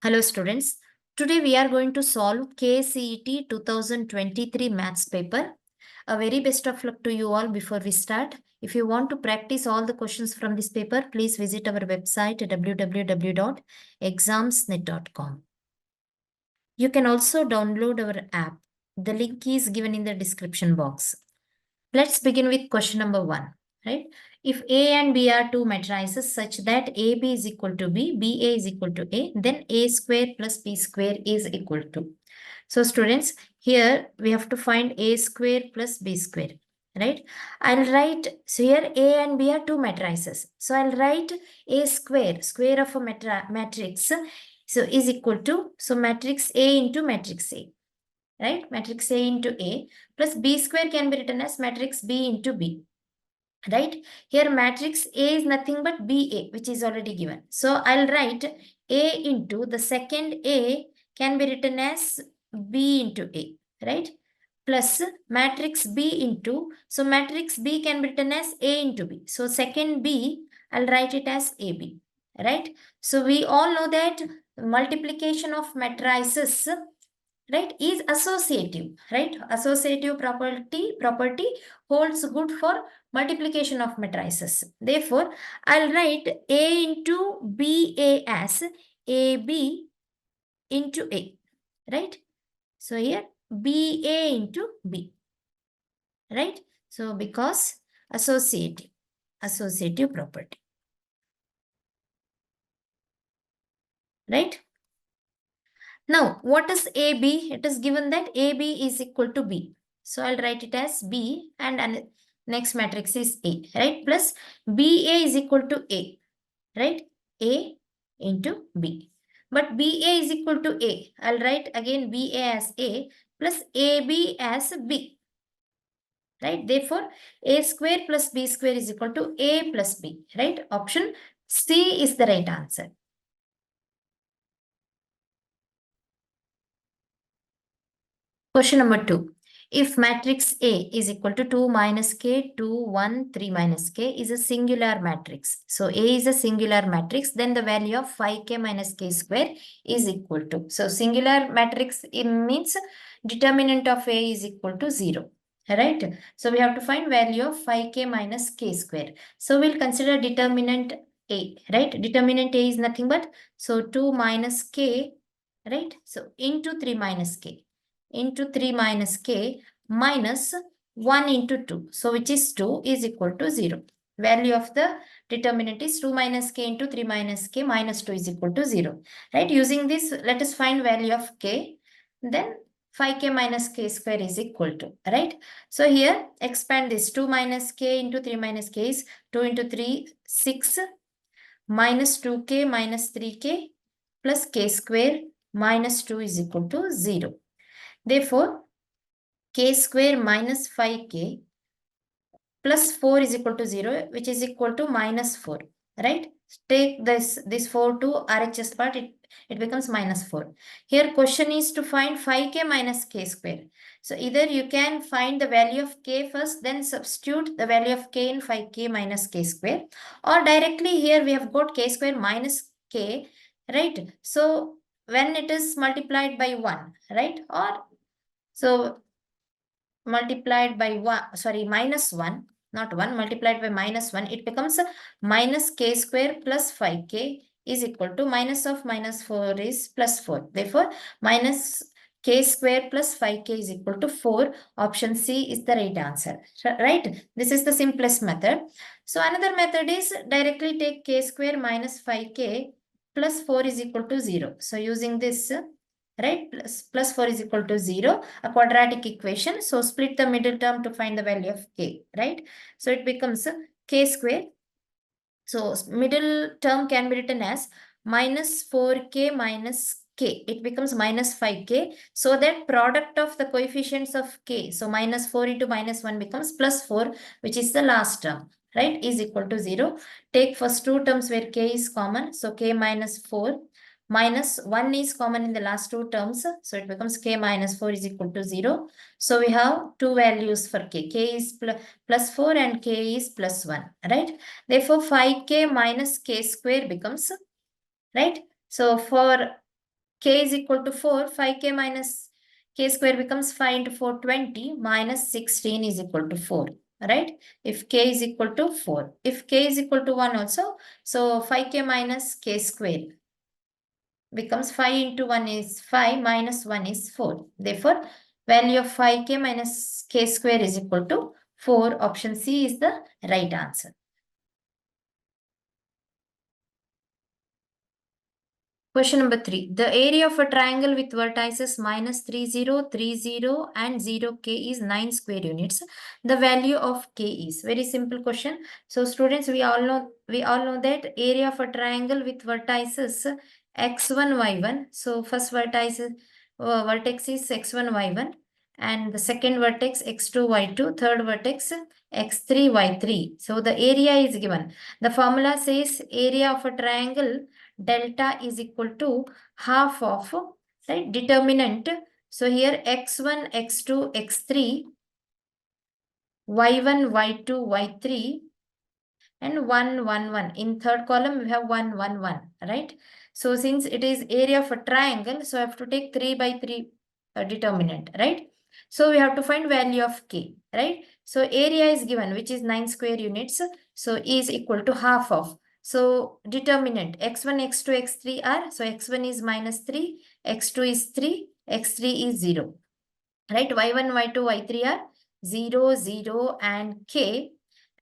Hello students, today we are going to solve KCET 2023 maths paper. A very best of luck to you all before we start. If you want to practice all the questions from this paper, please visit our website www.examsnet.com. You can also download our app. The link is given in the description box. Let's begin with question number 1, right? If A and B are two matrices such that AB is equal to B, BA is equal to A, then A square plus B square is equal to. So students, here we have to find A square plus B square, right? I'll write, so here A and B are two matrices. So I'll write A square of a matrix, so is equal to, so matrix A into matrix A. Right? Matrix A into A plus B square can be written as matrix B into B. Right? Here matrix A is nothing but BA, which is already given. So I'll write A into the second A can be written as B into A. Right? Plus matrix B into, so matrix B can be written as A into B. So second B, I'll write it as AB. Right? So we all know that multiplication of matrices, right, is associative, right? Associative property holds good for multiplication of matrices. Therefore, I'll write A into BA as AB into A, right? So here BA into B, right? So because associative property, right? Now, what is AB? It is given that AB is equal to B. So I'll write it as B and next matrix is A, right? Plus BA is equal to A, right? A into B. But BA is equal to A. I'll write again BA as A plus AB as B, right? Therefore, A square plus B square is equal to A plus B, right? Option C is the right answer. Question number 2. If matrix A is equal to 2 minus k, 2, 1, 3 minus k is a singular matrix. So A is a singular matrix, then the value of 5k minus k square is equal to. So singular matrix, it means determinant of A is equal to 0. Right? So we have to find value of 5k minus k square. So we'll consider determinant A, right? Determinant A is nothing but, so 2 minus k, right? So into 3 minus k. Into 3 minus k minus 1 into 2. So which is 2 is equal to 0. Value of the determinant is 2 minus k into 3 minus k minus 2 is equal to 0. Right? Using this, let us find value of k. Then 5k minus k square is equal to, right? So here expand this, 2 minus k into 3 minus k is 2 into 3, 6 minus 2k minus 3k plus k square minus 2 is equal to 0. Therefore, k square minus 5k plus 4 is equal to 0, which is equal to minus 4, right? Take this 4 to RHS part, it becomes minus 4. Here question is to find 5k minus k square. So either you can find the value of k first, then substitute the value of k in 5k minus k square, or directly here we have got k square minus k, right? So when it is multiplied by 1, right? Or so multiplied by 1, sorry, minus 1, not 1, multiplied by minus 1, it becomes a minus k square plus 5k is equal to minus of minus 4 is plus 4. Therefore, minus k square plus 5k is equal to 4. Option C is the right answer, right? This is the simplest method. So another method is directly take k square minus 5k plus 4 is equal to 0. So using this, right, plus 4 is equal to 0, a quadratic equation. So split the middle term to find the value of k, right? So it becomes k square. So middle term can be written as minus 4k minus k. It becomes minus 5k. So that product of the coefficients of k, so minus 4 into minus 1 becomes plus 4, which is the last term, right, is equal to 0. Take first two terms where k is common. So k minus 4 minus 1 is common in the last two terms. So it becomes k minus 4 is equal to 0. So we have two values for k. K is plus 4 and k is plus 1, right? Therefore, 5k minus k square becomes, right? So for k is equal to 4, 5k minus k square becomes 5 into 4, 20 minus 16 is equal to 4, right? If k is equal to 4. If k is equal to 1 also, so 5k minus k square becomes 5 into 1 is 5 minus 1 is 4. Therefore, value of 5k minus k square is equal to 4. Option C is the right answer. Question number 3. The area of a triangle with vertices minus 30, 30 and 0k is 9 square units. The value of k is. Very simple question. So students, we all know that area of a triangle with vertices x1, y1. So first vertex is x1, y1 and the second vertex x2, y2, third vertex x3, y3. So the area is given. The formula says area of a triangle delta is equal to half of, right, determinant. So here x1, x2, x3, y1, y2, y3 and 1, 1, 1. In third column we have 1, 1, 1, right? So since it is area of a triangle, so I have to take 3 by 3 determinant, right? So we have to find value of k, right? So area is given, which is 9 square units. So is equal to half of. So determinant x1, x2, x3 are, so x1 is minus 3, x2 is 3, x3 is 0, right? y1, y2, y3 are 0, 0 and k.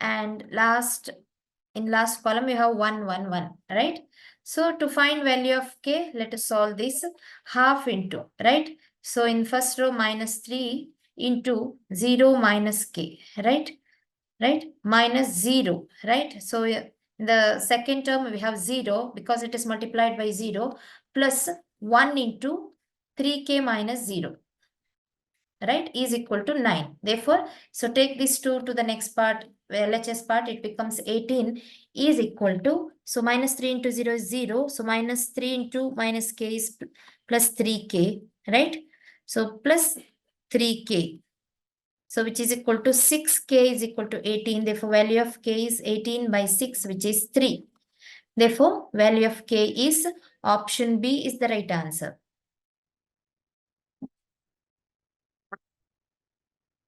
And in last column you have 1, 1, 1, right? So to find value of k, let us solve this. Half into, right? So in first row minus 3 into 0 minus k, right? Right? Minus 0, right? So in the second term we have 0 because it is multiplied by 0 plus 1 into 3k minus 0, right, is equal to 9. Therefore, so take this 2 to the next part, LHS part, it becomes 18 is equal to, so minus 3 into 0 is 0. So minus 3 into minus k is plus 3k, right? So plus 3k. So which is equal to 6k is equal to 18. Therefore, value of k is 18 by 6, which is 3. Therefore, value of k is option B is the right answer.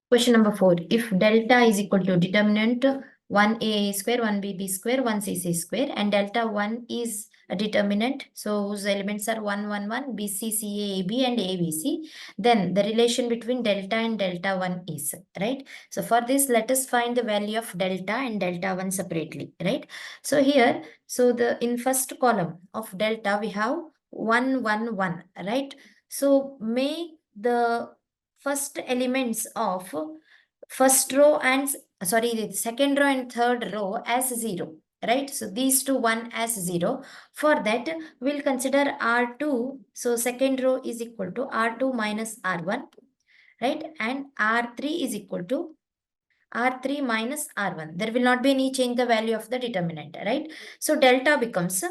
Question number 4. If delta is equal to determinant 1a square, 1b square, 1cc square, and delta 1 is a determinant, so whose elements are 1, 1, 1, bc, ca, ab, and abc, then the relation between delta and delta 1 is, right? So for this, let us find the value of delta and delta 1 separately, right? So here, so the in first column of delta, we have 1, 1, 1, right? So make the first elements of first row and the second row and third row as 0, right? So these two, 1 as 0. For that, we'll consider R2. So second row is equal to R2 minus R1, right? And R3 is equal to R3 minus R1. There will not be any change the value of the determinant, right? So delta becomes,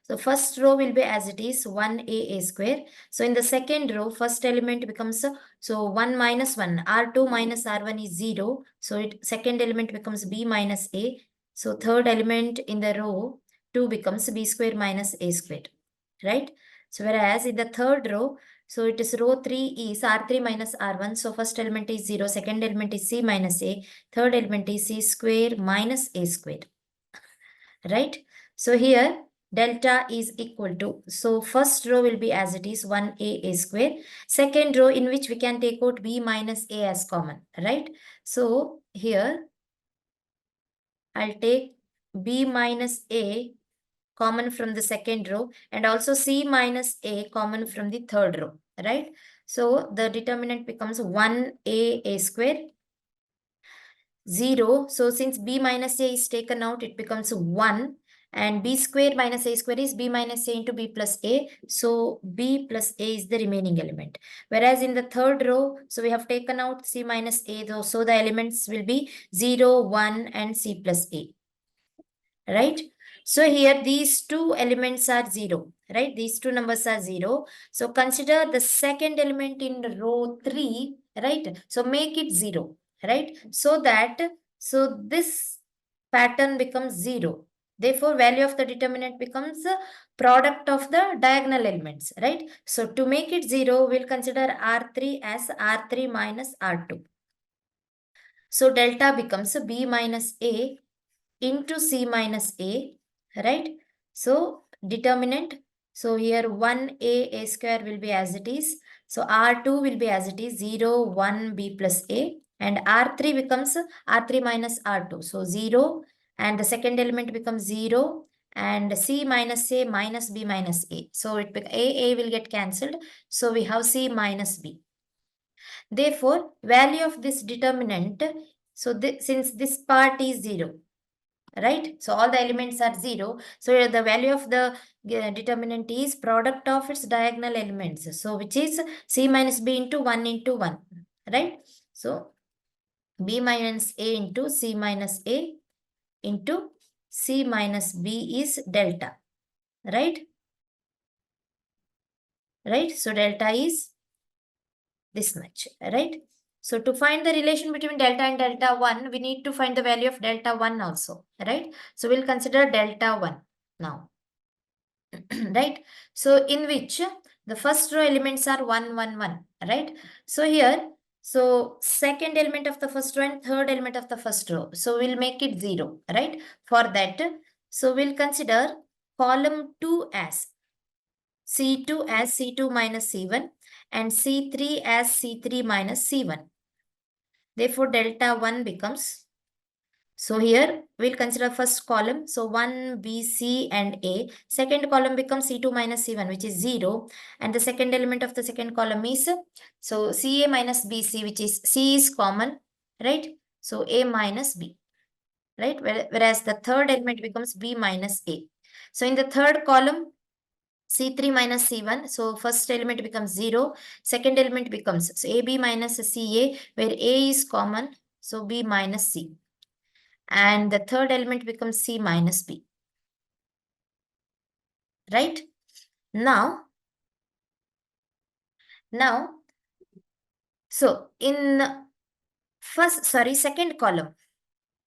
so first row will be as it is 1a square. So in the second row, first element becomes, so 1 minus 1, R2 minus R1 is 0. So second element becomes b minus a. So third element in the row 2 becomes b square minus a square, right? So whereas in the third row, so it is row 3 is R3 minus R1. So first element is 0, second element is c minus a, third element is c square minus a square, right? So here delta is equal to, so first row will be as it is 1a square. Second row in which we can take out b minus a as common, right? So here I'll take b minus a common from the second row and also c minus a common from the third row, right? So the determinant becomes 1a square 0. So since b minus a is taken out, it becomes 1. And b square minus a square is b minus a into b plus a. So b plus a is the remaining element. Whereas in the third row, so we have taken out c minus a though. So the elements will be 0, 1 and c plus a. Right? So here these two elements are 0. Right? These two numbers are 0. So consider the second element in row 3. Right? So make it 0. Right? So that, so this pattern becomes 0. Therefore, value of the determinant becomes the product of the diagonal elements, right? So to make it 0, we'll consider R3 as R3 minus R2. So delta becomes B minus A into C minus A, right? So determinant, so here 1A square will be as it is. So R2 will be as it is 0, 1, B plus A, and R3 becomes R3 minus R2. So 0, and the second element becomes 0, and C minus A minus B minus A. So A will get cancelled. So we have C minus B. Therefore, value of this determinant, so since this part is 0, right? So all the elements are 0. So the value of the determinant is product of its diagonal elements. So which is C minus B into 1 into 1, right? So B minus A into C minus A into C minus B is delta, right? Right? So delta is this much, right? So to find the relation between delta and delta 1, we need to find the value of delta 1 also, right? So we'll consider delta 1 now, right? So in which the first row elements are 1, 1, 1, right? So here, so second element of the first row and third element of the first row. So we'll make it 0, right? For that, so we'll consider column 2 as C2 as C2 minus C1 and C3 as C3 minus C1. Therefore, delta 1 becomes, so here we'll consider first column. So 1, B, C and A. Second column becomes C2 minus C1, which is 0. And the second element of the second column is, so CA minus BC, which is C is common, right? So A minus B, right? Whereas the third element becomes B minus A. So in the third column, C3 minus C1. So first element becomes 0. Second element becomes, so AB minus CA, where A is common. So B minus C. And the third element becomes C minus B. Right? Now, so in second column,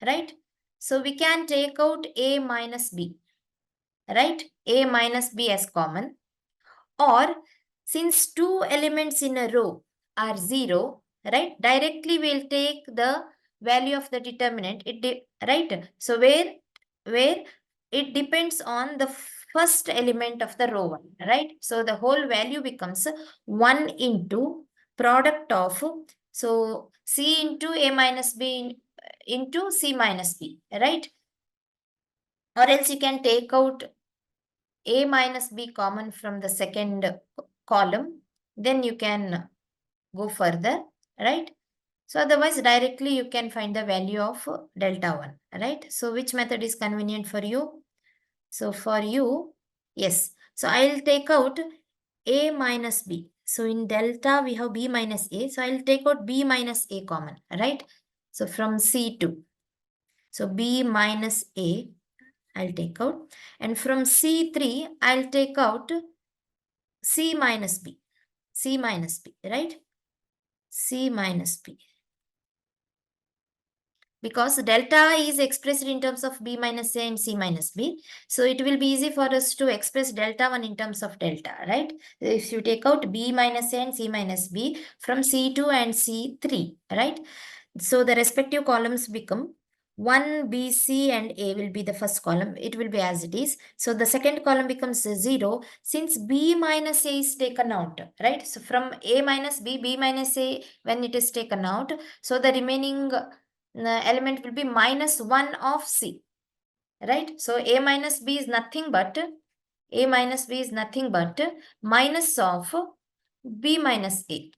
right? So we can take out A minus B, right? A minus B as common. Or since two elements in a row are 0, right? Directly we'll take the value of the determinant, right? So where it depends on the first element of the row 1, right? So the whole value becomes 1 into product of, so C into A minus B into C minus B, right? Or else you can take out A minus B common from the second column, then you can go further, right? So otherwise directly you can find the value of delta 1, right? So which method is convenient for you? So for you, yes. So I'll take out A minus B. So in delta we have B minus A. So I'll take out B minus A common, right? So from C2. So B minus A I'll take out. And from C3, I'll take out C minus B. C minus B, right? C minus B. Because delta is expressed in terms of B minus A and C minus B. So it will be easy for us to express delta 1 in terms of delta, right? If you take out B minus A and C minus B from C2 and C3, right? So the respective columns become 1, B, C and A will be the first column. It will be as it is. So the second column becomes 0 since B minus A is taken out, right? So from A minus B, B minus A when it is taken out, so the remaining element will be minus 1 of C, right? So A minus B is nothing but minus of B minus A,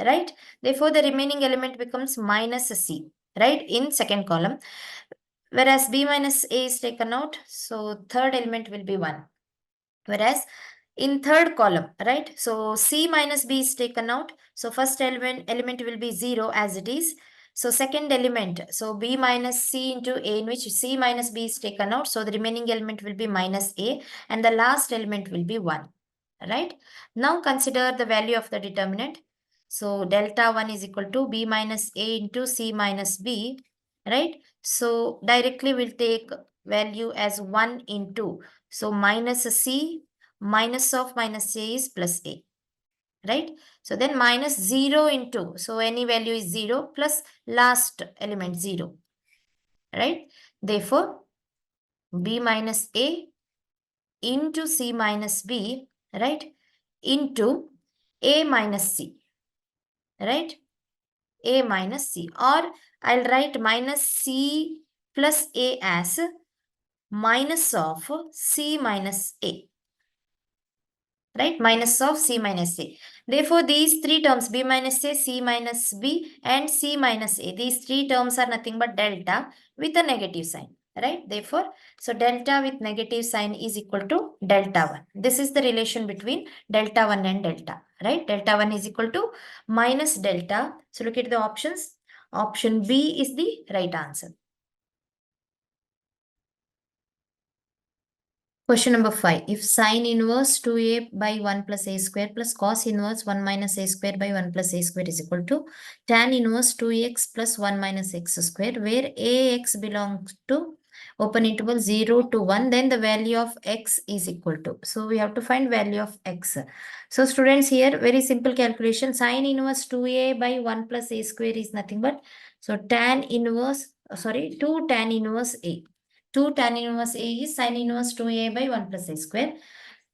right? Therefore, the remaining element becomes minus C, right, in second column. Whereas B minus A is taken out, so third element will be 1. Whereas in third column, right, so C minus B is taken out, so first element will be 0 as it is. So second element, so B minus C into A, in which C minus B is taken out, so the remaining element will be minus A, and the last element will be 1, right? Now consider the value of the determinant. So delta 1 is equal to B minus A into C minus B, right? So directly we'll take value as 1 into. So minus C, minus of minus A is plus A, right? So then minus 0 into, so any value is 0 plus last element 0, right? Therefore, B minus A into C minus B, right? Into A minus C, right? A minus C, or I'll write minus C plus A as minus of C minus A, right? Minus of C minus A. Therefore, these three terms, B minus A, C minus B, and C minus A, these three terms are nothing but delta with a negative sign, right? Therefore, so delta with negative sign is equal to delta 1. This is the relation between delta 1 and delta, right? Delta 1 is equal to minus delta. So look at the options. Option B is the right answer. Question number 5. If sine inverse 2a by 1 plus a square plus cos inverse 1 minus a square by 1 plus a square is equal to tan inverse 2x plus 1 minus x square, where ax belongs to open interval 0 to 1, then the value of x is equal to. So we have to find value of x. So students, here very simple calculation. Sine inverse 2a by 1 plus a square is nothing but, so tan inverse, 2 tan inverse a. 2 tan inverse A is sin inverse 2A by 1 plus A square,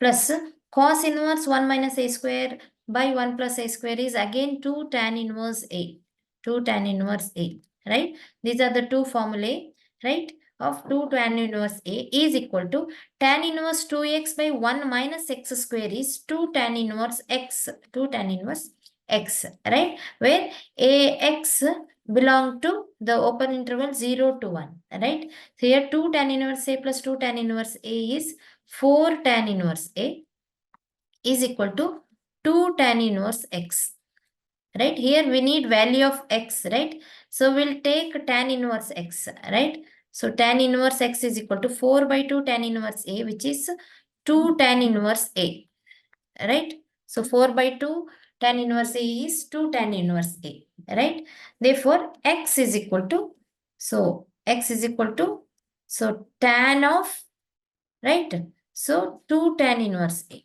plus cos inverse 1 minus A square by 1 plus A square is again 2 tan inverse A. 2 tan inverse A, right? These are the two formulae, right, of 2 tan inverse A is equal to tan inverse 2x by 1 minus x square is 2 tan inverse x. 2 tan inverse x, right? Where Ax belong to the open interval 0 to 1, right? So here 2 tan inverse A plus 2 tan inverse A is 4 tan inverse A is equal to 2 tan inverse x, right? Here we need value of x, right? So we'll take tan inverse x, right? So tan inverse x is equal to 4 by 2 tan inverse A, which is 2 tan inverse A, right? So 4 by 2 tan inverse A is 2 tan inverse A, right? Therefore, x is equal to, so x is equal to, so tan of, right? So 2 tan inverse A.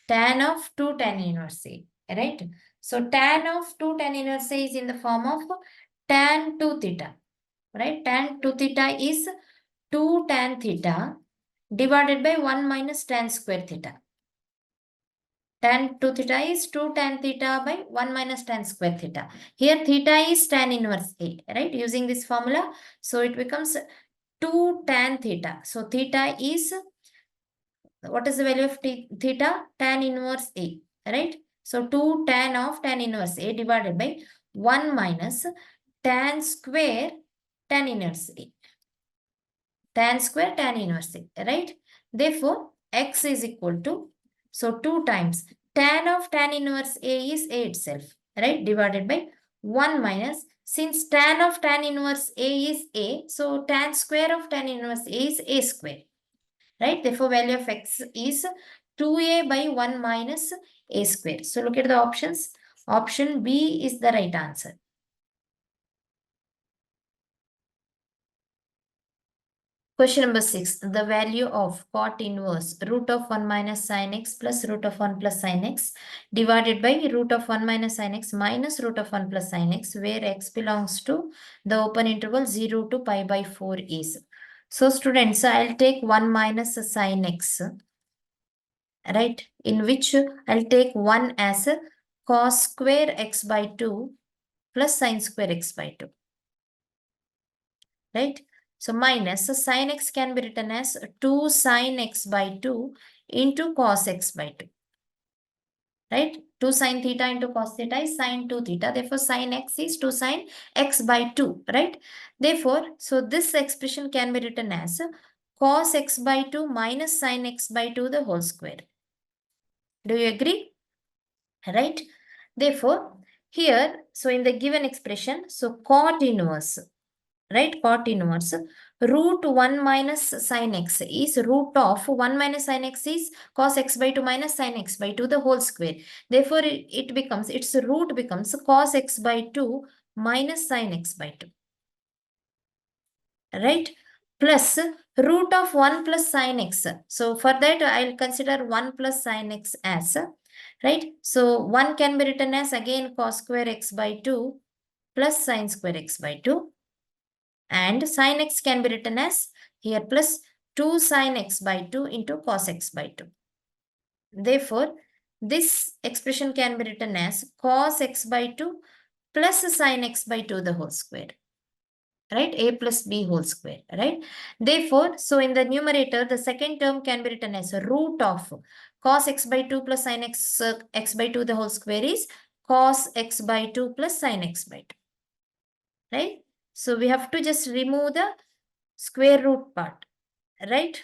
Tan of 2 tan inverse A, right? So tan of 2 tan inverse A is in the form of tan 2 theta, right? Tan 2 theta is 2 tan theta divided by 1 minus tan square theta. Tan 2 theta is 2 tan theta by 1 minus tan square theta. Here theta is tan inverse A, right? Using this formula, so it becomes 2 tan theta. So theta is, what is the value of theta? Tan inverse A, right? So 2 tan of tan inverse A divided by 1 minus tan square tan inverse A. Tan square tan inverse A, right? Therefore, x is equal to, so 2 times tan of tan inverse A is A itself, right? Divided by 1 minus, since tan of tan inverse A is A, so tan square of tan inverse A is A square, right? Therefore, value of x is 2A by 1 minus A square. So look at the options. Option B is the right answer. Question number 6. The value of cot inverse root of 1 minus sin x plus root of 1 plus sin x divided by root of 1 minus sin x minus root of 1 plus sin x, where x belongs to the open interval 0 to pi by 4 is. So students, I'll take 1 minus sin x, right? In which I'll take 1 as cos square x by 2 plus sin square x by 2, right? So minus, so sin x can be written as 2 sin x by 2 into cos x by 2, right? 2 sin theta into cos theta is sin 2 theta. Therefore, sin x is 2 sin x by 2, right? Therefore, so this expression can be written as cos x by 2 minus sin x by 2 the whole square. Do you agree? Right? Therefore, here, so in the given expression, so cot inverse, right? Cot inverse root 1 minus sin x is root of 1 minus sin x is cos x by 2 minus sin x by 2 the whole square. Therefore, it becomes, its root becomes cos x by 2 minus sin x by 2. right? Plus root of 1 plus sine x. So for that, I'll consider 1 plus sine x as, right? So 1 can be written as again cos square x by 2 plus sine square x by 2. And sine x can be written as here plus 2 sine x by 2 into cos x by 2. Therefore, this expression can be written as cos x by 2 plus sine x by 2 the whole square, right? A plus b whole square, right? Therefore, so in the numerator, the second term can be written as a root of cos x by 2 plus sine x, x by 2 the whole square is cos x by 2 plus sine x by 2, right? So we have to just remove the square root part, right?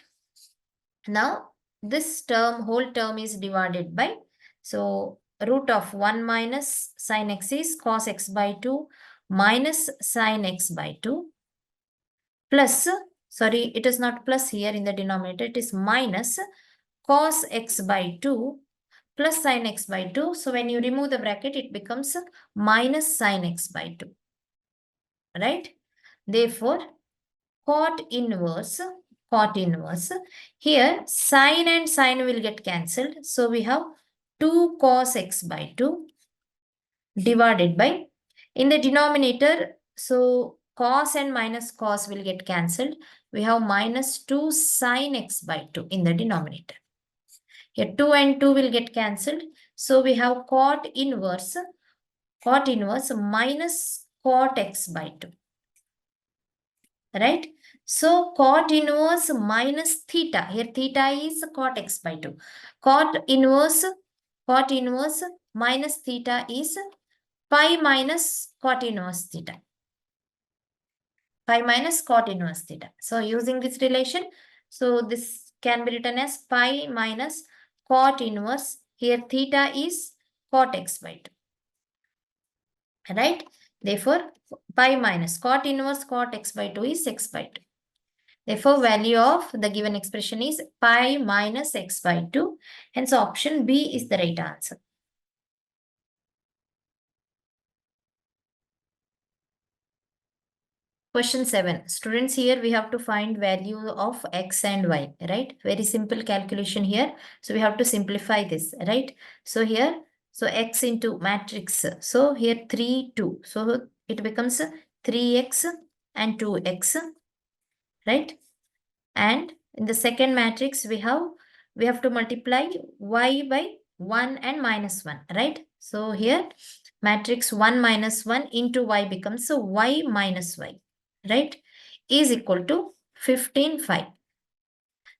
Now, this term, whole term is divided by, so root of 1 minus sine x is cos x by 2 minus sine x by 2 plus, sorry, it is not plus here in the denominator, it is minus cos x by 2 plus sine x by 2. So when you remove the bracket, it becomes minus sine x by 2, right? Therefore, cot inverse, here sine and sine will get cancelled. So we have 2 cos x by 2 divided by, in the denominator, so cos and minus cos will get cancelled. We have minus 2 sine x by 2 in the denominator. Here 2 and 2 will get cancelled. So we have cot inverse minus cot x by 2. Right? So cot inverse minus theta. Here theta is cot x by 2. Cot inverse minus theta is pi minus cot inverse theta. Pi minus cot inverse theta. So using this relation, so this can be written as pi minus cot inverse. Here theta is cot x by 2. Right? Therefore, pi minus cot inverse cot x by 2 is x by 2. Therefore, value of the given expression is pi minus x by 2. Hence, option B is the right answer. Question 7. Students, here we have to find value of x and y, right? Very simple calculation here. So, we have to simplify this, right? So, here, so x into matrix. So, here 3, 2. So, it becomes 3x and 2x, right? And in the second matrix, we have to multiply y by 1 and minus 1, right? So here matrix 1 minus 1 into y becomes y minus y, right? Is equal to 15, 5.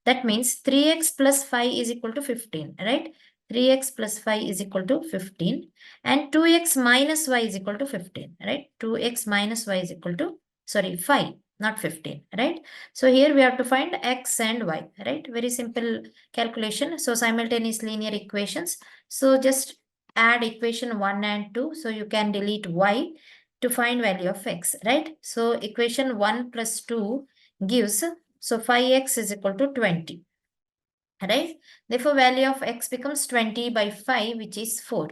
That means 3x plus 5 is equal to 15, right? 3x plus 5 is equal to 15 and 2x minus y is equal to 15, right? 2x minus y is equal to, sorry, 5, not 15, right? So here we have to find x and y, right? Very simple calculation. So simultaneous linear equations. So just add equation 1 and 2. So you can delete y to find value of x, right? So equation 1 plus 2 gives, so 5x is equal to 20, right? Therefore, value of x becomes 20 by 5, which is 4,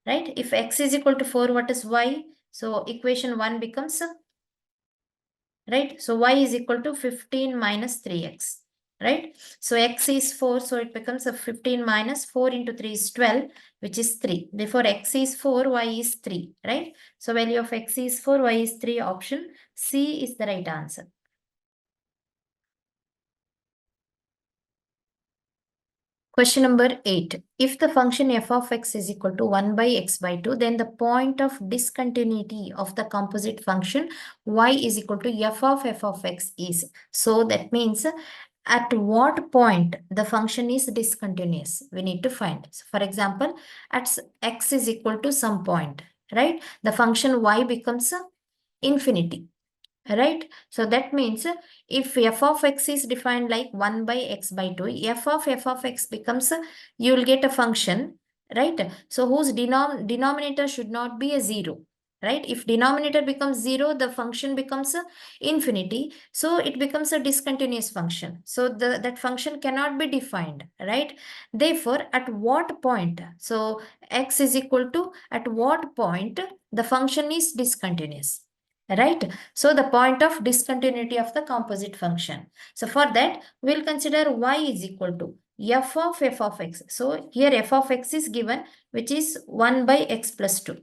right? If x is equal to 4, what is y? So equation 1 becomes, right? So y is equal to 15 minus 3x, right? So x is 4, so it becomes a 15 minus 4 into 3 is 12, which is 3. Therefore, x is 4, y is 3, right? So value of x is 4, y is 3. Option C is the right answer. Question number 8. If the function f of x is equal to 1 by x by 2, then the point of discontinuity of the composite function y is equal to f of x is. So that means at what point the function is discontinuous, we need to find. So for example, at x is equal to some point, right? The function y becomes infinity. Right? So that means if f of x is defined like 1 by x by 2, f of x becomes, you will get a function, right? So whose denominator should not be a 0, right? If denominator becomes 0, the function becomes infinity. So it becomes a discontinuous function. So that function cannot be defined, right? Therefore, at what point? So x is equal to, at what point the function is discontinuous? right? So the point of discontinuity of the composite function. So for that, we'll consider y is equal to f of x. So here f of x is given, which is 1 by x plus 2.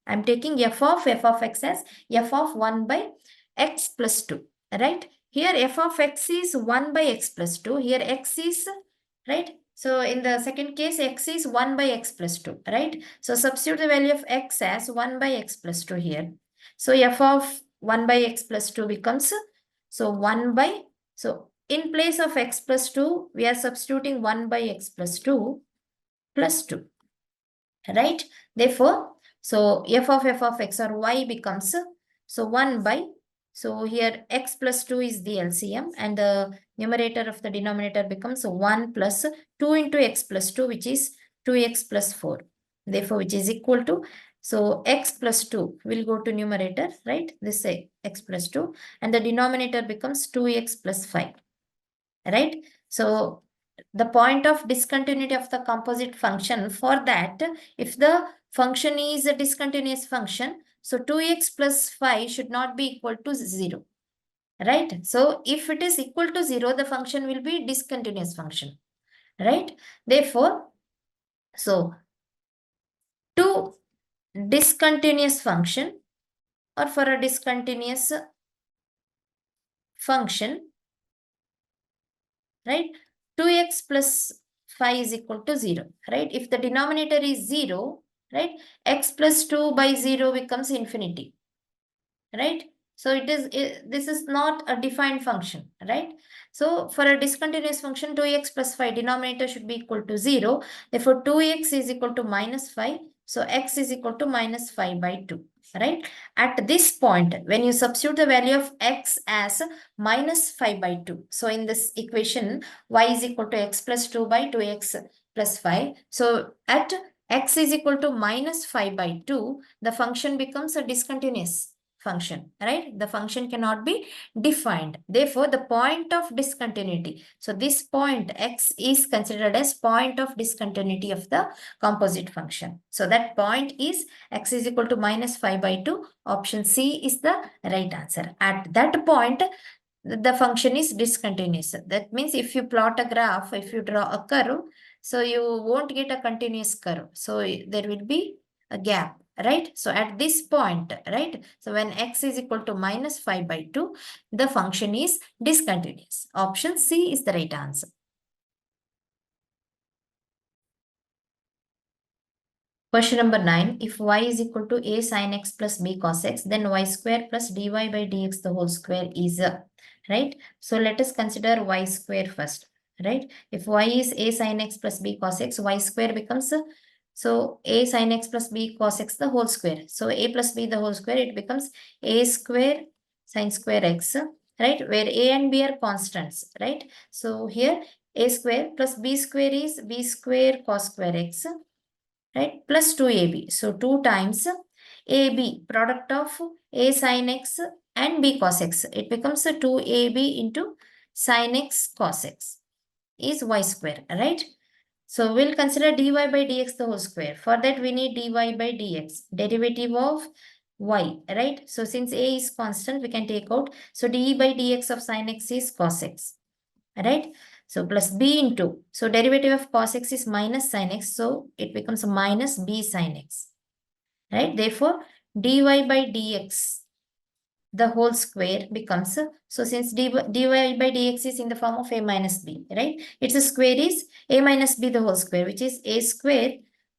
I'm taking f of x as f of 1 by x plus 2, right? Here f of x is 1 by x plus 2. Here x is, right? So in the second case, x is 1 by x plus 2, right? So substitute the value of x as 1 by x plus 2 here. So f of 1 by x plus 2 becomes, so 1 by, so in place of x plus 2, we are substituting 1 by x plus 2 plus 2, right? Therefore, so f of x or y becomes, so 1 by, so here x plus 2 is the LCM and the numerator of the denominator becomes 1 plus 2 into x plus 2, which is 2x plus 4. Therefore, which is equal to, so x plus 2 will go to numerator, right? This say x plus 2 and the denominator becomes 2x plus 5, right? So the point of discontinuity of the composite function, for that, if the function is a discontinuous function, so 2x plus 5 should not be equal to 0, right? So if it is equal to 0, the function will be discontinuous function, right? Therefore, so to discontinuous function or for a discontinuous function, right? 2x plus 5 is equal to 0, right? If the denominator is 0, right? X plus 2 by 0 becomes infinity, right? So this is not a defined function, right? So for a discontinuous function, 2x plus 5 denominator should be equal to 0. Therefore, 2x is equal to minus 5. So x is equal to minus 5 by 2, right? At this point, when you substitute the value of x as minus 5 by 2. So in this equation, y is equal to x plus 2 by 2x plus 5. So at x is equal to minus 5 by 2, the function becomes a discontinuous function, right? The function cannot be defined. Therefore, the point of discontinuity. So this point x is considered as point of discontinuity of the composite function. So that point is x is equal to minus 5 by 2. Option C is the right answer. At that point, the function is discontinuous. That means if you plot a graph, if you draw a curve, so you won't get a continuous curve. So there will be a gap, right? So at this point, right? So when x is equal to minus 5 by 2, the function is discontinuous. Option C is the right answer. Question number 9, if y is equal to a sin x plus b cos x, then y square plus dy by dx the whole square is right? So let us consider y square first, right? If y is a sin x plus b cos x, y square becomes, so a sin x plus b cos x the whole square. So a plus b the whole square, it becomes a square sin square x, right? Where a and b are constants, right? So here a square plus b square is b square cos square x, right? Plus 2ab. So 2 times ab, product of a sin x and b cos x. It becomes a 2ab into sin x cos x is y square, right? So we'll consider dy by dx the whole square. For that, we need dy by dx, derivative of y, right? So since a is constant, we can take out. So d by dx of sin x is cos x, right? So plus b into, so derivative of cos x is minus sin x, so it becomes minus b sin x, right? Therefore, dy by dx, the whole square becomes, so since dy by dx is in the form of a minus b, right? Its a square is a minus b the whole square, which is a square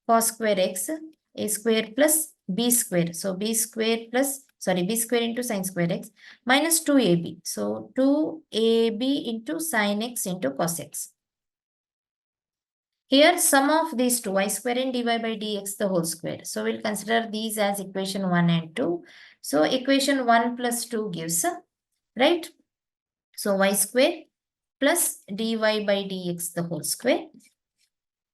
cos square x, a square plus b square. So b square plus, sorry, b square into sin square x minus 2ab. So 2ab into sin x into cos x. Here, sum of these two, y square and dy by dx the whole square. So we'll consider these as equation 1 and 2. So equation 1 plus 2 gives, right? So y square plus dy by dx the whole square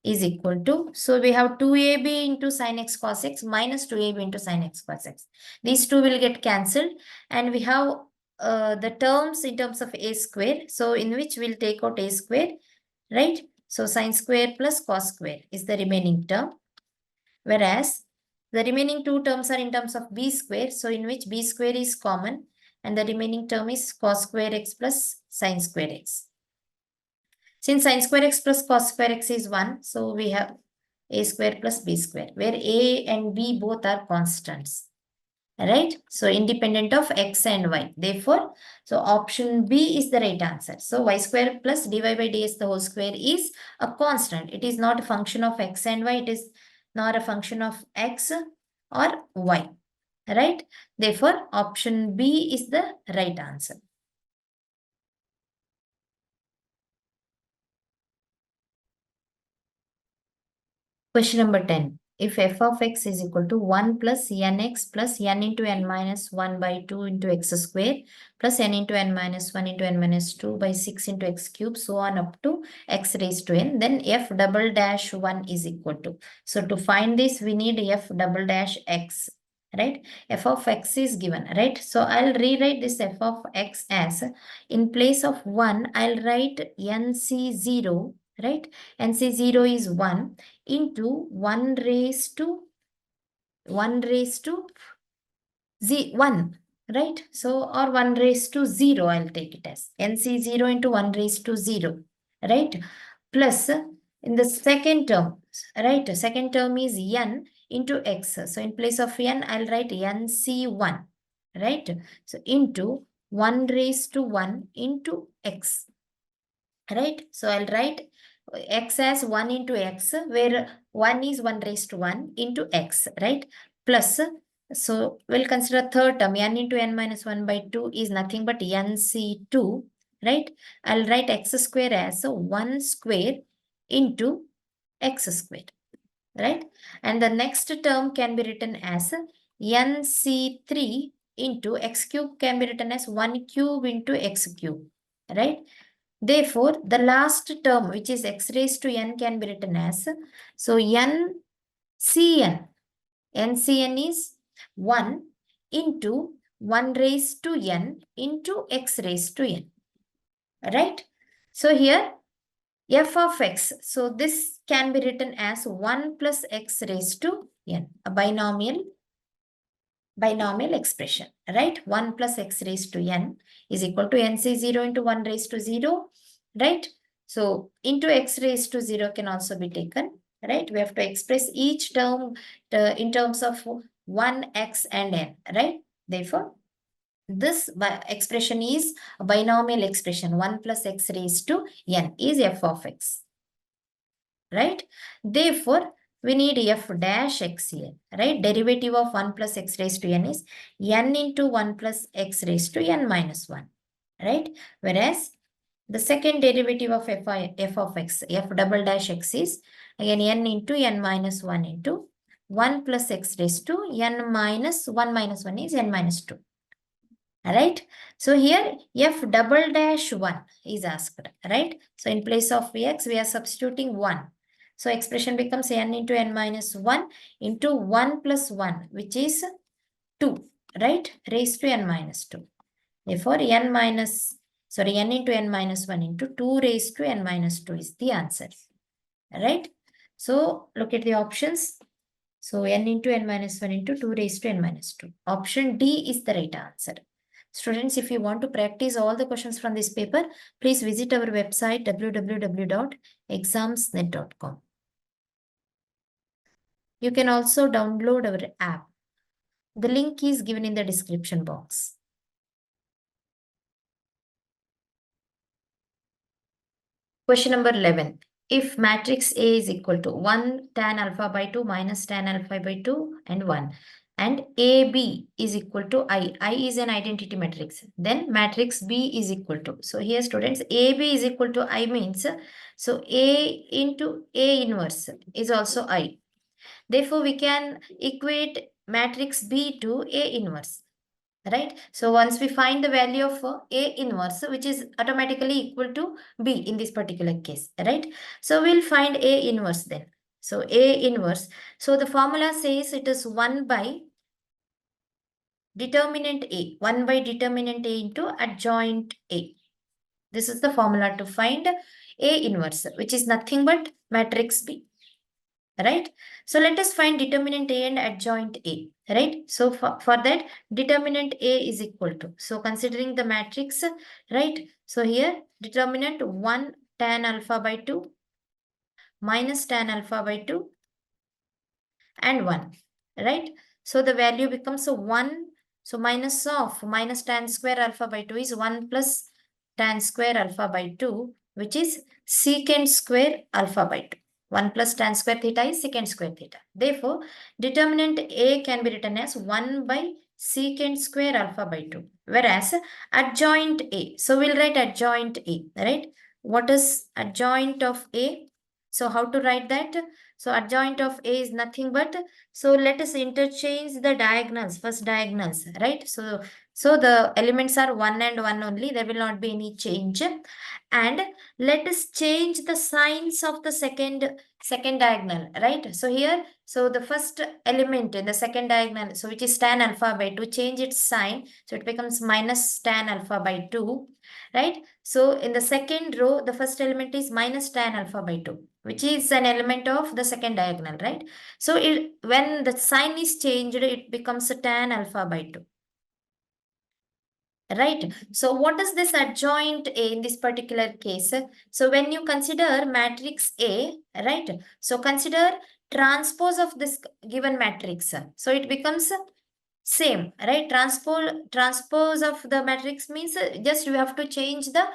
is equal to, so we have 2ab into sin x cos x minus 2ab into sin x cos x. These two will get cancelled and we have the terms in terms of a square. So in which we'll take out a square, right? So sin square plus cos square is the remaining term. Whereas The remaining two terms are in terms of b square, so in which b square is common and the remaining term is cos square x plus sin square x. Since sin square x plus cos square x is 1, so we have a square plus b square, where a and b both are constants. Right? So independent of x and y. Therefore, so option B is the right answer. So y square plus dy by dx the whole square is a constant. It is not a function of x and y. It is not a function of x or y. Right? Therefore, option B is the right answer. Question number 10. If f of x is equal to 1 plus nx plus n into n minus 1 by 2 into x square plus n into n minus 1 into n minus 2 by 6 into x cube, so on up to x raised to n, then f double dash 1 is equal to. So to find this, we need f double dash x, right? F of x is given, right? So I'll rewrite this f of x as, in place of 1, I'll write nc0, right? nc0 is 1 into 1 raised to 1 right? So, or 1 raised to 0, I'll take it as nc0 into 1 raised to 0, right? Plus in the second term, right? Second term is n into x. So in place of n, I'll write nc1, right? So into 1 raised to 1 into x, right? So I'll write x as 1 into x, where 1 is 1 raised to 1 into x, right? Plus, so we'll consider third term, n into n minus 1 by 2 is nothing but nc2, right? I'll write x square as 1 square into x square, right? And the next term can be written as nc3 into x cube can be written as 1 cube into x cube, right? Therefore, the last term, which is x raised to n, can be written as, so ncn. ncn is 1 into 1 raised to n into x raised to n. Right? So here, f of x. So this can be written as 1 plus x raised to n, a binomial expression, right? 1 plus x raised to n is equal to nc0 into 1 raised to 0, right? So into x raised to 0 can also be taken, right? We have to express each term in terms of 1, x and n, right? Therefore, this expression is a binomial expression. 1 plus x raised to n is f of x, right? Therefore, we need f dash x here, right? Derivative of 1 plus x raised to n is n into 1 plus x raised to n minus 1, right? Whereas the second derivative of f of x, f double dash x is again n into n minus 1 into 1 plus x raised to n minus 1 minus 1 is n minus 2. Right? So here f double dash 1 is asked, right? So in place of x, we are substituting 1. So expression becomes n into n minus 1 into 1 plus 1, which is 2, right? Raised to n minus 2. Therefore, n into n minus 1 into 2 raised to n minus 2 is the answer, right? So look at the options. So n into n minus 1 into 2 raised to n minus 2. Option D is the right answer. Students, if you want to practice all the questions from this paper, please visit our website www.examsnet.com. You can also download our app. The link is given in the description box. Question number 11. If matrix A is equal to 1 tan alpha by 2 minus tan alpha by 2 and 1, and AB is equal to I is an identity matrix, then matrix B is equal to. So here students, AB is equal to I means, so A into A inverse is also I. Therefore, we can equate matrix B to A inverse. Right? So once we find the value of A inverse, which is automatically equal to B in this particular case, right? So we'll find A inverse then. So A inverse. So the formula says it is 1 by determinant A. 1 by determinant A into adjoint A. This is the formula to find A inverse, which is nothing but matrix B. right? So let us find determinant A and adjoint A, right? So for that, determinant A is equal to, so considering the matrix, right? So here determinant 1 tan alpha by 2 minus tan alpha by 2 and 1, right? So the value becomes a 1. So minus tan square alpha by 2 is 1 plus tan square alpha by 2, which is secant square alpha by 2. 1 plus tan square theta is secant square theta. Therefore, determinant A can be written as 1 by secant square alpha by 2. Whereas adjoint A, so we'll write adjoint A, right? What is adjoint of A? So how to write that? So adjoint of A is nothing but, so let us interchange the diagonals, first diagonals, right? So the elements are 1 and 1 only, there will not be any change. And let us change the signs of the second diagonal, right? So here, so the first element in the second diagonal, so which is tan alpha by 2, change its sign, so it becomes minus tan alpha by 2, right? So in the second row, the first element is minus tan alpha by 2, which is an element of the second diagonal, right? So when the sign is changed, it becomes a tan alpha by 2. Right. So what is this adjoint A in this particular case? So when you consider matrix A, right? So consider transpose of this given matrix. So it becomes same, right? Transpose of the matrix means just you have to change the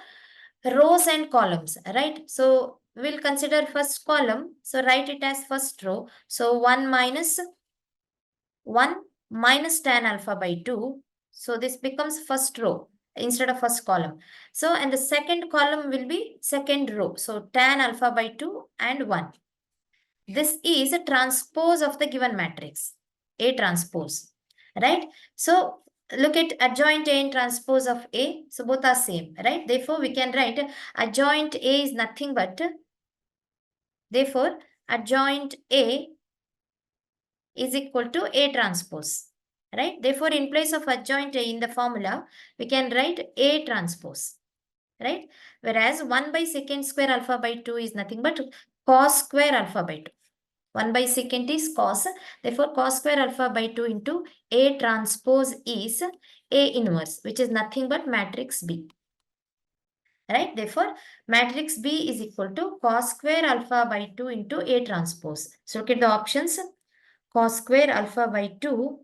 rows and columns, right? So we'll consider first column. So write it as first row. So 1 minus tan alpha by 2. So this becomes first row instead of first column. So and the second column will be second row. So tan alpha by 2 and 1. This is a transpose of the given matrix, A transpose, right? So look at adjoint A and transpose of A. So both are same, right? Therefore, we can write adjoint A is nothing but, therefore, adjoint A is equal to A transpose, right? Therefore, in place of adjoint A in the formula, we can write A transpose, right? Whereas 1 by secant square alpha by 2 is nothing but cos square alpha by 2. 1 by secant is cos, therefore cos square alpha by 2 into A transpose is A inverse, which is nothing but matrix B. Right? Therefore, matrix B is equal to cos square alpha by 2 into A transpose. So look at the options. Cos square alpha by 2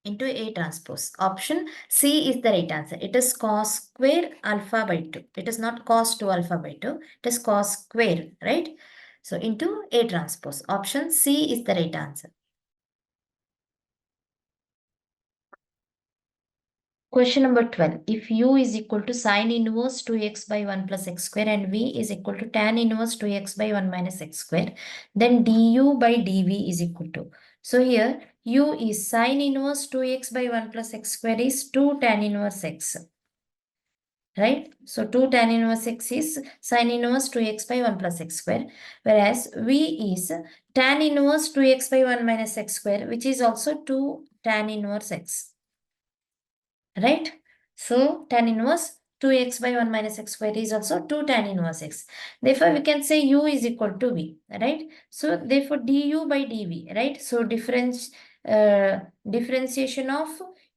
into A transpose. Option C is the right answer. It is cos square alpha by 2. It is not cos 2 alpha by 2. It is cos square, right? So into A transpose. Option C is the right answer. Question number 12. If u is equal to sine inverse 2x by 1 plus x square and v is equal to tan inverse 2x by 1 minus x square, then du by dv is equal to. So here u is sine inverse 2x by 1 plus x square is 2 tan inverse x. Right? So 2 tan inverse x is sine inverse 2x by 1 plus x square. Whereas v is tan inverse 2x by 1 minus x square, which is also 2 tan inverse x. Right? So tan inverse 2x by 1 minus x square is also 2 tan inverse x. Therefore, we can say u is equal to v, right? So therefore, du by dv, right? So differentiation of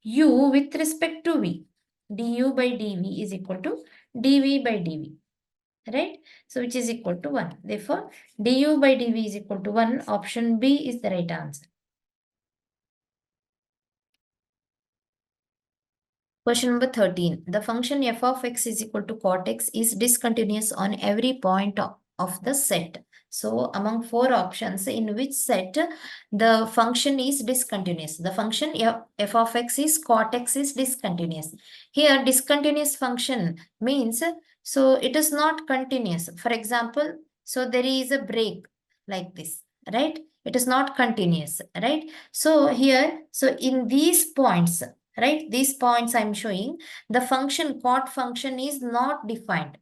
u with respect to v. Du by dv is equal to dv by dv, right? So which is equal to 1. Therefore, du by dv is equal to 1. Option B is the right answer. Question number 13. The function f of x is equal to cot x is discontinuous on every point of the set. So among 4 options, in which set the function is discontinuous? The function f of x is cot x is discontinuous. Here discontinuous function means, so it is not continuous. For example, so there is a break like this, right? It is not continuous, right? So here, so in these points, right? These points I'm showing, the function cot function is not defined.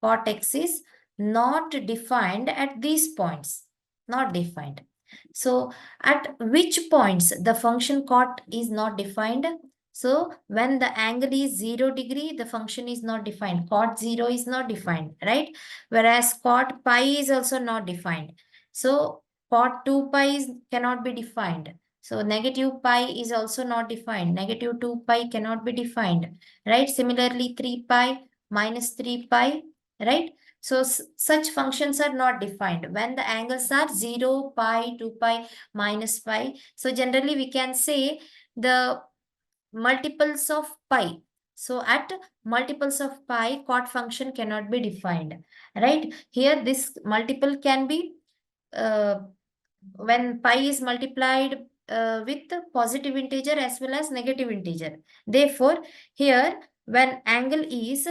Cot x is not defined at these points, not defined. So at which points the function cot is not defined? So when the angle is 0 degree, the function is not defined. Cot 0 is not defined, right? Whereas cot pi is also not defined. So cot 2 pi cannot be defined. So negative pi is also not defined. Negative 2 pi cannot be defined, right? Similarly, 3 pi minus 3 pi, right? So such functions are not defined when the angles are 0, pi, 2 pi, minus pi. So generally we can say the multiples of pi. So at multiples of pi, cot function cannot be defined, right? Here this multiple can be uh, when pi is multiplied with positive integer as well as negative integer. Therefore, here when angle is,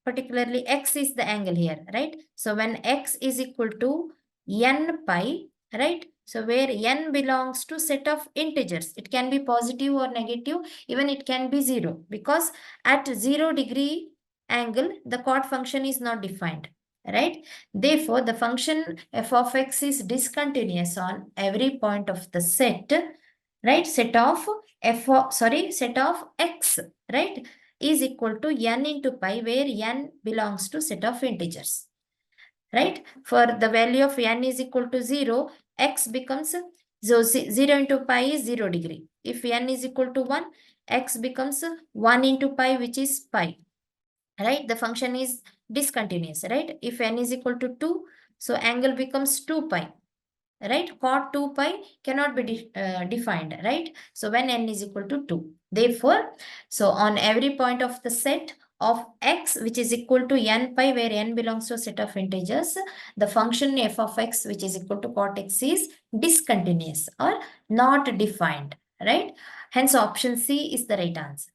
particularly x is the angle here, right? So when x is equal to n pi, right? So where n belongs to set of integers, it can be positive or negative, even it can be 0, because at 0 degree angle, the chord function is not defined, right? Therefore, the function f of x is discontinuous on every point of the set, right? Set of set of x, right, is equal to n into pi, where n belongs to set of integers, right? For the value of n is equal to 0, x becomes, so 0 into pi is 0 degree. If n is equal to 1, x becomes 1 into pi, which is pi, right? The function is discontinuous, right? If n is equal to 2, so angle becomes 2 pi, right? Cot 2 pi cannot be defined, right? So when n is equal to 2, therefore, so on every point of the set of x, which is equal to n pi, where n belongs to a set of integers, the function f of x, which is equal to cot x, is discontinuous or not defined, right? Hence option C is the right answer.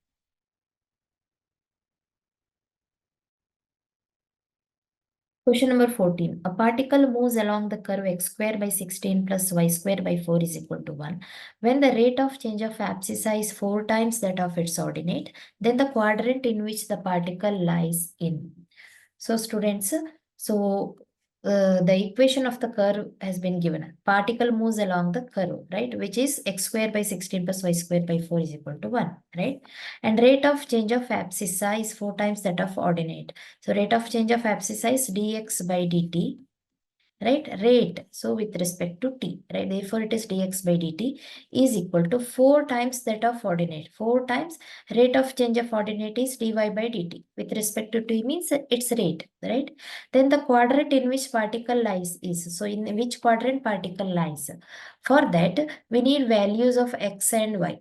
Question number 14. A particle moves along the curve x square by 16 plus y square by 4 is equal to 1. When the rate of change of abscissa is 4 times that of its ordinate, then the quadrant in which the particle lies in. So students, so the equation of the curve has been given. Particle moves along the curve, right? Which is x square by 16 plus y square by 4 is equal to 1, right? And rate of change of abscissa is 4 times that of ordinate. So rate of change of abscissa is dx by dt, right? Rate, so with respect to t, right? Therefore, it is dx by dt is equal to 4 times that of ordinate. 4 times rate of change of ordinate is dy by dt. With respect to t means its rate, right? Then the quadrant in which particle lies is, so in which quadrant particle lies? For that, we need values of x and y,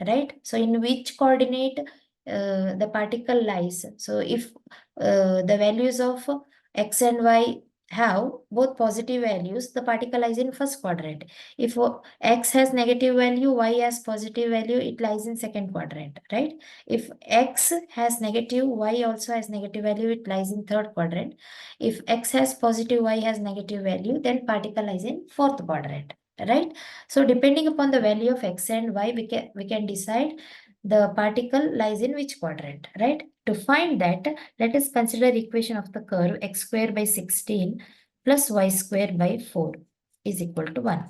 right? So in which coordinate the particle lies? So if the values of x and y have both positive values, the particle lies in first quadrant. If x has negative value, y has positive value, it lies in second quadrant, right? If x has negative, y also has negative value, it lies in third quadrant. If x has positive, y has negative value, then particle lies in fourth quadrant, right? So depending upon the value of x and y, we can decide the particle lies in which quadrant, right? To find that, let us consider equation of the curve x square by 16 plus y square by 4 is equal to 1,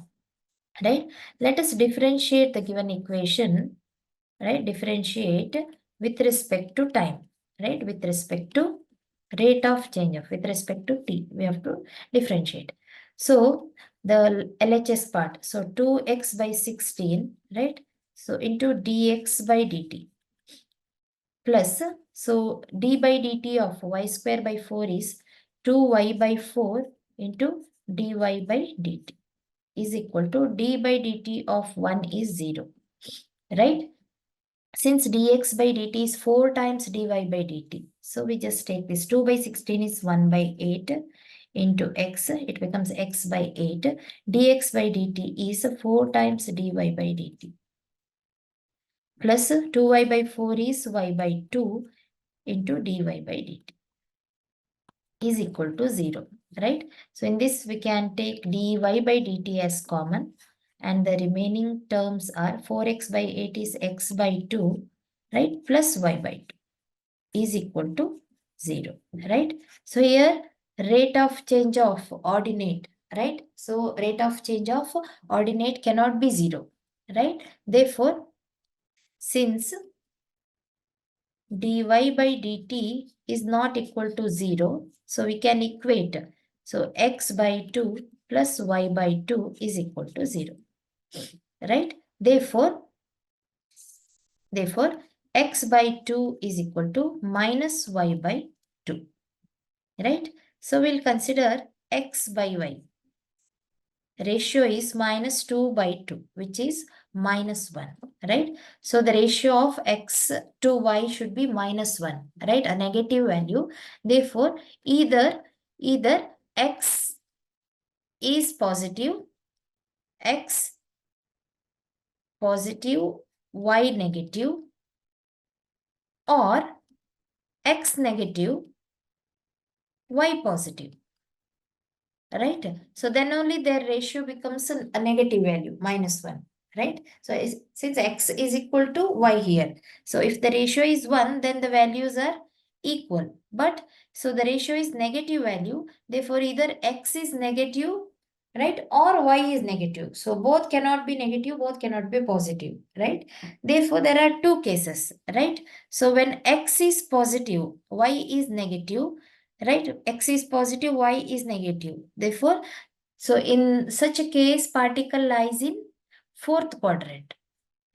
right? Let us differentiate the given equation, right? Differentiate with respect to time, right? With respect to rate of change of, with respect to t, we have to differentiate. So the LHS part, so 2x by 16, right? So into dx by dt plus, so d by dt of y square by 4 is 2y by 4 into dy by dt is equal to d by dt of 1 is 0, right? Since dx by dt is 4 times dy by dt, so we just take this 2 by 16 is 1 by 8 into x, it becomes x by 8. Dx by dt is 4 times dy by dt plus 2y by 4 is y by 2 into dy by dt is equal to 0, right? So in this we can take dy by dt as common, and the remaining terms are 4x by 8 is x by 2, right? Plus y by 2 is equal to 0, right? So here rate of change of ordinate, right? So rate of change of ordinate cannot be 0, right? Therefore, since dy by dt is not equal to 0, so we can equate, so x by 2 plus y by 2 is equal to 0. Right? Therefore, x by 2 is equal to minus y by 2. Right? So we'll consider x by y. Ratio is minus 2 by 2, which is minus 1, right? So the ratio of x to y should be minus 1, right? A negative value. Therefore, either x is positive, x positive, y negative, or x negative, y positive. Right? So then only their ratio becomes a negative value, minus 1. Right? So since x is equal to y here. So if the ratio is 1, then the values are equal. But so the ratio is negative value. Therefore, either x is negative, right? Or y is negative. So both cannot be negative, both cannot be positive. Right? Therefore, there are two cases. Right? So when x is positive, y is negative, right? X is positive, y is negative. Therefore, so in such a case, particle lies in fourth quadrant,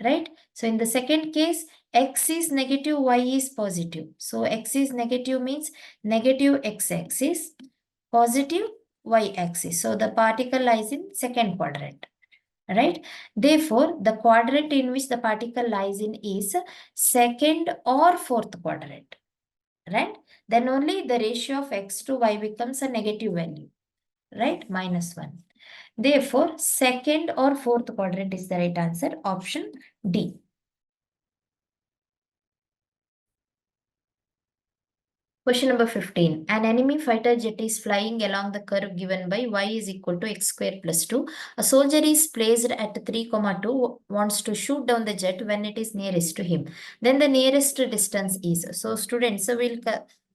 right? So in the second case, x is negative, y is positive. So x is negative means negative x-axis, positive y-axis. So the particle lies in second quadrant, right? Therefore, the quadrant in which the particle lies in is second or fourth quadrant, right? Then only the ratio of x to y becomes a negative value, right? Minus 1. Therefore, second or fourth quadrant is the right answer, option D. Question number 15. An enemy fighter jet is flying along the curve given by y is equal to x square plus 2. A soldier is placed at 3, 2, wants to shoot down the jet when it is nearest to him. Then the nearest distance is. So students, we'll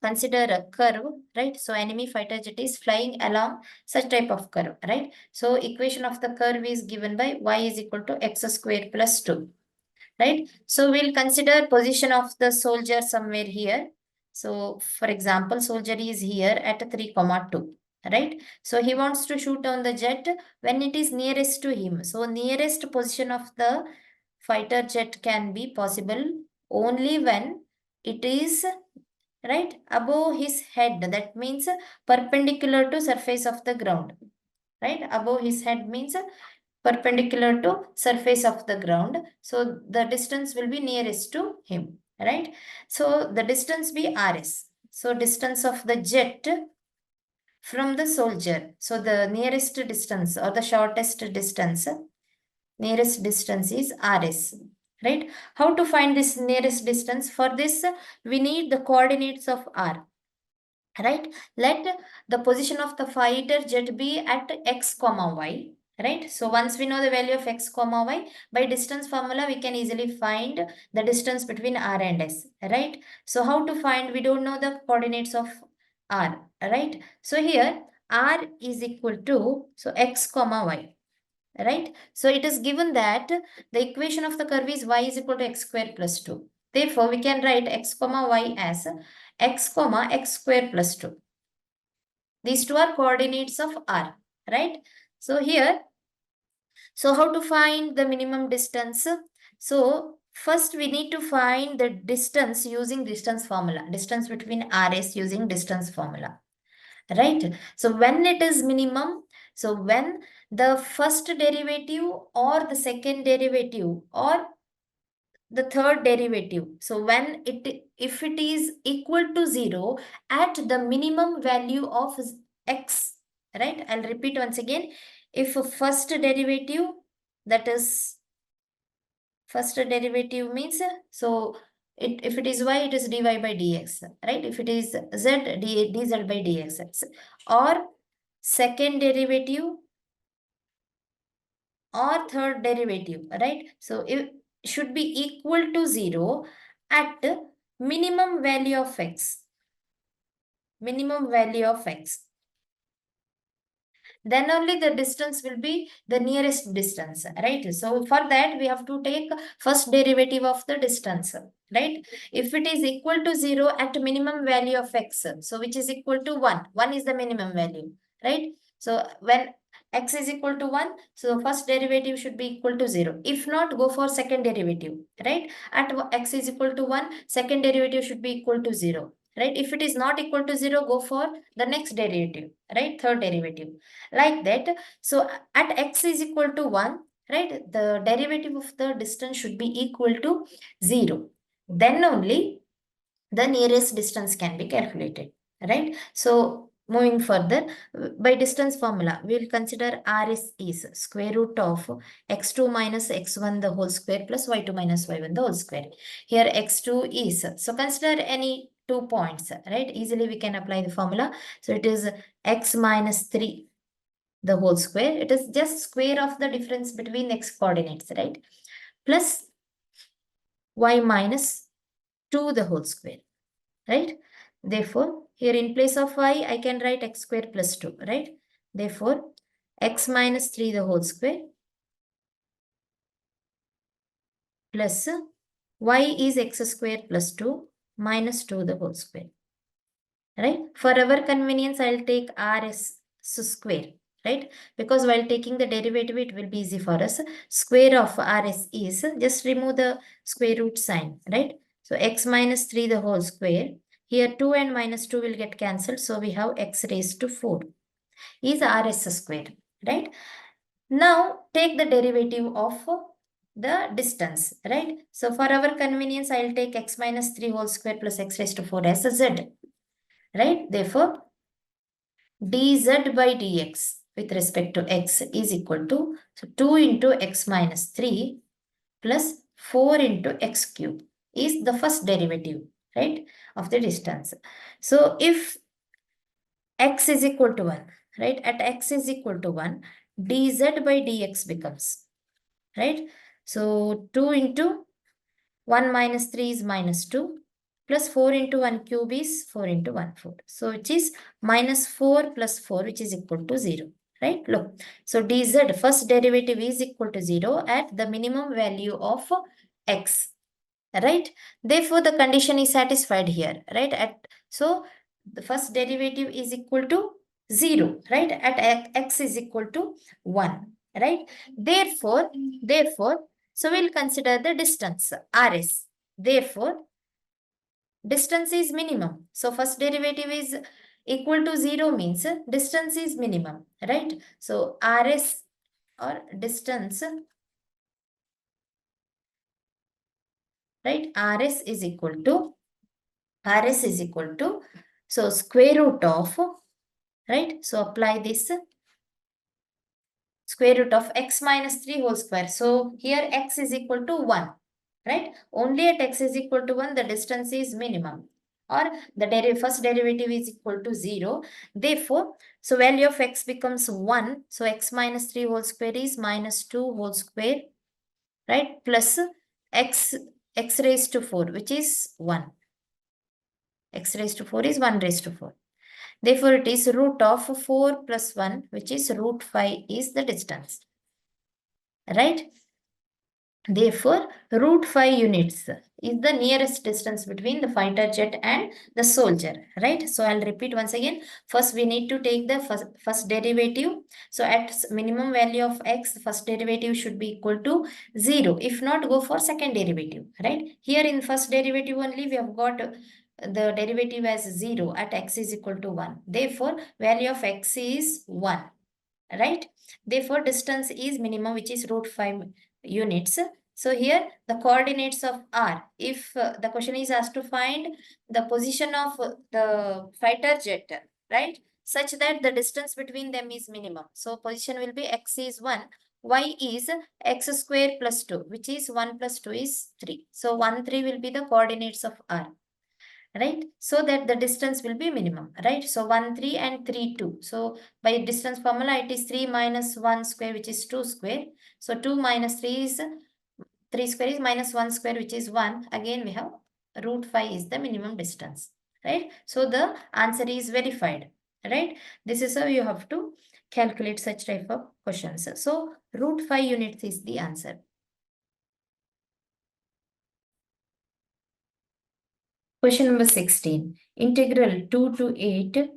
consider a curve, right? So enemy fighter jet is flying along such type of curve, right? So equation of the curve is given by y is equal to x square plus 2. Right? So we'll consider position of the soldier somewhere here. So for example, soldier is here at 3, 2, right? So he wants to shoot down the jet when it is nearest to him. So nearest position of the fighter jet can be possible only when it is right above his head. That means perpendicular to surface of the ground. Right? Above his head means perpendicular to surface of the ground. So the distance will be nearest to him, right? So the distance be RS. So distance of the jet from the soldier. So the nearest distance or the shortest distance, nearest distance is RS. Right? How to find this nearest distance? For this, we need the coordinates of R. Right? Let the position of the fighter jet be at x comma y, right? So once we know the value of x comma y, by distance formula we can easily find the distance between r and s, right? So how to find? We don't know the coordinates of r, right? So here r is equal to, so x comma y, right? So it is given that the equation of the curve is y is equal to x square plus 2. Therefore, we can write x comma y as x comma x square plus 2. These two are coordinates of r, right? So here, so how to find the minimum distance? So first we need to find the distance using distance formula, distance between rs using distance formula, right? So when it is minimum, so when the first derivative or the second derivative or the third derivative. So when if it is equal to 0 at the minimum value of x, right? I'll repeat once again. If first derivative, that is first derivative means, so if it is y, it is dy by dx, right? If it is z, dz by dx. Or second derivative or third derivative, right? So it should be equal to 0 at minimum value of x. Minimum value of x. Then only the distance will be the nearest distance, right? So for that, we have to take first derivative of the distance, right? If it is equal to 0 at minimum value of x, so which is equal to 1. 1 is the minimum value, right? So when x is equal to 1, so first derivative should be equal to 0. If not, go for second derivative, right? At x is equal to 1, second derivative should be equal to 0, right? If it is not equal to 0, go for the next derivative, right? Third derivative, like that. So at x is equal to 1, right, the derivative of the distance should be equal to 0. Then only the nearest distance can be calculated, right? So moving further, by distance formula, we will consider RS is square root of x2 minus x1 the whole square plus y2 minus y1 the whole square. Here x2 is, so consider any 2 points, right? Easily we can apply the formula. So it is x minus 3 the whole square. It is just square of the difference between x coordinates, right? Plus y minus 2 the whole square, right? Therefore, here in place of y, I can write x square plus 2, right? Therefore, x minus 3 the whole square plus y is x square plus 2 minus 2 the whole square, right? For our convenience, I'll take rs square, right? Because while taking the derivative, it will be easy for us. Square of rs is, just remove the square root sign, right? So x minus 3 the whole square. Here 2 and minus 2 will get cancelled. So we have x raised to 4 is rs square, right? Now take the derivative of the distance, right? So for our convenience, I'll take x minus 3 whole square plus x raised to 4 as a z, right? Therefore, dz by dx with respect to x is equal to, so 2 into x minus 3 plus 4 into x cube is the first derivative, right, of the distance. So if x is equal to 1, right, at x is equal to 1, dz by dx becomes, right? So 2 into 1 minus 3 is minus 2 plus 4 into 1 cube is 4 into 1 4. So which is minus 4 plus 4 which is equal to 0, right? Look, so dz first derivative is equal to 0 at the minimum value of x, right? Therefore, the condition is satisfied here, right? So the first derivative is equal to 0, right? At x is equal to 1, right? Therefore, so we'll consider the distance, rs. Therefore, distance is minimum. So first derivative is equal to 0 means distance is minimum, right? So rs or distance, right? rs is equal to, so square root of, right? So apply this square root of x minus 3 whole square. So here x is equal to 1, right? Only at x is equal to 1, the distance is minimum, or the first derivative is equal to 0. Therefore, so value of x becomes 1. So x minus 3 whole square is minus 2 whole square, right? Plus x raised to 4, which is 1. X raised to 4 is 1 raised to 4. Therefore, it is root of 4 plus 1, which is root 5 is the distance, right? Therefore, root 5 units is the nearest distance between the fighter jet and the soldier, right? So I'll repeat once again. First, we need to take the first derivative. So at minimum value of x, the first derivative should be equal to 0. If not, go for second derivative, right? Here in first derivative only, we have got the derivative as 0 at x is equal to 1. Therefore, value of x is 1, right? Therefore, distance is minimum, which is root 5 units. So here the coordinates of r, if the question is asked to find the position of the fighter jet, right, such that the distance between them is minimum. So position will be x is 1, y is x square plus 2, which is 1 plus 2 is 3. So 1 3 will be the coordinates of r, right? So that the distance will be minimum, right? So 1 3 and 3 2. So by distance formula, it is 3 minus 1 square, which is 2 square. So 2 minus 3 is 3 square is minus 1 square, which is 1. Again, we have root 5 is the minimum distance, right? So the answer is verified, right? This is how you have to calculate such type of questions. So root 5 units is the answer. Question number 16. Integral 2 to 8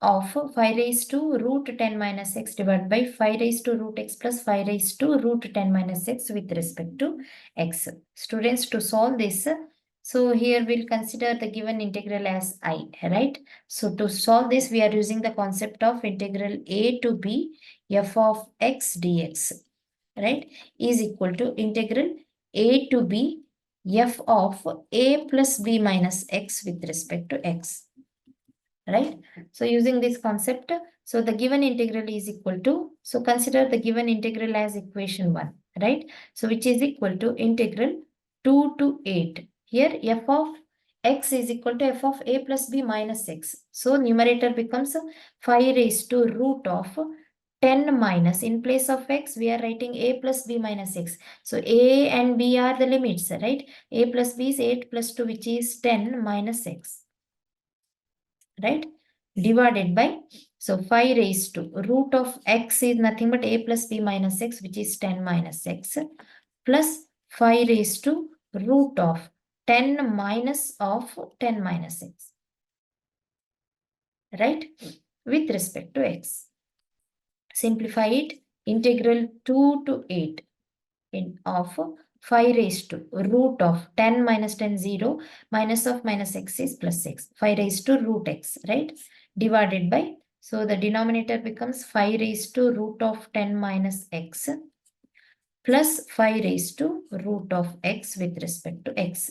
of 5 raised to root 10 minus x divided by 5 raised to root x plus 5 raised to root 10 minus x with respect to x. Students, to solve this, so here we'll consider the given integral as I, right? So to solve this, we are using the concept of integral a to b f of x dx, right, is equal to integral a to b f of a plus b minus x with respect to x, right? So using this concept, so the given integral is equal to, so consider the given integral as equation 1, right? So which is equal to integral 2 to 8. Here f of x is equal to f of a plus b minus x. So numerator becomes 5 raised to root of 10 minus, in place of x, we are writing a plus b minus x. So a and b are the limits, right? A plus b is 8 plus 2, which is 10 minus x, right? Divided by, so 5 raised to root of x is nothing but a plus b minus x, which is 10 minus x, plus 5 raised to root of 10 minus of 10 minus x, right? With respect to x. Simplify it, integral 2 to 8 of 5 raised to root of 10 minus 10, 0, minus of minus x is plus x, 5 raised to root x, right? Divided by, so the denominator becomes 5 raised to root of 10 minus x plus 5 raised to root of x with respect to x.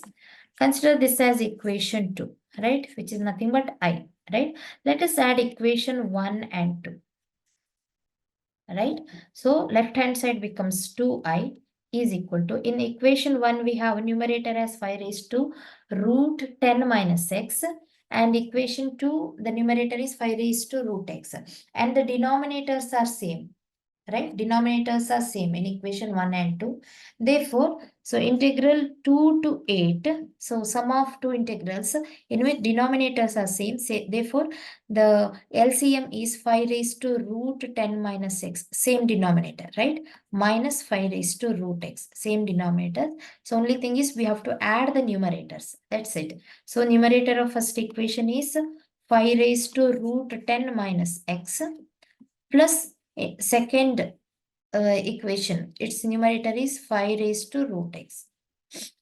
Consider this as equation 2, right? Which is nothing but I, right? Let us add equation 1 and 2. Right? So left hand side becomes 2i is equal to, in equation 1 we have numerator as 5 raised to root 10 minus x, and equation 2 the numerator is 5 raised to root x, and the denominators are same, right? Denominators are same in equation 1 and 2. Therefore, so integral 2 to 8, so sum of two integrals in which denominators are same, say, therefore, the LCM is 5 raised to root 10 minus x, same denominator, right? Minus 5 raised to root x, same denominator. So only thing is we have to add the numerators, that's it. So numerator of first equation is 5 raised to root 10 minus x plus second equation, its numerator is 5 raised to root x,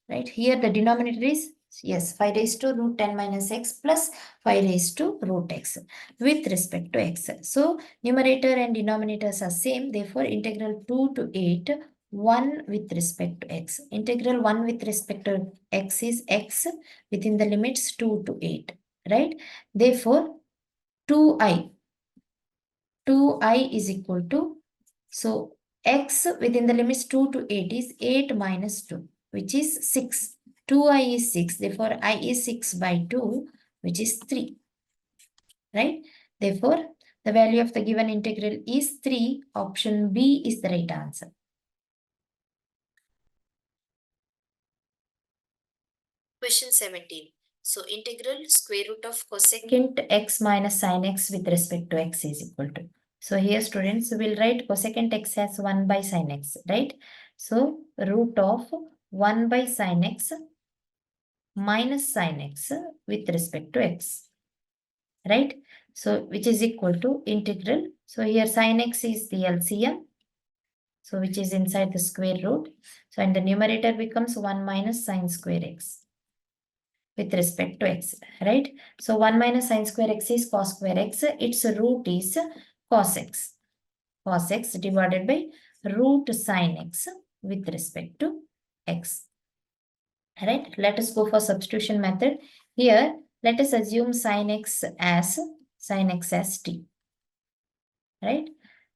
right? Here the denominator is, yes, 5 raised to root 10 minus x plus 5 raised to root x with respect to x. So numerator and denominators are same, therefore integral 2 to 8, 1 with respect to x. Integral 1 with respect to x is x within the limits 2 to 8, right? Therefore 2i is equal to, so x within the limits 2 to 8 is 8 minus 2, which is 6. 2i is 6, therefore I is 6 by 2, which is 3, right? Therefore, the value of the given integral is 3. Option B is the right answer. Question 17. So integral square root of cosecant x minus sin x with respect to x is equal to. So here students will write cosecant x as 1 by sin x, right? So root of 1 by sin x minus sin x with respect to x, right? So which is equal to integral. So here sin x is the LCM. So which is inside the square root. So and the numerator becomes 1 minus sin square x with respect to x, right? So 1 minus sin square x is cos square x. Its root is cos x. Cos x divided by root sin x with respect to x. Right? Let us go for substitution method. Here, let us assume sin x as t. Right?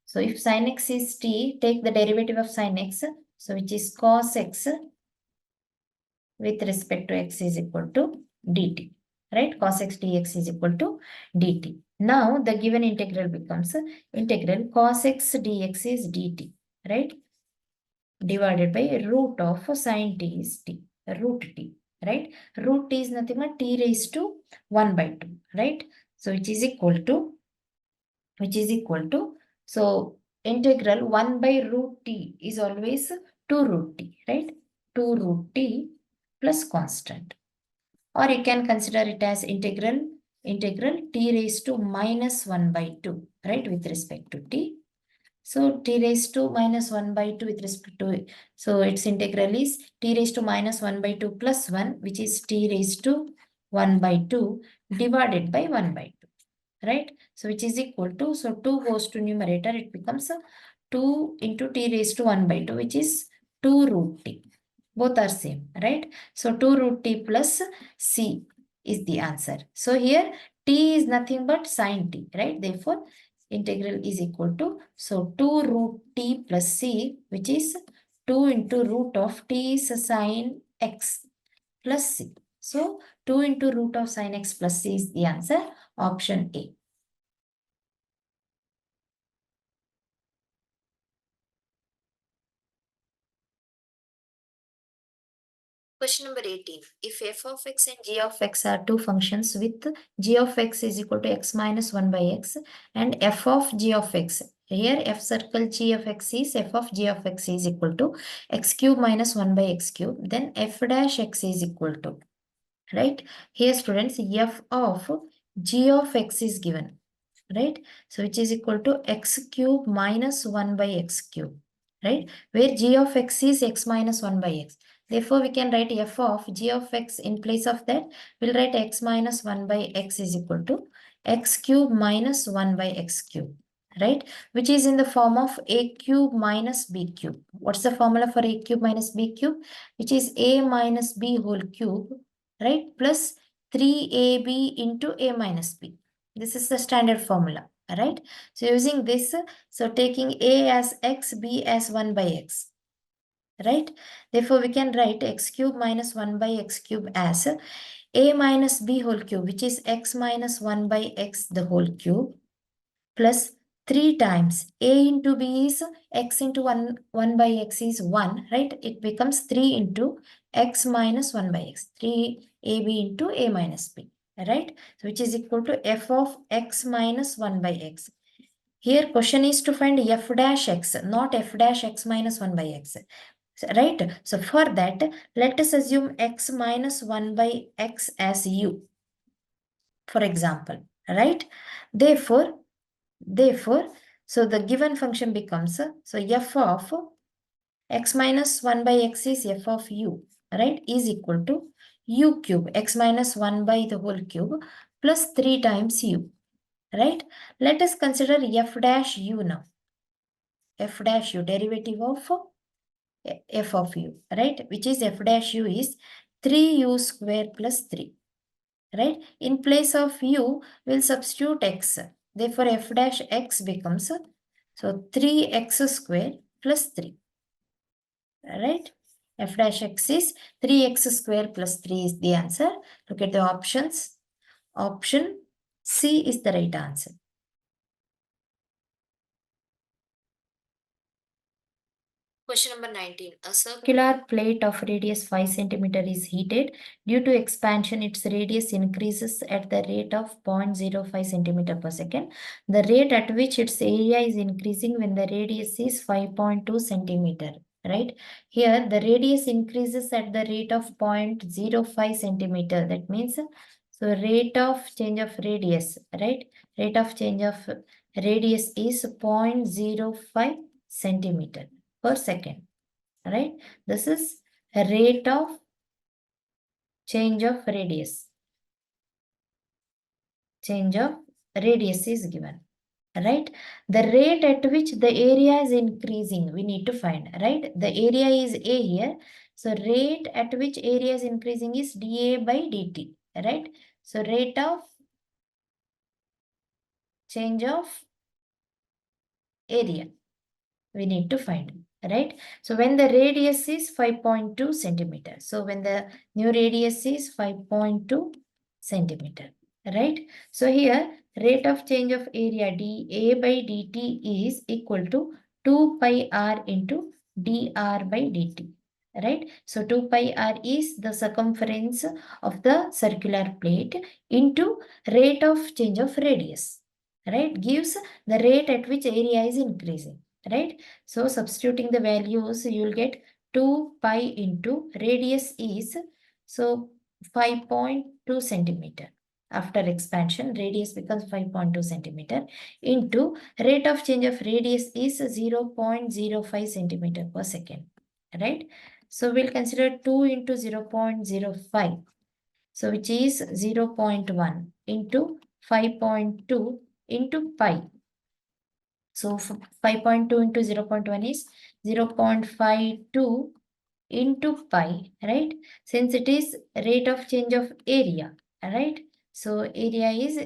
So if sin x is t, take the derivative of sin x. So which is cos x with respect to x is equal to dt, right? Cos x dx is equal to dt. Now the given integral becomes integral cos x dx is dt, right? Divided by root of sin t is t, root t, right? Root t is nothing but t raised to 1 by 2, right? So which is equal to, so integral 1 by root t is always 2 root t, right? 2 root t plus constant. Or you can consider it as integral integral t raised to minus 1 by 2, right, with respect to t. So t raised to minus 1 by 2 with respect to it. So its integral is t raised to minus 1 by 2 plus 1, which is t raised to 1 by 2 divided by 1 by 2, right? So which is equal to, so 2 goes to numerator, it becomes 2 into t raised to 1 by 2, which is 2 root t. Both are same, right? So 2 root t plus c is the answer. So here t is nothing but sine t, right? Therefore, integral is equal to, so 2 root t plus c, which is 2 into root of t is sine x plus c. So 2 into root of sine x plus c is the answer, option A. Question number 18. If f of x and g of x are two functions with g of x is equal to x minus 1 by x and f of g of x. Here f circle g of x is f of g of x is equal to x cube minus 1 by x cube. Then f dash x is equal to, right? Here students, f of g of x is given, right? So which is equal to x cube minus 1 by x cube, right? Where g of x is x minus 1 by x. Therefore, we can write f of g of x in place of that. We'll write x minus 1 by x is equal to x cube minus 1 by x cube, right? Which is in the form of a cube minus b cube. What's the formula for a cube minus b cube? Which is a minus b whole cube, right? Plus 3ab into a minus b. This is the standard formula, right? So using this, so taking a as x, b as 1 by x, right? Therefore, we can write x cube minus 1 by x cube as a minus b whole cube, which is x minus 1 by x the whole cube, plus 3 times a into b is x into 1 by x is 1, right? It becomes 3 into x minus 1 by x, 3ab into a minus b, right? So which is equal to f of x minus 1 by x. Here question is to find f dash x, not f dash x minus 1 by x, right? So for that, let us assume x minus 1 by x as u, for example, right? Therefore, so the given function becomes, so f of x minus 1 by x is f of u, right, is equal to u cube, x minus 1 by the whole cube plus 3 times u, right? Let us consider f dash u now. F dash u, derivative of f of u, right? Which is f dash u is 3u square plus 3. Right? In place of u, we'll substitute x. Therefore, f dash x becomes, so 3x square plus 3. Right? F dash x is 3x square plus 3 is the answer. Look at the options. Option C is the right answer. Question number 19. A circular plate of radius 5 cm is heated. Due to expansion, its radius increases at the rate of 0.05 cm per second. The rate at which its area is increasing when the radius is 5.2 cm. Right? Here, the radius increases at the rate of 0.05 cm. That means, so rate of change of radius, right? Rate of change of radius is 0.05 centimeter per second, right? This is a rate of change of radius. Change of radius is given, right? The rate at which the area is increasing, we need to find, right? The area is A here. So rate at which area is increasing is dA by dt, right? So rate of change of area we need to find, right? So when the radius is 5.2 centimeter, so when the new radius is 5.2 centimeter, right? So here rate of change of area dA by dt is equal to 2 pi r into dr by dt, right? So 2 pi r is the circumference of the circular plate into rate of change of radius, right? Gives the rate at which area is increasing, right? So substituting the values, you will get 2 pi into radius is, so 5.2 centimeter. after expansion, radius becomes 5.2 centimeter into rate of change of radius is 0.05 centimeter per second, right? So we'll consider 2 into 0.05. So which is 0.1 into 5.2 into pi. So 5.2 into 0.1 is 0.52 into pi, right? Since it is rate of change of area, right? So area is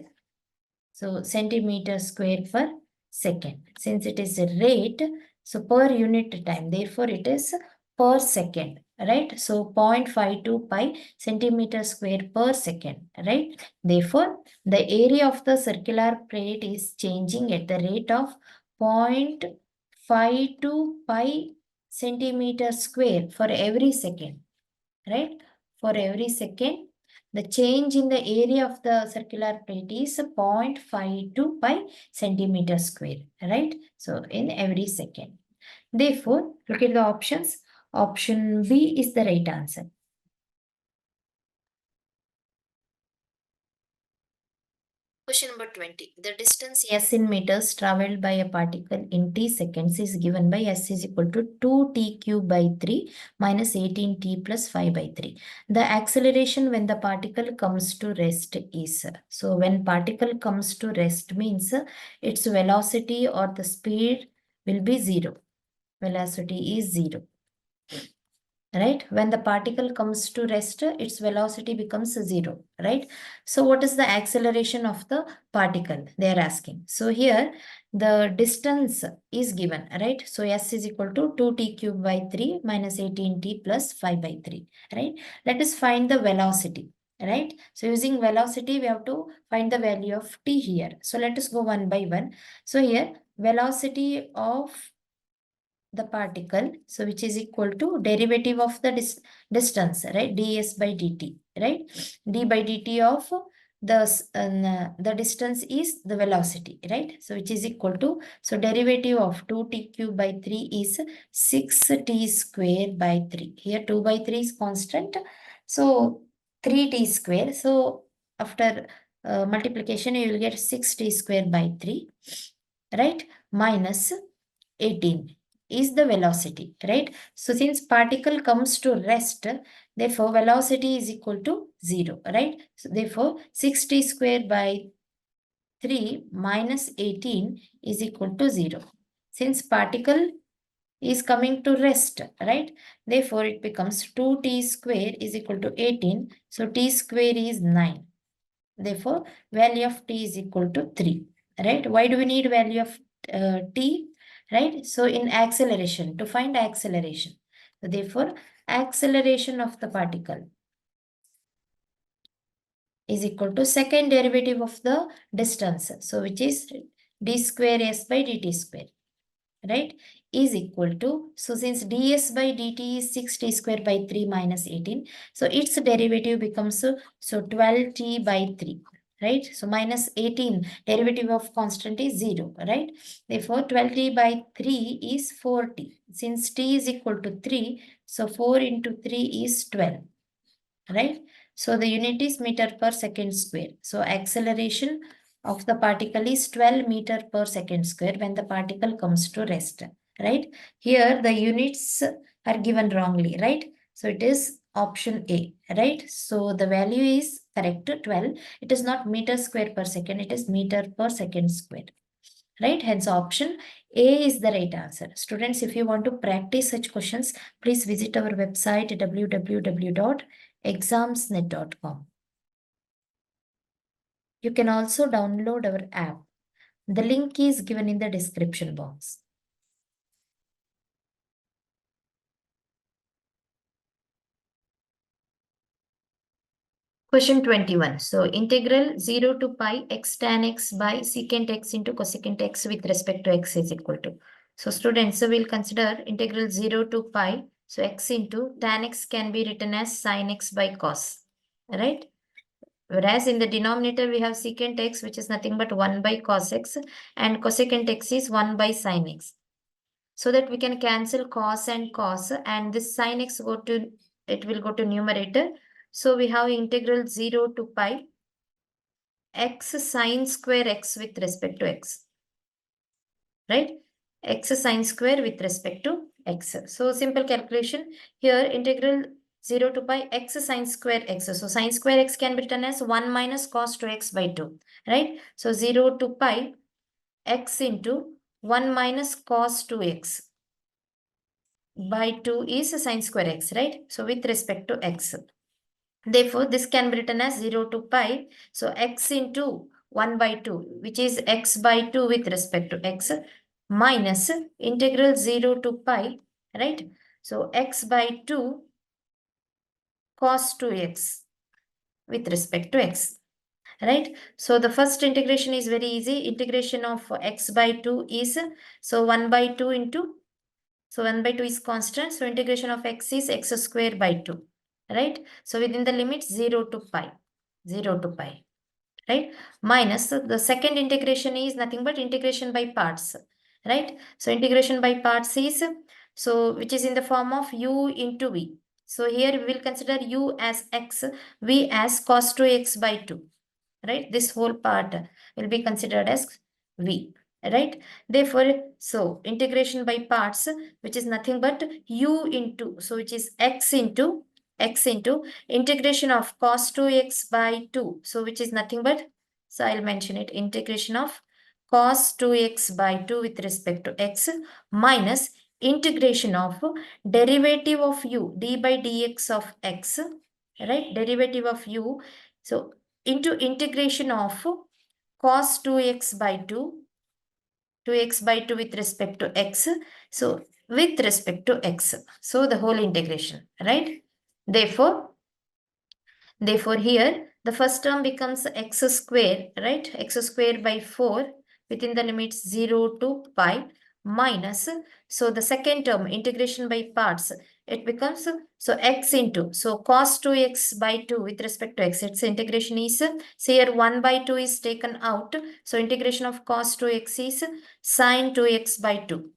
centimeter square per second. Since it is a rate, so per unit time, therefore it is per second, right? So 0.52 pi centimeter square per second, right? Therefore, the area of the circular plate is changing at the rate of 0.52 pi centimeter square for every second, right? For every second, the change in the area of the circular plate is 0.52 pi centimeter square, right? So in every second. Therefore, look at the options. Option B is the right answer. Question number 20. The distance s in meters traveled by a particle in t seconds is given by s is equal to 2t cube by 3 minus 18t plus 5 by 3. The acceleration when the particle comes to rest is, so when particle comes to rest means its velocity or the speed will be 0. Velocity is 0. Right? When the particle comes to rest, its velocity becomes 0, right? So what is the acceleration of the particle? They are asking. So here the distance is given, right? So s is equal to 2t cube by 3 minus 18t plus 5 by 3, right? Let us find the velocity, right? So using velocity, we have to find the value of t here. So let us go one by one. So here velocity of the particle, so which is equal to derivative of the distance, right? ds by dt, right? D by dt of the distance is the velocity, right? So which is equal to, so derivative of 2t cube by 3 is 6t square by 3. Here 2 by 3 is constant, so 3t square. So after multiplication, you will get 6t square by 3, right? Minus 18 is the velocity, right? So since particle comes to rest, therefore velocity is equal to 0, right? So therefore 60 square by 3 minus 18 is equal to 0. Since particle is coming to rest, right? Therefore it becomes 2t square is equal to 18. So t square is 9. Therefore value of t is equal to 3, right? Why do we need value of t? Right? So in acceleration, to find acceleration. So therefore, acceleration of the particle is equal to second derivative of the distance. So which is d square s by dt square, right? Is equal to, so since ds by dt is 6t square by 3 minus 18. So its derivative becomes, so 12t by 3. Right? So minus 18, derivative of constant is 0, right? Therefore, 12t by 3 is 4t. Since t is equal to 3, so 4 into 3 is 12, right? So the unit is meter per second square. So acceleration of the particle is 12 meter per second square when the particle comes to rest, right? Here the units are given wrongly, right? So it is option A, right? So the value is correct, 12. It is not meter square per second, it is meter per second square, right? Hence option A is the right answer. Students, if you want to practice such questions, please visit our website www.examsnet.com. You can also download our app. The link is given in the description box. Question 21. So integral 0 to pi x tan x by secant x into cosecant x with respect to x is equal to. So students, so we'll consider integral 0 to pi. So x into tan x can be written as sin x by cos, right? Whereas in the denominator, we have secant x, which is nothing but 1 by cos x, and cosecant x is 1 by sin x. So that we can cancel cos, and this sin x it will go to numerator. So we have integral 0 to pi x sine square x with respect to x, right? X sine square with respect to x. So simple calculation here, integral 0 to pi x sine square x. So sine square x can be written as 1 minus cos 2x by 2, right? So 0 to pi x into 1 minus cos 2x by 2 is sine square x, right? So with respect to x. Therefore, this can be written as 0 to pi. So x into 1 by 2, which is x by 2 with respect to x, minus integral 0 to pi, right? So x by 2 cos 2x with respect to x, right? So the first integration is very easy. Integration of x by 2 is, so 1 by 2 into, so 1 by 2 is constant. So integration of x is x square by 2, right? So within the limits 0 to pi, 0 to pi, right? Minus the second integration is nothing but integration by parts, right? So integration by parts is, so which is in the form of u into v. So here we will consider u as x, v as cos 2x by 2, right? This whole part will be considered as v, right? Therefore, so integration by parts, which is nothing but u into, so which is x into integration of cos 2x by 2, so which is nothing but, so I'll mention it, integration of cos 2x by 2 with respect to x, minus integration of derivative of u, d by dx of x, right? Derivative of u, so into integration of cos 2x by 2, 2x by 2 with respect to x, so with respect to x, so the whole integration, right? Therefore here the first term becomes x square, right? X square by 4 within the limits 0 to pi, minus, so the second term integration by parts, it becomes, so x into, so cos 2x by 2 with respect to x, its integration is, so here 1 by 2 is taken out, so integration of cos 2x is sine 2x by 2,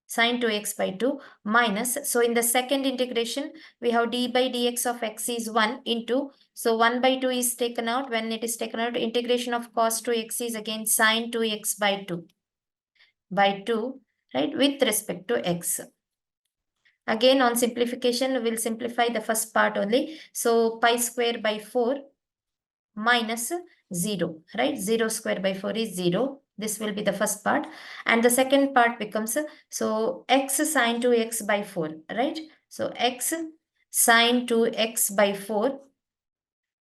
sine 2x by 2, minus, so in the second integration we have d by dx of x is 1 into, so 1 by 2 is taken out. When it is taken out, integration of cos 2x is again sine 2x by 2, right, with respect to x. Again on simplification, we will simplify the first part only. So pi square by 4 minus 0, right? 0 square by 4 is 0. This will be the first part. And the second part becomes, so x sine 2x by 4, right? So x sine 2x by 4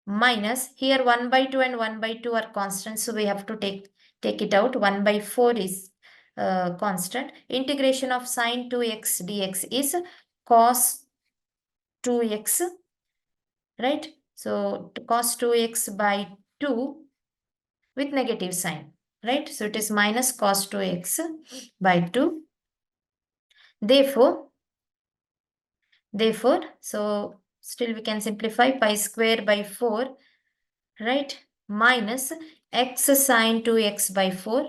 minus, here 1 by 2 and 1 by 2 are constant. So we have to take it out. 1 by 4 is constant. Integration of sine 2x dx is cos 2x, right? So cos 2x by 2 with negative sign, right? So it is minus cos 2x by 2. Therefore, so still we can simplify pi square by 4, right? Minus x sine 2x by 4,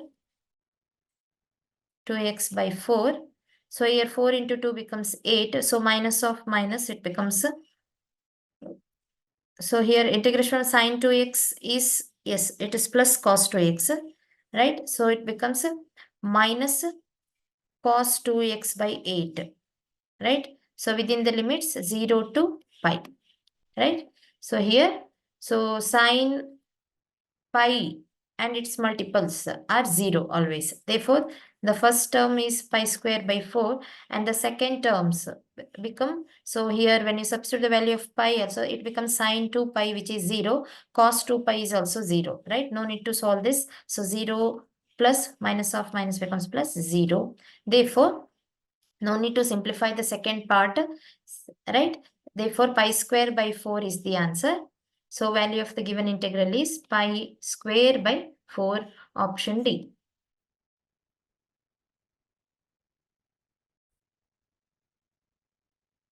2x by 4. So here 4 into 2 becomes 8. So minus of minus, it becomes, so here integration of sine 2x is, yes, it is plus cos 2x, right? So it becomes minus cos 2x by 8, right? So within the limits 0 to pi, right? So here, so sine pi and its multiples are 0 always. Therefore, the first term is pi square by 4 and the second terms become, so here when you substitute the value of pi also, it becomes sine 2 pi, which is 0, cos 2 pi is also 0, right? No need to solve this. So 0 plus minus of minus becomes plus 0. Therefore, no need to simplify the second part, right? Therefore, pi square by 4 is the answer. So value of the given integral is pi square by 4, option D.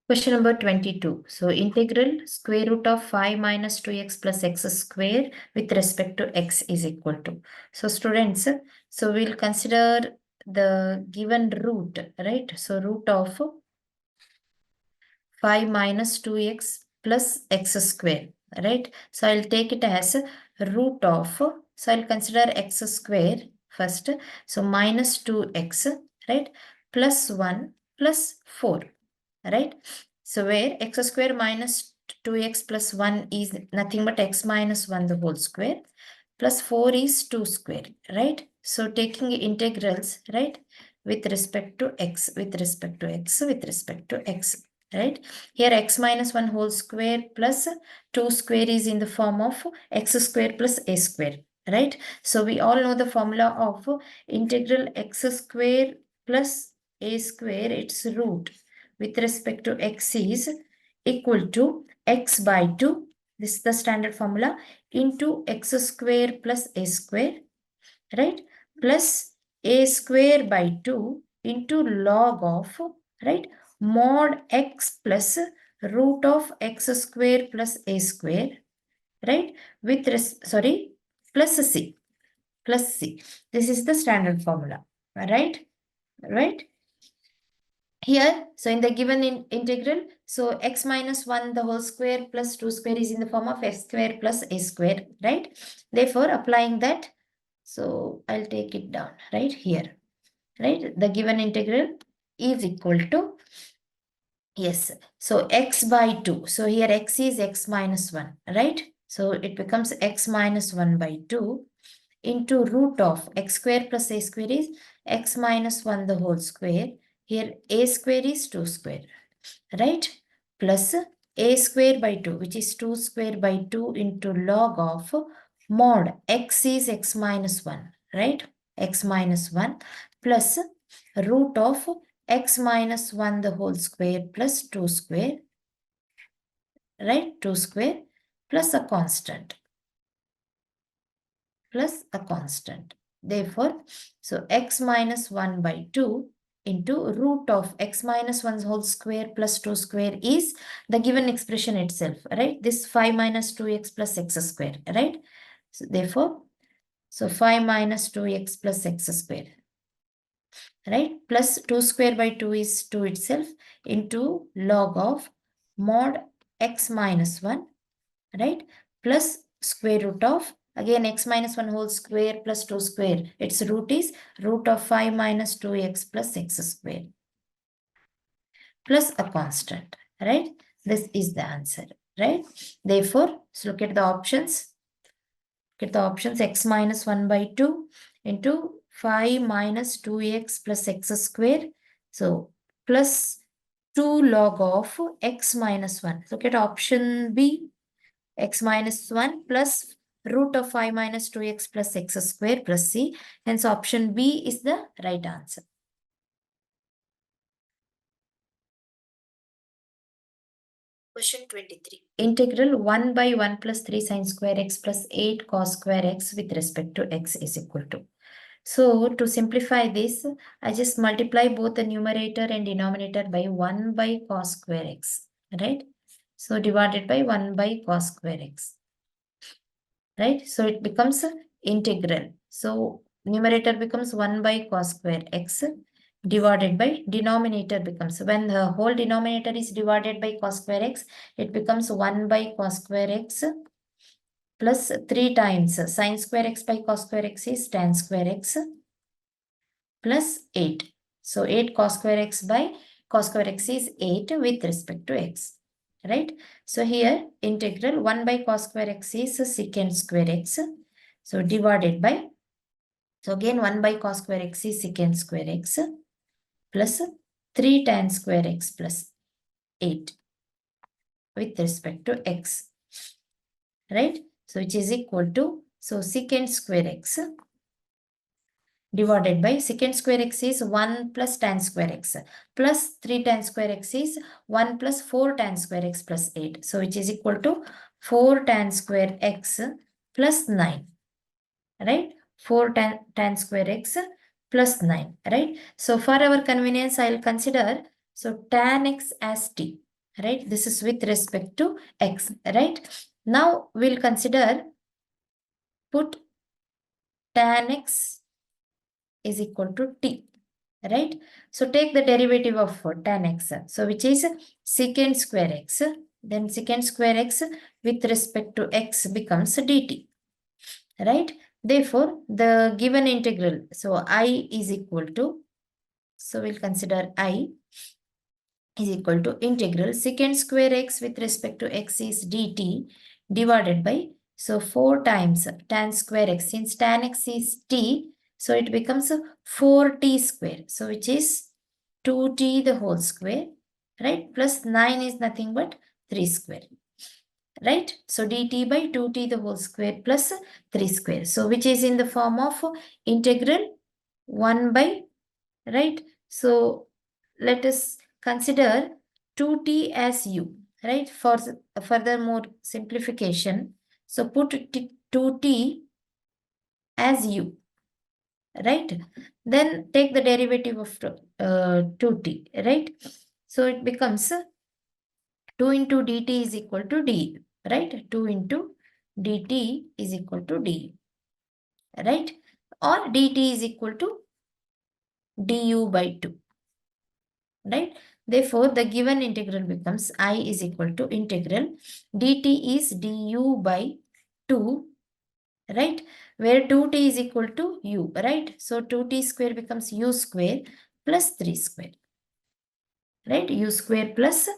Question number 22. So integral square root of 5 minus 2x plus x square with respect to x is equal to. So students, so we'll consider the given root, right? So root of 5 minus 2x plus x square, right? So I'll take it as root of, so I'll consider x square first. So minus 2x, right? Plus 1 plus 4, right? So where x square minus 2x plus 1 is nothing but x minus 1 the whole square, plus 4 is 2 square, right? So taking integrals, right, with respect to x, with respect to x, with respect to x, right? Here x minus 1 whole square plus 2 square is in the form of x square plus a square, right? So we all know the formula of integral x square plus a square, its root with respect to x is equal to x by 2. This is the standard formula, into x square plus a square, right? Plus a square by 2 into log of, right, mod x plus root of x square plus a square, right, with sorry, plus c, plus c. This is the standard formula, right? Right? Here, so in the given integral, so x minus 1 the whole square plus 2 square is in the form of x square plus a square, right? Therefore, applying that, so I'll take it down right here, right? The given integral is equal to, yes, so x by 2. So here x is x minus 1, right? So it becomes x minus 1 by 2 into root of x square plus a square is x minus 1 the whole square. Here a square is 2 square, right? Plus a square by 2, which is 2 square by 2 into log of mod x is x minus 1, right? X minus 1 plus root of x minus 1 the whole square plus 2 square, right? 2 square plus a constant, plus a constant. Therefore, so x minus 1 by 2 into root of x minus 1 whole square plus 2 square is the given expression itself, right? This 5 minus 2x plus x square, right? So therefore, so 5 minus 2x plus x square, right? Plus 2 square by 2 is 2 itself into log of mod x minus 1, right? Plus square root of, again x minus 1 whole square plus 2 square. Its root is root of 5 minus 2x plus x square plus a constant, right? This is the answer, right? Therefore, so look at the options. Get the options x minus 1 by 2 into 5 minus 2x plus x square. So plus 2 log of x minus 1. Look at option B, x minus 1 plus root of 5 minus 2x plus x square plus c. Hence option B is the right answer. Question 23. Integral 1 by 1 plus 3 sine square x plus 8 cos square x with respect to x is equal to. So to simplify this, I just multiply both the numerator and denominator by 1 by cos square x, right? So divided by 1 by cos square x, right? So it becomes integral. So numerator becomes 1 by cos square x divided by denominator becomes, when the whole denominator is divided by cos square x, it becomes 1 by cos square x plus 3 times sin square x by cos square x is tan square x plus 8. So 8 cos square x by cos square x is 8 with respect to x, right? So here integral 1 by cos square x is secant square x. So divided by, so again 1 by cos square x is secant square x plus 3 tan square x plus 8 with respect to x, right? So which is equal to, so secant square x divided by secant square x is 1 plus tan square x plus 3 tan square x is 1 plus 4 tan square x plus 8. So which is equal to 4 tan square x plus 9, right? 4 tan square x plus 9, right? So for our convenience, I'll consider, so tan x as t, right? This is with respect to x, right? Now we'll consider, put tan x is equal to t, right? So take the derivative of tan x, so which is secant square x then secant square x with respect to x becomes dt, right? Therefore, the given integral, so I is equal to, so we'll consider I is equal to integral secant square x with respect to x is dt divided by, so 4 times tan square x, since tan x is t, so it becomes 4t square, so which is 2t the whole square, right? Plus 9 is nothing but 3 square, right? So dt by 2t the whole square plus 3 square, so which is in the form of integral 1 by, right? So let us consider 2t as u, right? For furthermore simplification, so put 2t as u, right? Then take the derivative of 2t, right? So it becomes 2 into dt is equal to d, right? 2 into dt is equal to d, right? Or dt is equal to du by 2. Right? Therefore, the given integral becomes I is equal to integral dt is du by 2, right? Where 2t is equal to u, right? So 2t square becomes u square plus 3 square, right? U square plus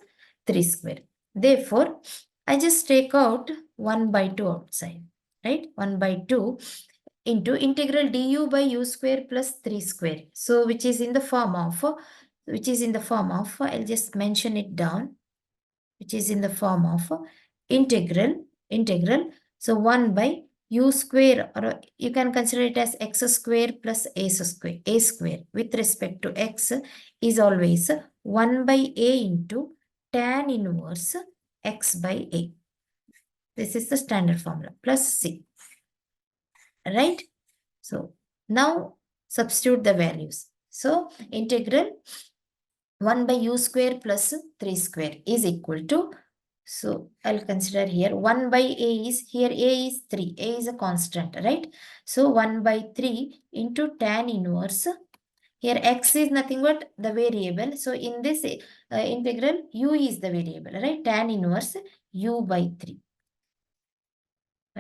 3 square. Therefore, I just take out 1 by 2 outside, right? 1 by 2 into integral du by u square plus 3 square. So which is in the form of, I'll just mention it down, which is in the form of integral. So 1 by u square, or you can consider it as x square plus a square with respect to x is always 1 by a into tan inverse x by a. This is the standard formula plus c, right? So now substitute the values. So integral 1 by u square plus 3 square is equal to, so I'll consider here 1 by a is, here a is 3, a is a constant, right? So 1 by 3 into tan inverse, here x is nothing but the variable. So in this integral, u is the variable, right? Tan inverse u by 3,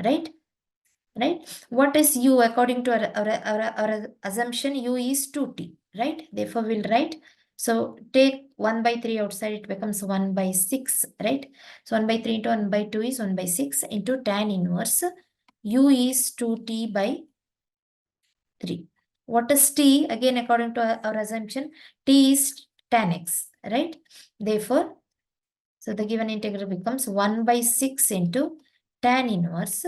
right? Right? What is u? According to our assumption, u is 2t, right? Therefore, we'll write, so take 1 by 3 outside, it becomes 1 by 6, right? So 1 by 3 into 1 by 2 is 1 by 6 into tan inverse, u is 2t by 3. What is t? Again, according to our assumption, t is tan x, right? Therefore, so the given integral becomes 1 by 6 into tan inverse,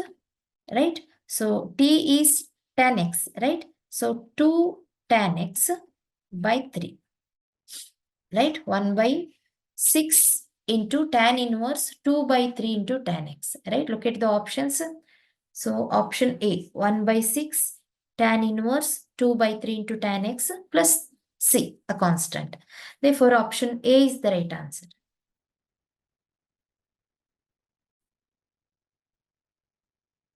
right? So t is tan x, right? So 2 tan x by 3, right? 1 by 6 into tan inverse 2 by 3 into tan x, right? Look at the options. So option A, 1 by 6 tan inverse 2 by 3 into tan x plus c, a constant. Therefore, option A is the right answer.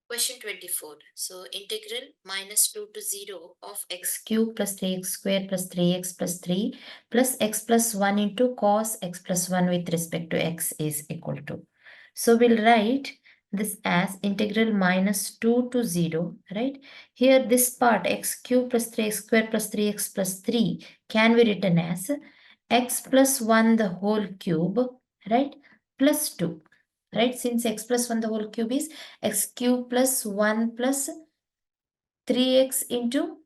Question 24. So integral minus 2 to 0 of x cube plus 3x square plus 3x plus 3 plus x plus 1 into cos x plus 1 with respect to x is equal to. So we'll write this as integral minus 2 to 0, right? Here this part x cube plus 3x square plus 3x plus 3 can be written as x plus 1 the whole cube, right? Plus 2. Right, since x plus 1 the whole cube is x cube plus 1 plus 3x into,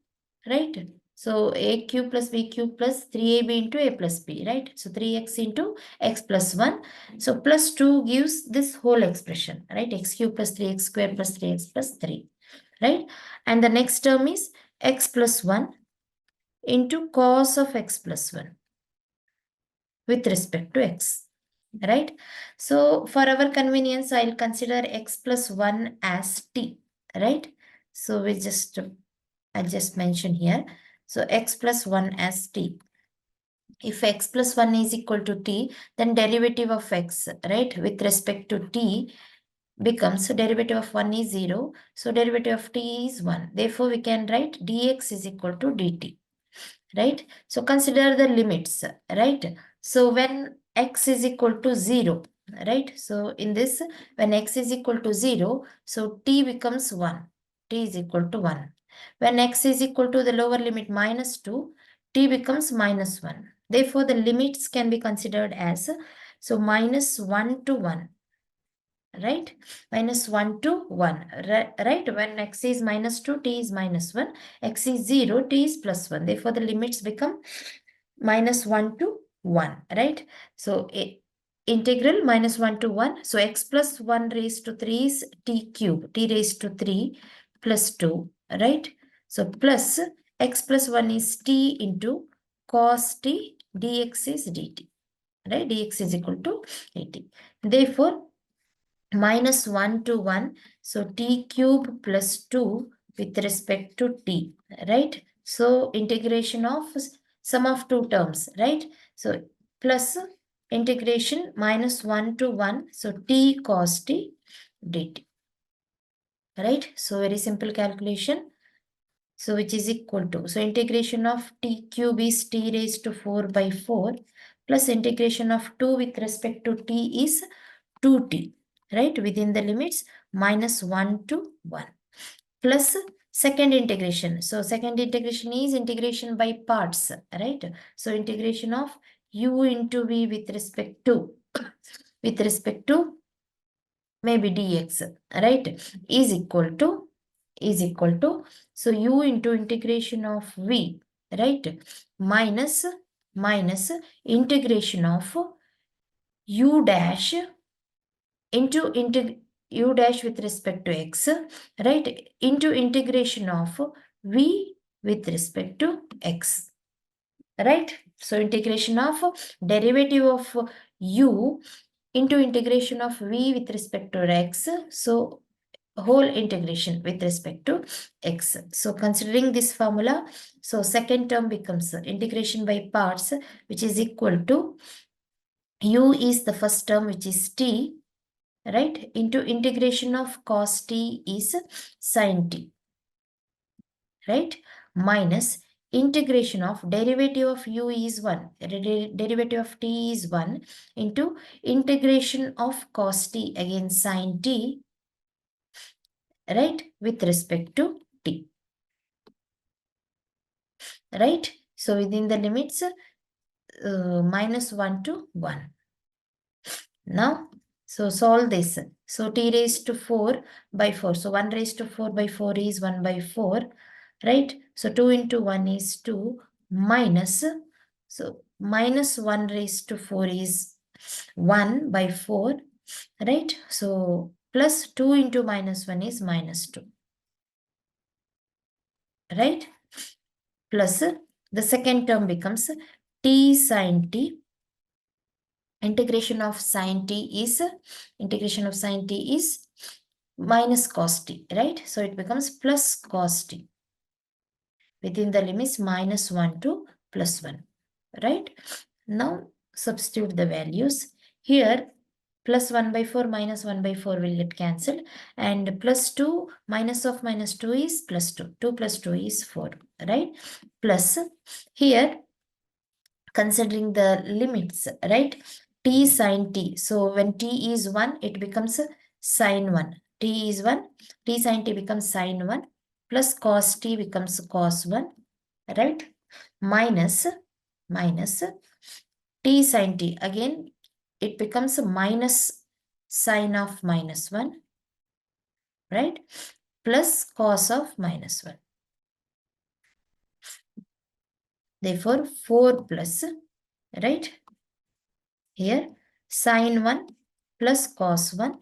right? So a cube plus b cube plus 3ab into a plus b, right? So 3x into x plus 1. So plus 2 gives this whole expression, right? X cube plus 3x square plus 3x plus 3, right? And the next term is x plus 1 into cos of x plus 1 with respect to x. Right? So for our convenience, I'll consider x plus 1 as t, right? So I'll just mention here. So x plus 1 as t. If x plus 1 is equal to t, then derivative of x, right, with respect to t becomes, so derivative of 1 is 0. So derivative of t is 1. Therefore, we can write dx is equal to dt, right? So consider the limits, right? So when x is equal to 0, right? So in this, when x is equal to 0, so t becomes 1. T is equal to 1. When x is equal to the lower limit minus 2, t becomes minus 1. Therefore, the limits can be considered as, so minus 1 to 1, right? Minus 1 to 1, right? When x is minus 2, t is minus 1, x is 0, t is plus 1. Therefore, the limits become minus 1 to 1, right? So integral minus 1 to 1. So x plus 1 raised to 3 is t cube, t raised to 3 plus 2, right? So plus x plus 1 is t into cos t, dx is dt, right? Dx is equal to dt. Therefore, minus 1 to 1. So t cube plus 2 with respect to t, right? So integration of sum of two terms, right? So plus integration minus 1 to 1. So t cos t dt, right? So very simple calculation. So which is equal to, so integration of t cube is t raised to 4 by 4 plus integration of 2 with respect to t is 2t, right? Within the limits minus 1 to 1 plus second integration. So second integration is integration by parts, right? So integration of u into v with respect to with respect to maybe dx, right, is equal to, so u into integration of v, right, minus integration of u dash into u dash with respect to x, right, into integration of v with respect to x, right? So integration of derivative of u into integration of v with respect to x. So whole integration with respect to x. So considering this formula, so second term becomes integration by parts, which is equal to u is the first term, which is t, right, into integration of cos t is sin t, right, minus integration of derivative of u is 1, derivative of t is 1 into integration of cos t again sin t, right, with respect to t, right? So within the limits minus 1 to 1. Now, so solve this. So t raised to 4 by 4. So 1 raised to 4 by 4 is 1 by 4, right? So 2 into 1 is 2 minus, so minus 1 raised to 4 is 1 by 4, right? So plus 2 into minus 1 is minus 2, right? Plus the second term becomes t sin t. Integration of sin t is minus cos t, right? So it becomes plus cos t within the limits minus 1 to plus 1, right? Now substitute the values. Here plus 1 by 4 minus 1 by 4 will get cancelled, and plus 2 minus of minus 2 is plus 2. 2 plus 2 is 4, right? Plus here considering the limits, right? T sin t. So when t is 1, it becomes sin 1. T is 1, t sin t becomes sin 1 plus cos t becomes cos 1, right? Minus t sin t. Again, it becomes a minus sin of minus 1, right? Plus cos of minus 1. Therefore, 4 plus, right? Here, sin 1 plus cos 1,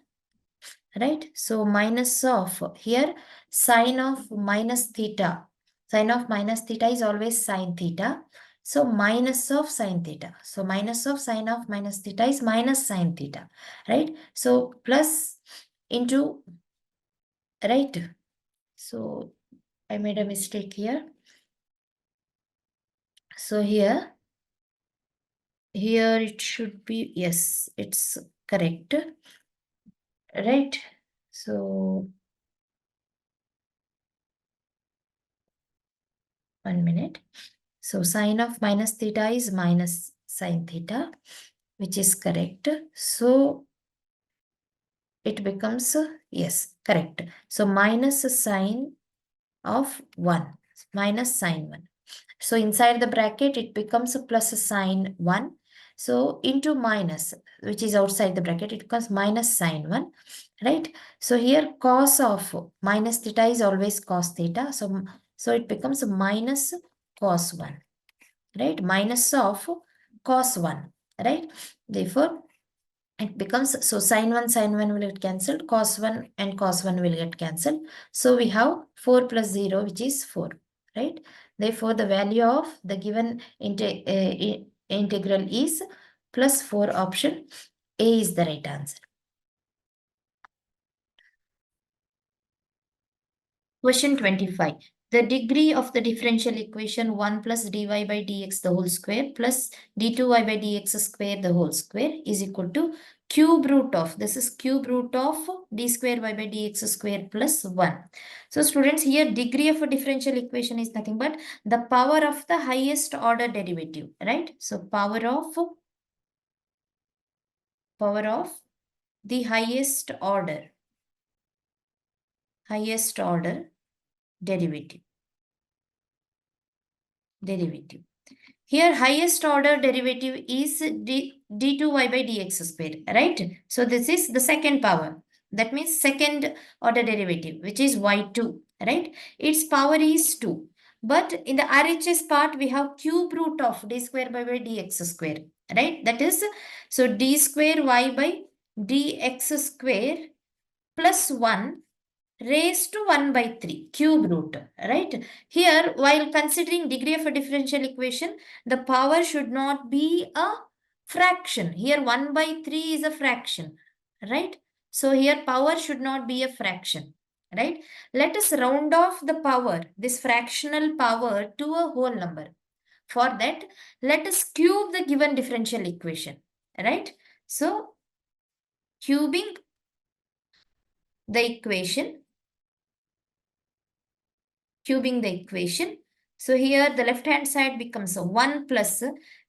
right? So minus of, here, sine of minus theta. Sine of minus theta is always sine theta. So minus of sine theta. So minus of sine of minus theta is minus sine theta, right? So plus into, right? So I made a mistake here. So here it should be, yes, it's correct, right? So 1 minute. So sine of minus theta is minus sine theta, which is correct. So it becomes, yes, correct. So minus sign of 1, minus sign 1. So inside the bracket, it becomes a plus sign 1. So into minus, which is outside the bracket, it becomes minus sign 1, right? So here cos of minus theta is always cos theta. So it becomes minus cos 1, right? Minus of cos 1, right? Therefore, it becomes, so sin 1 will get cancelled, cos 1 and cos 1 will get cancelled. So we have 4 plus 0, which is 4, right? Therefore, the value of the given integral is plus 4. Option A is the right answer. Question 25. The degree of the differential equation 1 plus dy by dx the whole square plus d2y by dx square the whole square is equal to cube root of, this is cube root of d square y by dx square plus 1. So students, here degree of a differential equation is nothing but the power of the highest order derivative, right? So power of the highest order derivative. Here, highest order derivative is d2y by dx square, right? So this is the second power. That means second order derivative, which is y2, right? Its power is 2. But in the RHS part, we have cube root of d square y by dx square, right? That is, so d square y by dx square plus 1 raised to 1 by 3 cube root, right? Here, while considering degree of a differential equation, the power should not be a fraction. Here 1 by 3 is a fraction, right? So here power should not be a fraction, right? Let us round off the power, this fractional power, to a whole number. For that, let us cube the given differential equation, right? So cubing the equation, So here the left hand side becomes a 1 plus.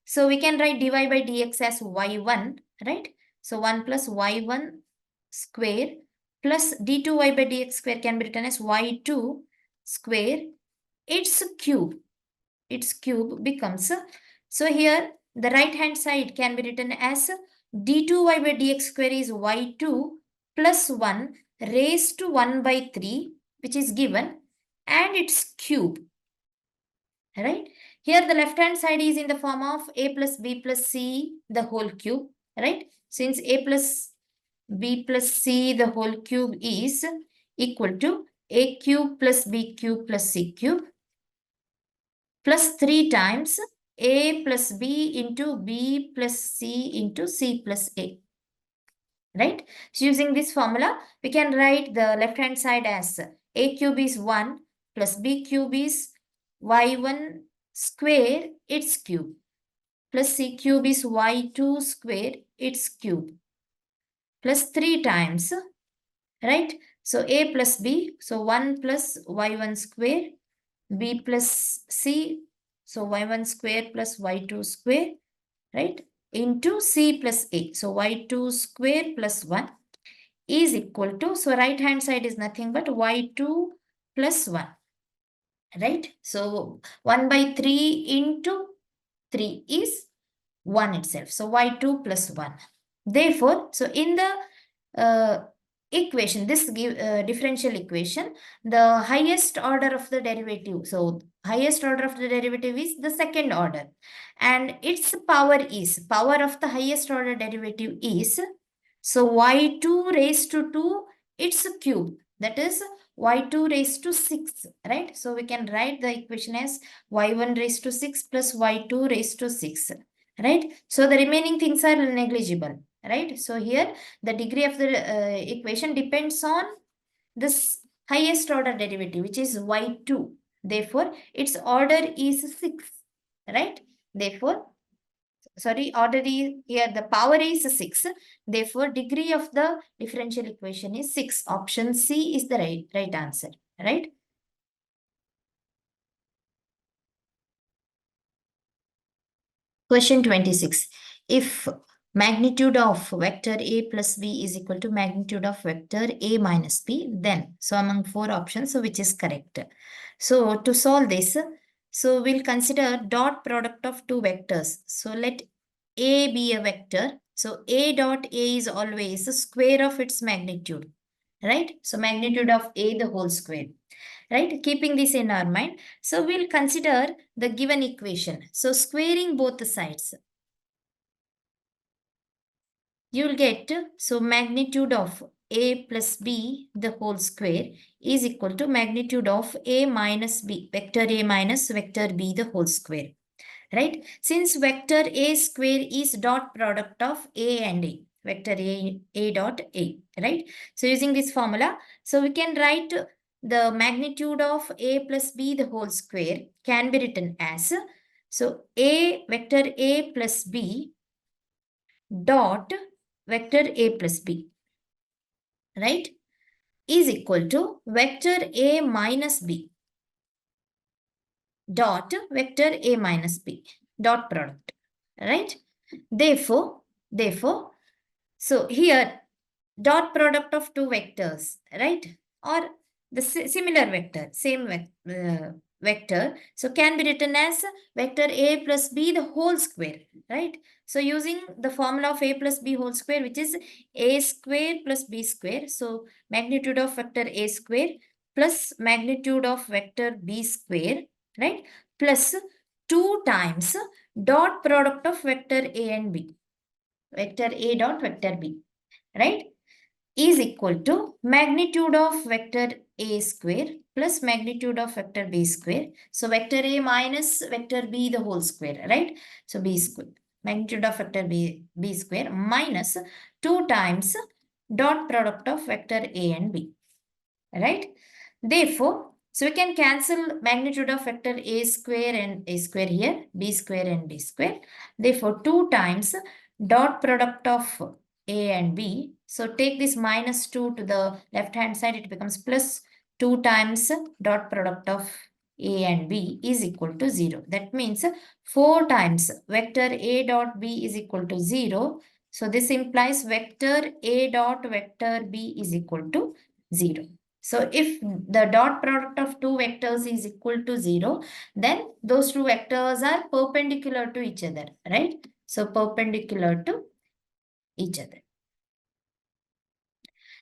So we can write dy by dx as y1, right? So 1 plus y1 square plus d2y by dx square can be written as y2 square. Its cube becomes, so here the right hand side can be written as d2y by dx square is y2 plus 1 raised to 1 by 3, which is given, and its cube, right? Here the left hand side is in the form of a plus b plus c the whole cube, right? Since a plus b plus c the whole cube is equal to a cube plus b cube plus c cube plus 3 times a plus b into b plus c into c plus a, right? So using this formula, we can write the left hand side as a cube is 1 plus b cube is y1 square its cube plus c cube is y2 square its cube plus 3 times, right? So a plus b, so 1 plus y1 square, b plus c, so y1 square plus y2 square, right? Into c plus a, so y2 square plus 1 is equal to, so right hand side is nothing but y2 plus 1, right? So 1 by 3 into 3 is 1 itself. So y2 plus 1. Therefore, so in the equation, this differential equation, the highest order of the derivative, so highest order of the derivative is the second order, and its power of the highest order derivative is, so y2 raised to 2 its cube, that is y2 raised to 6, right? So we can write the equation as y1 raised to 6 plus y2 raised to 6, right? So the remaining things are negligible, right? So here the degree of the equation depends on this highest order derivative, which is y2. Therefore, its order is 6, right? Therefore, sorry, order is here, the power is 6. Therefore, degree of the differential equation is 6. Option C is the right answer, right? Question 26. If magnitude of vector A plus B is equal to magnitude of vector A minus B, then, so among four options, so which is correct? So to solve this, so we'll consider dot product of two vectors. So let A be a vector. So A dot A is always the square of its magnitude, right? So magnitude of A the whole square, right? Keeping this in our mind, so we'll consider the given equation. So squaring both the sides, you will get, so magnitude of A plus B the whole square is equal to magnitude of A minus B, vector A minus vector B the whole square, right? Since vector A square is dot product of A and A, vector A dot A, right? So using this formula, so we can write the magnitude of A plus B the whole square can be written as, so A vector A plus B dot vector A plus B, right, is equal to vector A minus B dot vector A minus B dot product, right? Therefore, so here dot product of two vectors, right? Or the similar vector, same vector, so can be written as vector A plus B the whole square, right? So using the formula of A plus B whole square, which is A square plus B square. So magnitude of vector A square plus magnitude of vector B square, right? Plus 2 times dot product of vector A and B, vector A dot vector B, right, is equal to magnitude of vector A square plus magnitude of vector B square. So vector A minus vector B the whole square, right? So B square, magnitude of vector B square minus 2 times dot product of vector A and B, right? Therefore, so we can cancel magnitude of vector A square and A square here, B square and B square. Therefore, 2 times dot product of A and B. So take this minus 2 to the left hand side, it becomes plus 2 times dot product of A and B is equal to 0. That means 4 times vector A dot B is equal to 0. So this implies vector A dot vector B is equal to 0. So if the dot product of two vectors is equal to 0, then those two vectors are perpendicular to each other, right? So perpendicular to each other.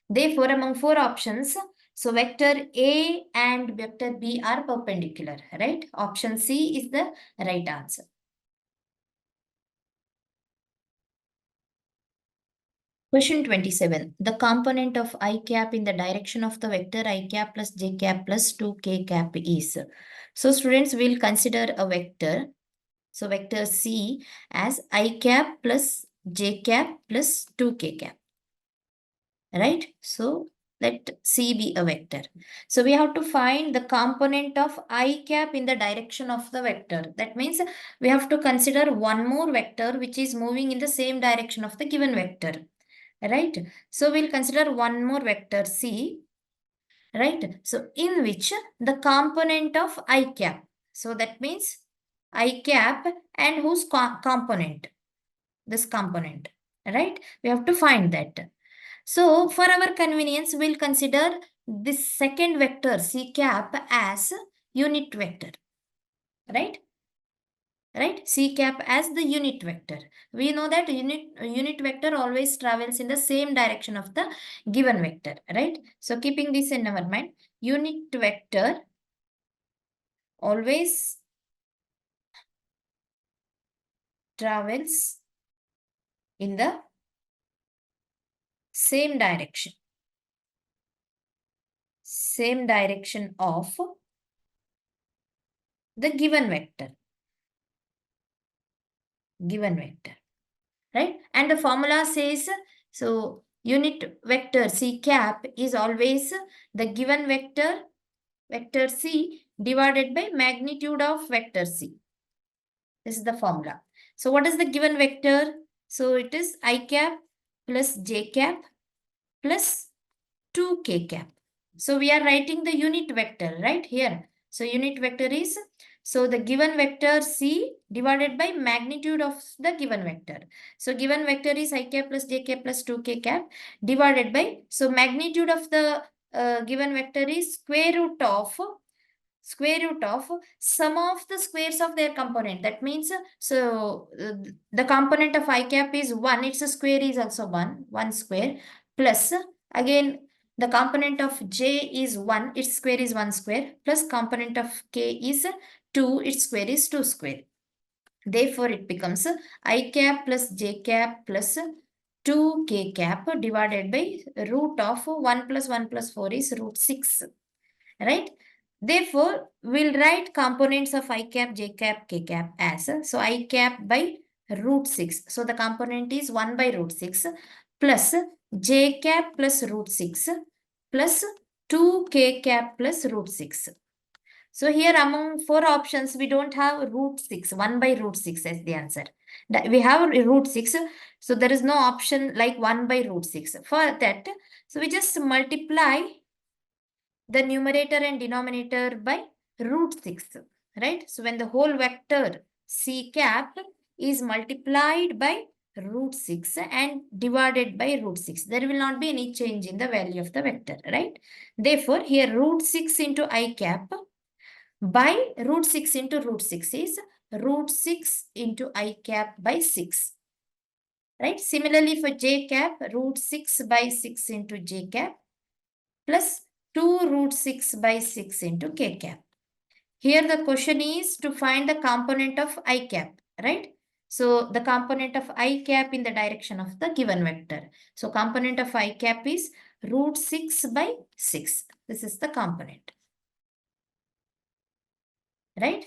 Therefore, among four options, so vector A and vector B are perpendicular, right? Option C is the right answer. Question 27. The component of I cap in the direction of the vector I cap plus j cap plus 2k cap is. So students will consider a vector. So vector C as I cap plus j cap plus 2k cap. Right? So let C be a vector. So we have to find the component of I cap in the direction of the vector. That means we have to consider one more vector which is moving in the same direction of the given vector. Right? So we'll consider one more vector C, right? So in which the component of I cap. So that means I cap and whose component? This component, right? We have to find that. So for our convenience, we'll consider this second vector C cap as unit vector, right? Right, C cap as the unit vector. We know that unit vector always travels in the same direction of the given vector, right? So keeping this in our mind, unit vector always travels in the same direction of the given vector, right? And the formula says, so unit vector C cap is always the given vector C divided by magnitude of vector C. This is the formula. So what is the given vector? So it is I cap plus j cap plus 2k cap. So we are writing the unit vector right here. So unit vector is, So the given vector C divided by magnitude of the given vector. So given vector is I cap plus j cap plus 2k cap divided by, so magnitude of the given vector is square root of sum of the squares of their component. That means, the component of I cap is 1, its square is also 1 square, plus again the component of j is 1, its square is 1 square, plus component of k is 2, its square is 2 square. Therefore, it becomes I cap plus j cap plus 2k cap divided by root of 1 plus 1 plus 4 is root 6. Right? Therefore, we'll write components of I cap, j cap, k cap as, so I cap by root 6. So the component is 1 by root 6 plus j cap plus root 6 plus 2k cap plus root 6. So here among 4 options, we don't have root 6, 1 by root 6 as the answer. We have root 6, so there is no option like 1 by root 6. For that, so we just multiply the numerator and denominator by root 6, right? So when the whole vector C cap is multiplied by root 6 and divided by root 6, there will not be any change in the value of the vector, right? Therefore, here root 6 into I cap by root 6 into root 6 is root 6 into I cap by 6, right? Similarly, for j cap, root 6 by 6 into j cap plus 2 root 6 by 6 into k cap. Here the question is to find the component of I cap, right? So the component of I cap in the direction of the given vector. So component of I cap is root 6 by 6. This is the component, right?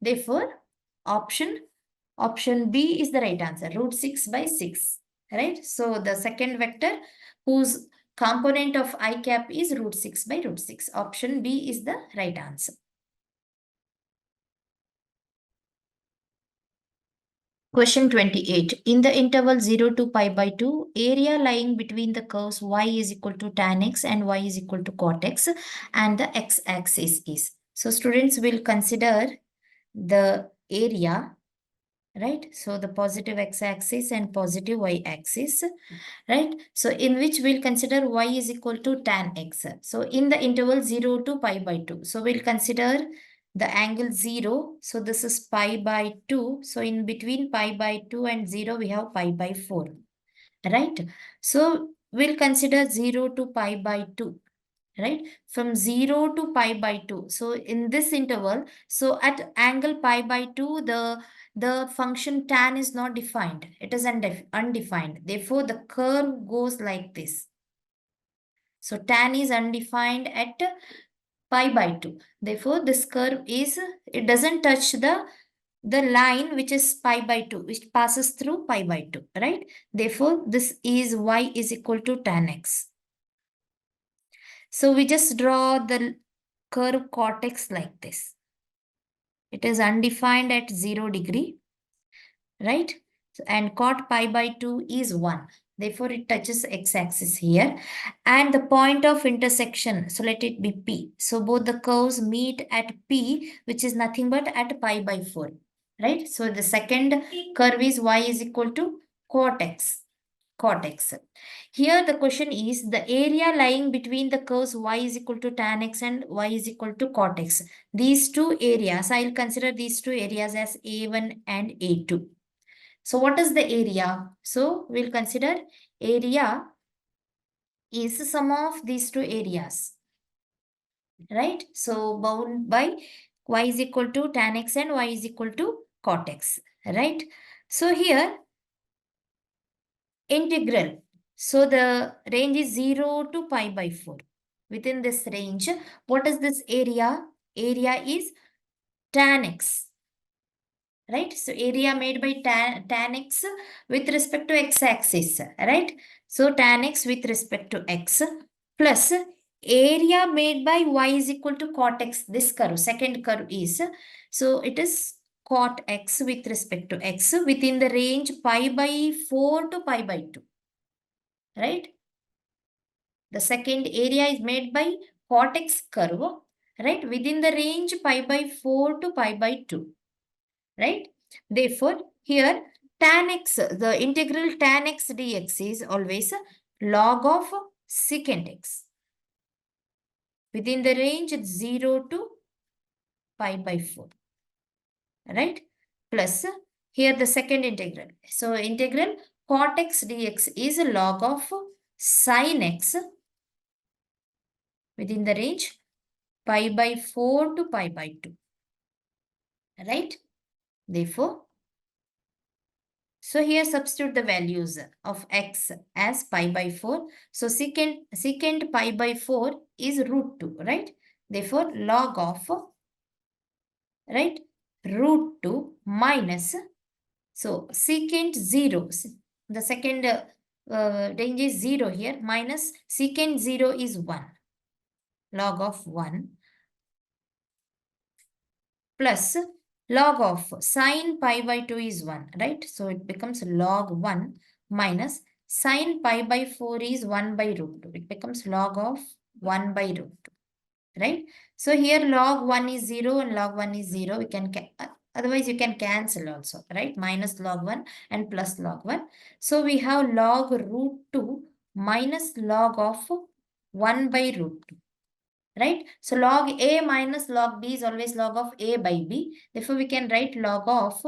Therefore, option B is the right answer, root 6 by 6, right? So the second vector whose component of I cap is root 6 by root 6. Option B is the right answer. Question 28. In the interval 0 to pi by 2, area lying between the curves y is equal to tan x and y is equal to cot x, and the x-axis is. So students will consider the area, right? So the positive x-axis and positive y-axis, right? So in which we'll consider y is equal to tan x. So in the interval 0 to pi by 2. So we'll consider the angle 0. So this is pi by 2. So in between pi by 2 and 0, we have pi by 4, right? So we'll consider 0 to pi by 2, right? From 0 to pi by 2. So in this interval, so at angle pi by 2, the function tan is not defined. It is undefined. Therefore, the curve goes like this. So tan is undefined at pi by 2. Therefore, this curve is, it doesn't touch the line which is pi by 2, which passes through pi by 2, right? Therefore, this is y is equal to tan x. So we just draw the curve cot x like this. It is undefined at 0 degree, right? And cot pi by 2 is 1. Therefore, it touches x-axis here. And the point of intersection, so let it be P. So both the curves meet at P, which is nothing but at pi by 4, right? So the second curve is y is equal to cot x. Here the question is the area lying between the curves y is equal to tan x and y is equal to cot x. These two areas, I'll consider these two areas as A1 and A2. So what is the area? So we'll consider area is the sum of these two areas, right? So bound by y is equal to tan x and y is equal to cot x, right? So here integral. So the range is 0 to pi by 4. Within this range, what is this area? Area is tan x, right? So area made by tan x with respect to x-axis, right? So tan x with respect to x plus area made by y is equal to cot x. This curve, second curve is, so it is cot x with respect to x within the range pi by 4 to pi by 2. Right? The second area is made by cot x curve right? Within the range pi by 4 to pi by 2, right? Therefore, here tan x, the integral tan x dx is always log of secant x. Within the range 0 to pi by 4, right? Plus, here the second integral. So, integral cot x dx is a log of sin x within the range pi by 4 to pi by 2, right? Therefore, so here substitute the values of x as pi by 4. So secant pi by 4 is root 2, right? Therefore, log of, right, root 2 minus, so secant 0. The second range is 0 here, minus secant 0 is 1. Log of 1 plus log of sine pi by 2 is 1, right? So it becomes log 1 minus sine pi by 4 is 1 by root 2. It becomes log of 1 by root 2, right? So here log 1 is 0 and log 1 is 0. We can otherwise you can cancel also, right? Minus log 1 and plus log 1. So we have log root 2 minus log of 1 by root 2. Right? So log A minus log B is always log of A by B. Therefore, we can write log of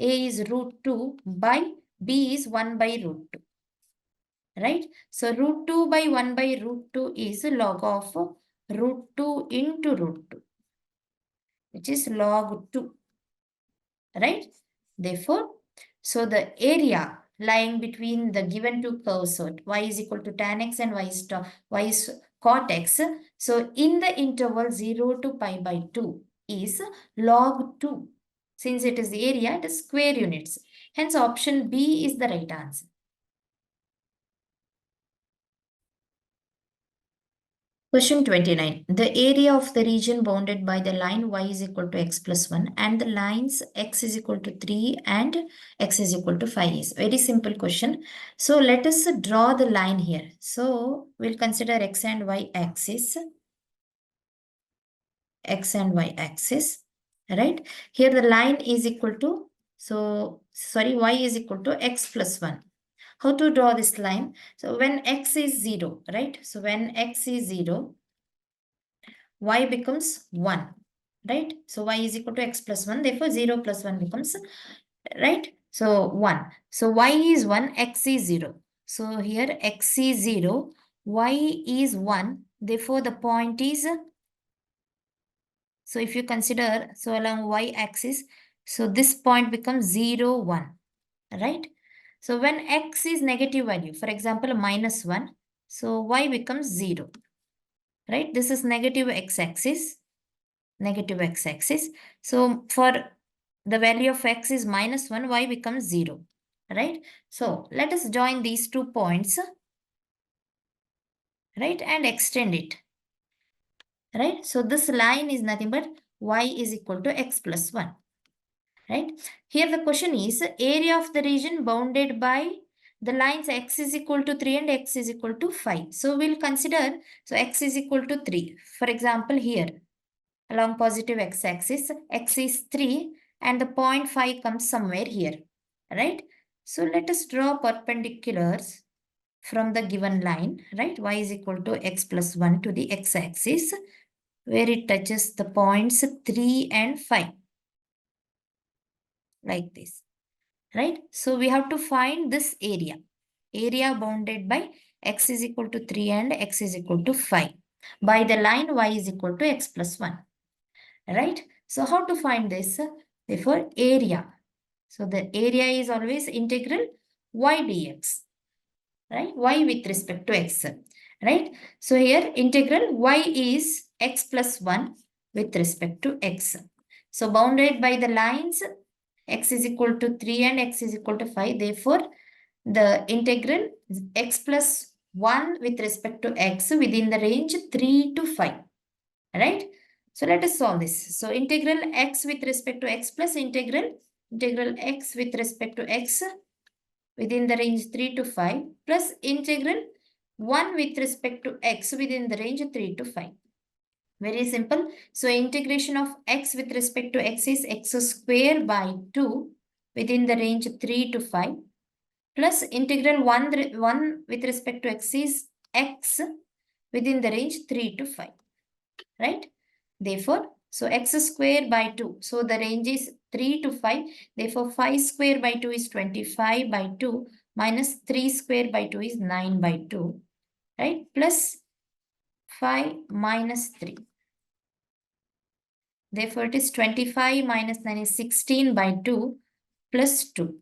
A is root 2 by B is 1 by root 2. Right? So root 2 by 1 by root 2 is log of root 2 into root 2, which is log 2. Right? Therefore, so the area lying between the given two curves, so y is equal to tan x and y is cot x. So in the interval 0 to pi by 2 is log 2. Since it is the area, it is square units. Hence option B is the right answer. Question 29. The area of the region bounded by the line y is equal to x plus 1 and the lines x is equal to 3 and x is equal to 5 is. Very simple question. So let us draw the line here. So we'll consider x and y axis. X and y axis, right? Here the line is equal to, y is equal to x plus 1. How to draw this line? So when x is 0, right? So when x is 0, y becomes 1, right? So y is equal to x plus 1. Therefore, 0 plus 1 becomes, right? So 1. So y is 1, x is 0. So here x is 0, y is 1. Therefore, the point is, so if you consider, so along y-axis, so this point becomes 0, 1, right? So when x is negative value, for example, minus 1, so y becomes 0, right? This is negative x-axis, negative x-axis. So for the value of x is minus 1, y becomes 0, right? So let us join these 2 points, right? And extend it, right? So this line is nothing but y is equal to x plus 1. Right? Here the question is area of the region bounded by the lines x is equal to 3 and x is equal to 5. So we'll consider, so x is equal to 3. For example, here along positive x-axis, x is 3 and the point 5 comes somewhere here. Right? So let us draw perpendiculars from the given line, right? Y is equal to x plus 1 to the x-axis where it touches the points 3 and 5. Like this, right? So we have to find this area. Area bounded by x is equal to 3 and x is equal to 5 by the line y is equal to x plus 1, right? So how to find this? Therefore, area. So the area is always integral y dx, right? Y with respect to x, right? So here integral y is x plus 1 with respect to x. So bounded by the lines x is equal to 3 and x is equal to 5. Therefore, the integral x plus 1 with respect to x within the range 3 to 5. Right? So let us solve this. So integral x with respect to x plus integral x with respect to x within the range 3 to 5 plus integral 1 with respect to x within the range 3 to 5. Very simple. So integration of x with respect to x is x square by 2 within the range 3 to 5 plus integral 1 with respect to x is x within the range 3 to 5, right? Therefore, so x square by 2. So the range is 3 to 5. Therefore, 5 square by 2 is 25 by 2 minus 3 square by 2 is 9 by 2, right? Plus 5 minus 3. Therefore, it is 25 minus 9 is 16 by 2 plus 2,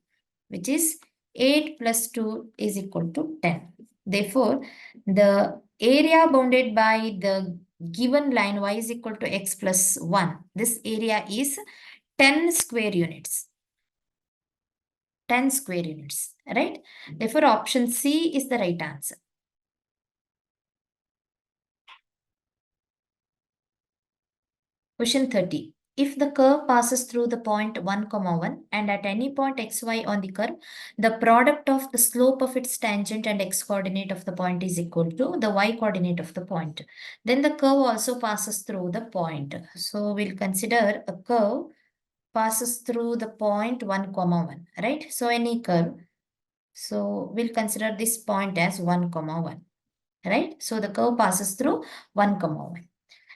which is 8 plus 2 is equal to 10. Therefore, the area bounded by the given line y is equal to x plus 1. This area is 10 square units. 10 square units, right? Therefore, option C is the right answer. Question 30. If the curve passes through the point 1, 1 and at any point xy on the curve, the product of the slope of its tangent and x coordinate of the point is equal to the y coordinate of the point. Then the curve also passes through the point. So we'll consider a curve passes through the point 1, 1, right? So any curve. So we'll consider this point as 1, 1, right? So the curve passes through 1, 1.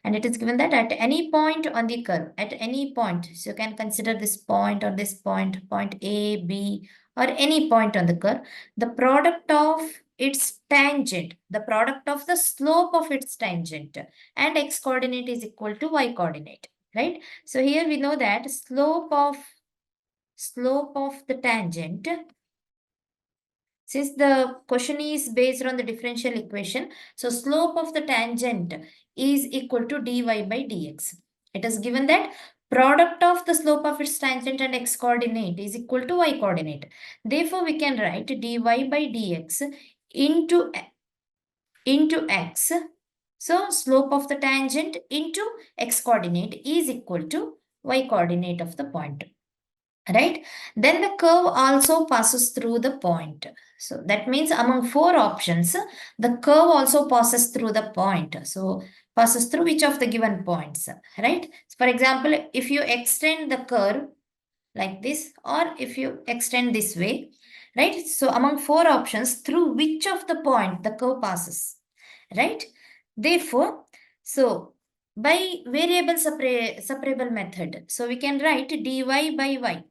And it is given that at any point on the curve, at any point, so you can consider this point or this point, point A, B, or any point on the curve, the product of its tangent, the product of the slope of its tangent and x coordinate is equal to y coordinate, right? So here we know that slope of the tangent, since the question is based on the differential equation, so slope of the tangent is equal to dy by dx. It is given that product of the slope of its tangent and x coordinate is equal to y coordinate. Therefore, we can write dy by dx into x. So slope of the tangent into x coordinate is equal to y coordinate of the point, right? Then the curve also passes through the point. So that means among 4 options, the curve also passes through the point. So passes through which of the given points, right? So for example, if you extend the curve like this, or if you extend this way, right? So among 4 options, through which of the point the curve passes, right? Therefore, so by variable separable method, so we can write dy by y.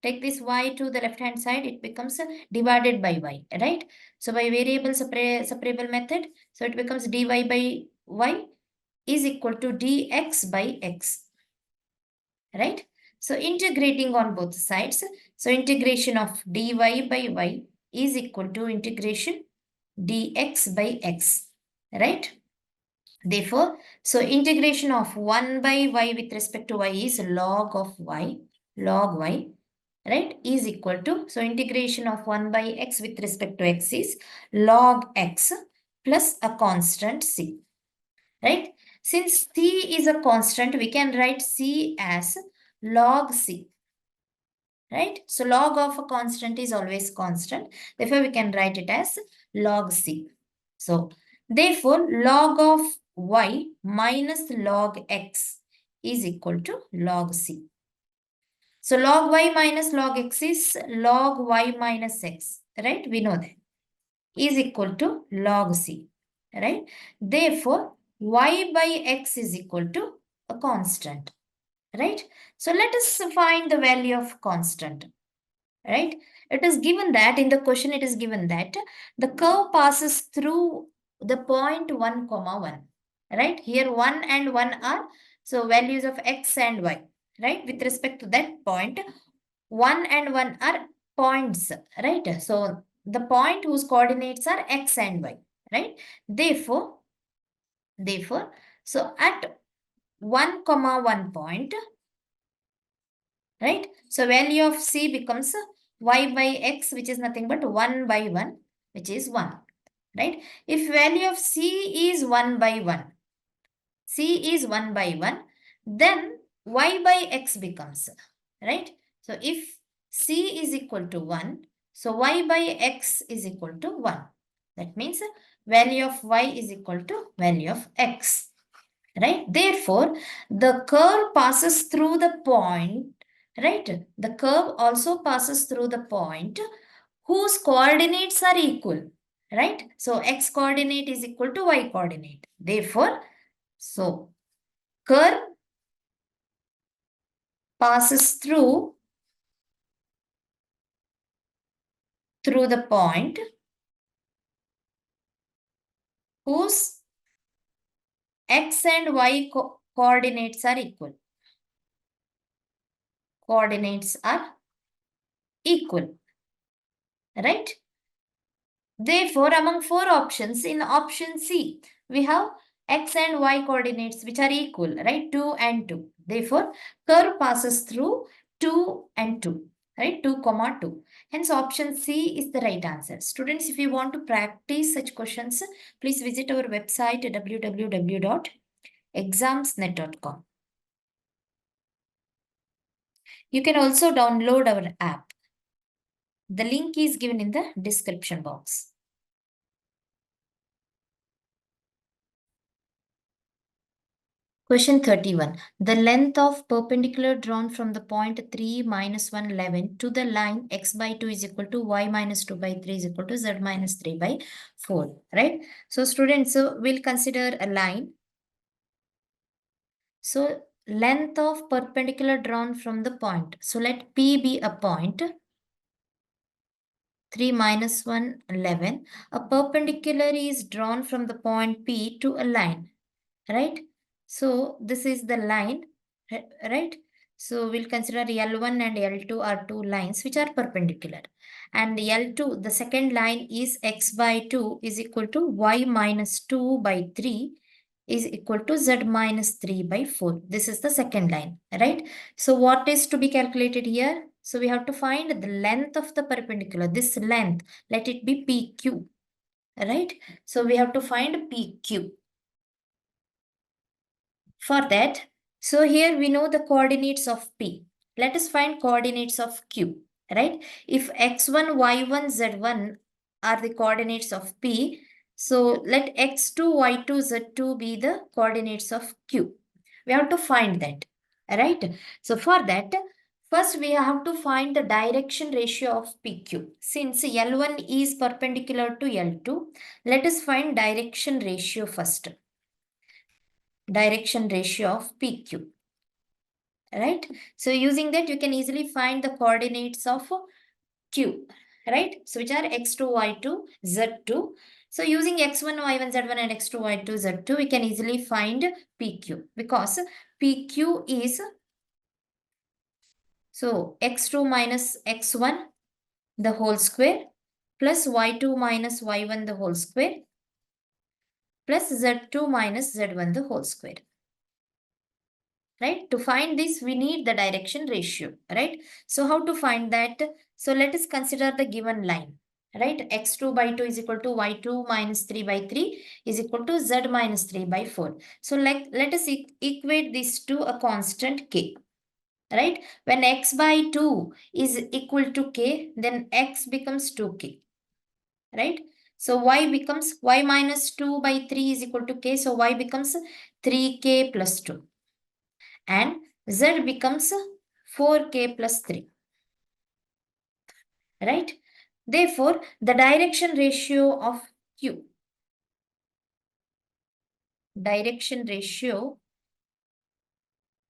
Take this y to the left hand side, it becomes divided by y, right? So by variable separable method, so it becomes dy by y is equal to dx by x, right? So integrating on both sides, so integration of dy by y is equal to integration dx by x, right? Therefore, so integration of 1 by y with respect to y is log of y, log y, right, is equal to, so integration of 1 by x with respect to x is log x plus a constant c, right? Since c is a constant, we can write c as log c, right? So log of a constant is always constant. Therefore, we can write it as log c. So therefore, log of y minus log x is equal to log c. So log y minus log x is log y minus x, right? We know that is equal to log c, right? Therefore, y by x is equal to a constant, right? So let us find the value of constant, right? It is given that in the question, it is given that the curve passes through the point 1, 1, right? Here 1 and 1 are so values of x and y, right? With respect to that point, 1 and 1 are points, right? So the point whose coordinates are x and y, right? Therefore, so at 1, 1 point, right? So value of c becomes y by x, which is nothing but 1 by 1, which is 1, right? If value of c is 1 by 1, c is 1 by 1, then y by x becomes, right? So if c is equal to 1, so y by x is equal to 1. That means value of y is equal to value of x. right? Therefore, the curve passes through the point, right? The curve also passes through the point whose coordinates are equal, right? So, x coordinate is equal to y coordinate. Therefore, so curve passes through the point whose x and y coordinates are equal. Coordinates are equal, right? Therefore, among four options, in option C, we have x and y coordinates which are equal, right? 2 and 2. Therefore, curve passes through 2 and 2, right? 2 comma 2. Hence, option C is the right answer. Students, if you want to practice such questions, please visit our website www.examsnet.com. You can also download our app. The link is given in the description box. Question 31. The length of perpendicular drawn from the point 3 minus 1 11 to the line x by 2 is equal to y minus 2 by 3 is equal to z minus 3 by 4. Right? So students, we'll consider a line. So length of perpendicular drawn from the point. So let P be a point. 3 minus 1 11. A perpendicular is drawn from the point P to a line. Right? So this is the line, right? So we'll consider L1 and L2 are two lines which are perpendicular. And L2, the second line is x by 2 is equal to y minus 2 by 3 is equal to z minus 3 by 4. This is the second line, right? So what is to be calculated here? So we have to find the length of the perpendicular. This length, let it be PQ, right? So we have to find PQ. For that, so here we know the coordinates of P. Let us find coordinates of Q, right? If x1, y1, z1 are the coordinates of P, so let x2, y2, z2 be the coordinates of Q. We have to find that, right? So for that, first we have to find the direction ratio of PQ. Since L1 is perpendicular to L2, let us find direction ratio first. Direction ratio of PQ, right? So using that, you can easily find the coordinates of Q, right? So which are x2, y2, z2. So using x1, y1, z1 and x2, y2, z2, we can easily find PQ because PQ is, so x2 minus x1 the whole square plus y2 minus y1 the whole square plus z2 minus z1 the whole square. Right? To find this, we need the direction ratio, right? So how to find that? So let us consider the given line, right? x2 by 2 is equal to y2 minus 3 by 3 is equal to z minus 3 by 4. So like, let us equate this to a constant k, right? When x by 2 is equal to k, then x becomes 2k, right? So y becomes y minus 2 by 3 is equal to k. So y becomes 3k plus 2. And z becomes 4k plus 3, right? Therefore, the direction ratio of Q, direction ratio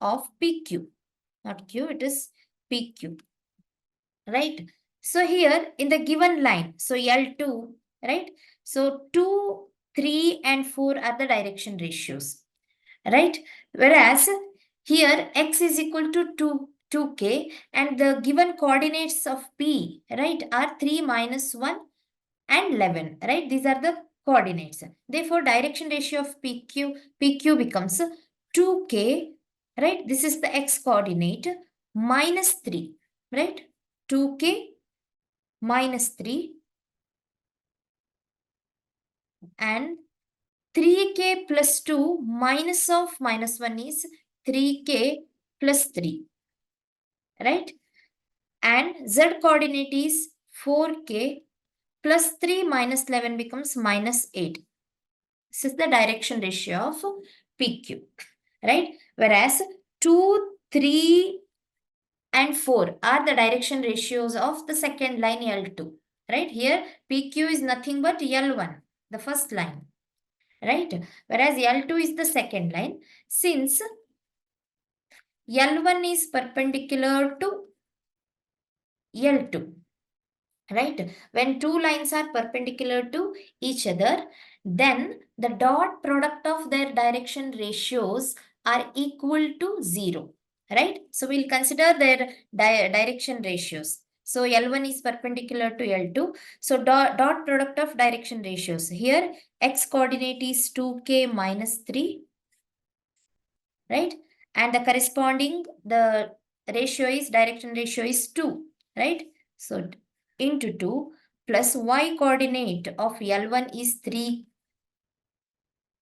of PQ, not Q, it is PQ, right? So here in the given line, so L2, right? So 2, 3 and 4 are the direction ratios, right? Whereas here x is equal to 2k and the given coordinates of P, right, are 3 minus 1 and 11, right? These are the coordinates. Therefore, direction ratio of PQ becomes 2k, right? This is the x coordinate minus 3, right? 2k minus 3 and 3k plus 2 minus of minus 1 is 3k plus 3, right? And z coordinate is 4k plus 3 minus 11 becomes minus 8. This is the direction ratio of PQ, right? Whereas 2, 3 and 4 are the direction ratios of the second line L2, right? Here PQ is nothing but L1, the first line, right? Whereas L2 is the second line. Since L1 is perpendicular to L2, right? When two lines are perpendicular to each other, then the dot product of their direction ratios are equal to 0, right? So we'll consider their direction ratios. So L1 is perpendicular to L2. So dot product of direction ratios. Here x coordinate is 2k minus 3, right? And the corresponding, the ratio is, direction ratio is 2, right? So into 2 plus y coordinate of L1 is 3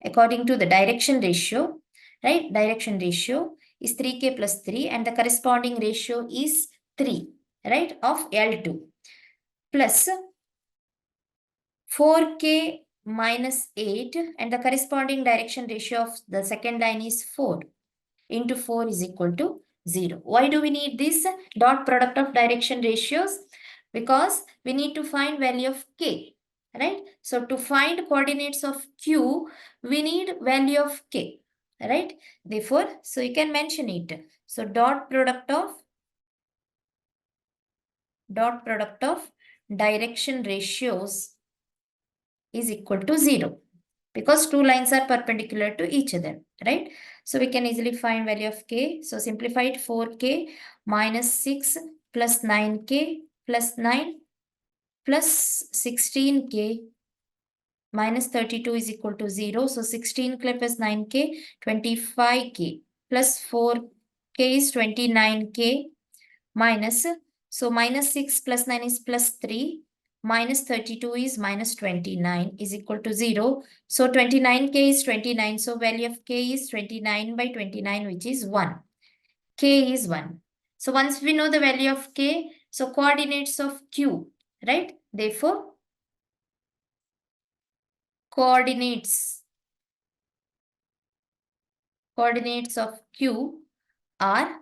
according to the direction ratio, right? Direction ratio is 3k plus 3 and the corresponding ratio is 3, right? Of L2 plus 4k minus 8 and the corresponding direction ratio of the second line is 4 into 4 is equal to 0. Why do we need this dot product of direction ratios? Because we need to find value of k, right? So to find coordinates of q, we need value of k, right? Therefore, so you can mention it. So dot product of direction ratios is equal to 0 because two lines are perpendicular to each other, right? So we can easily find value of k. So simplified 4k minus 6 plus 9k plus 9 plus 16k minus 32 is equal to 0. So 16k plus 9k, 25k plus 4k is 29k minus, so minus 6 plus 9 is plus 3, minus 32 is minus 29 is equal to 0. So 29k is 29. So value of k is 29 by 29, which is 1. K is 1. So once we know the value of k, so coordinates of q, right? Therefore, coordinates of q are,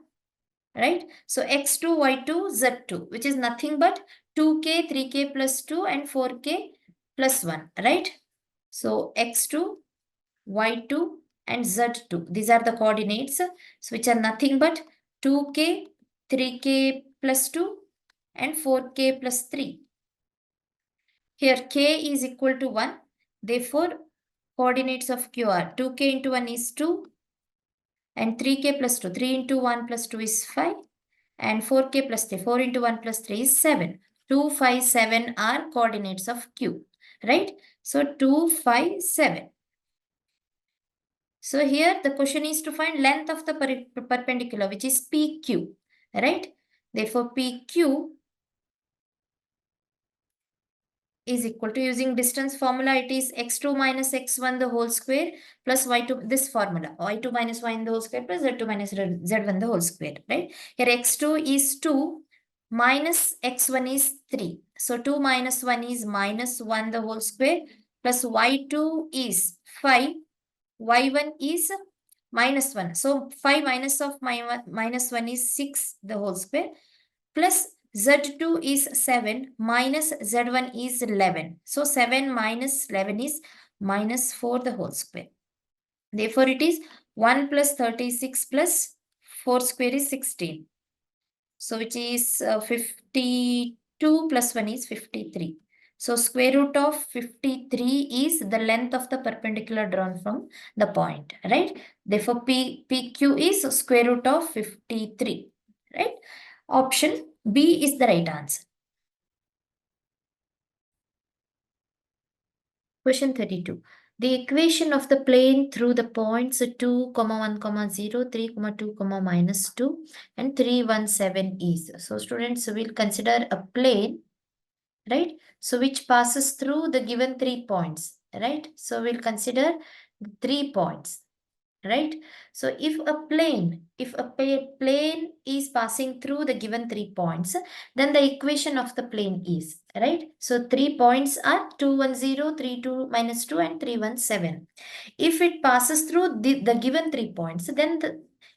right? So x2, y2, z2, which is nothing but 2k, 3k plus 2 and 4k plus 1, right? So x2, y2 and z2. These are the coordinates, so which are nothing but 2k, 3k plus 2 and 4k plus 3. Here k is equal to 1. Therefore, coordinates of q are 2k into 1 is 2 and 3k plus 2. 3 into 1 plus 2 is 5. And 4k plus 3, 4 into 1 plus 3 is 7. 2, 5, 7 are coordinates of q, right? So 2, 5, 7. So here the question is to find length of the perpendicular, which is PQ, right? Therefore, PQ is equal to, using distance formula, it is x2 minus x1 the whole square plus y2, this formula, y2 minus y in the whole square plus z2 minus z1 the whole square, right? Here x2 is 2 minus x1 is 3. So 2 minus 1 is minus 1 the whole square plus y2 is 5, y1 is minus 1. So 5 minus of minus 1 is 6 the whole square plus z2 is 7 minus z1 is 11. So 7 minus 11 is minus 4 the whole square. Therefore, it is 1 plus 36 plus 4 square is 16. So which is 52 plus 1 is 53. So square root of 53 is the length of the perpendicular drawn from the point, right? Therefore, PQ is square root of 53, right? Option B is the right answer. Question 32. The equation of the plane through the points 2, 1, 0, 3, 2, minus 2 and 3, 1, 7 is. So students will consider a plane, right? So which passes through the given 3 points, right? So we'll consider 3 points. right? So if a plane is passing through the given 3 points, then the equation of the plane is, right? So 3 points are 2, 1, 0, 3, 2, minus 2, and 3, 1, 7. If it passes through the given 3 points, then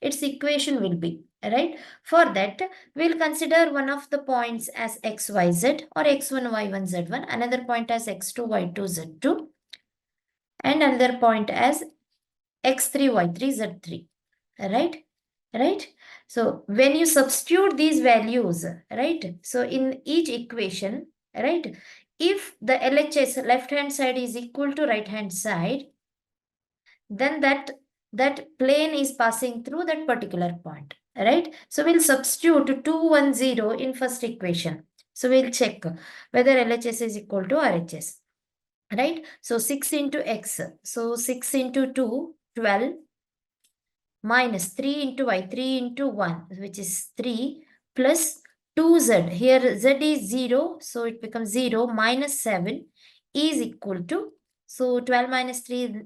its equation will be, right? For that, we'll consider one of the points as x, y, z, or x1, y1, z1, another point as x2, y2, z2, and another point as x3, y3, z3, right? Right? So when you substitute these values, right? So in each equation, right? If the LHS left hand side is equal to right hand side, then that plane is passing through that particular point, right? So we'll substitute 2, 1, 0 in first equation. So we'll check whether LHS is equal to RHS, right? So 6 into x. So 6 into 2, 12, minus 3 into y, 3 into 1, which is 3, plus 2z. Here z is 0, so it becomes 0, minus 7 is equal to, so 12 minus 3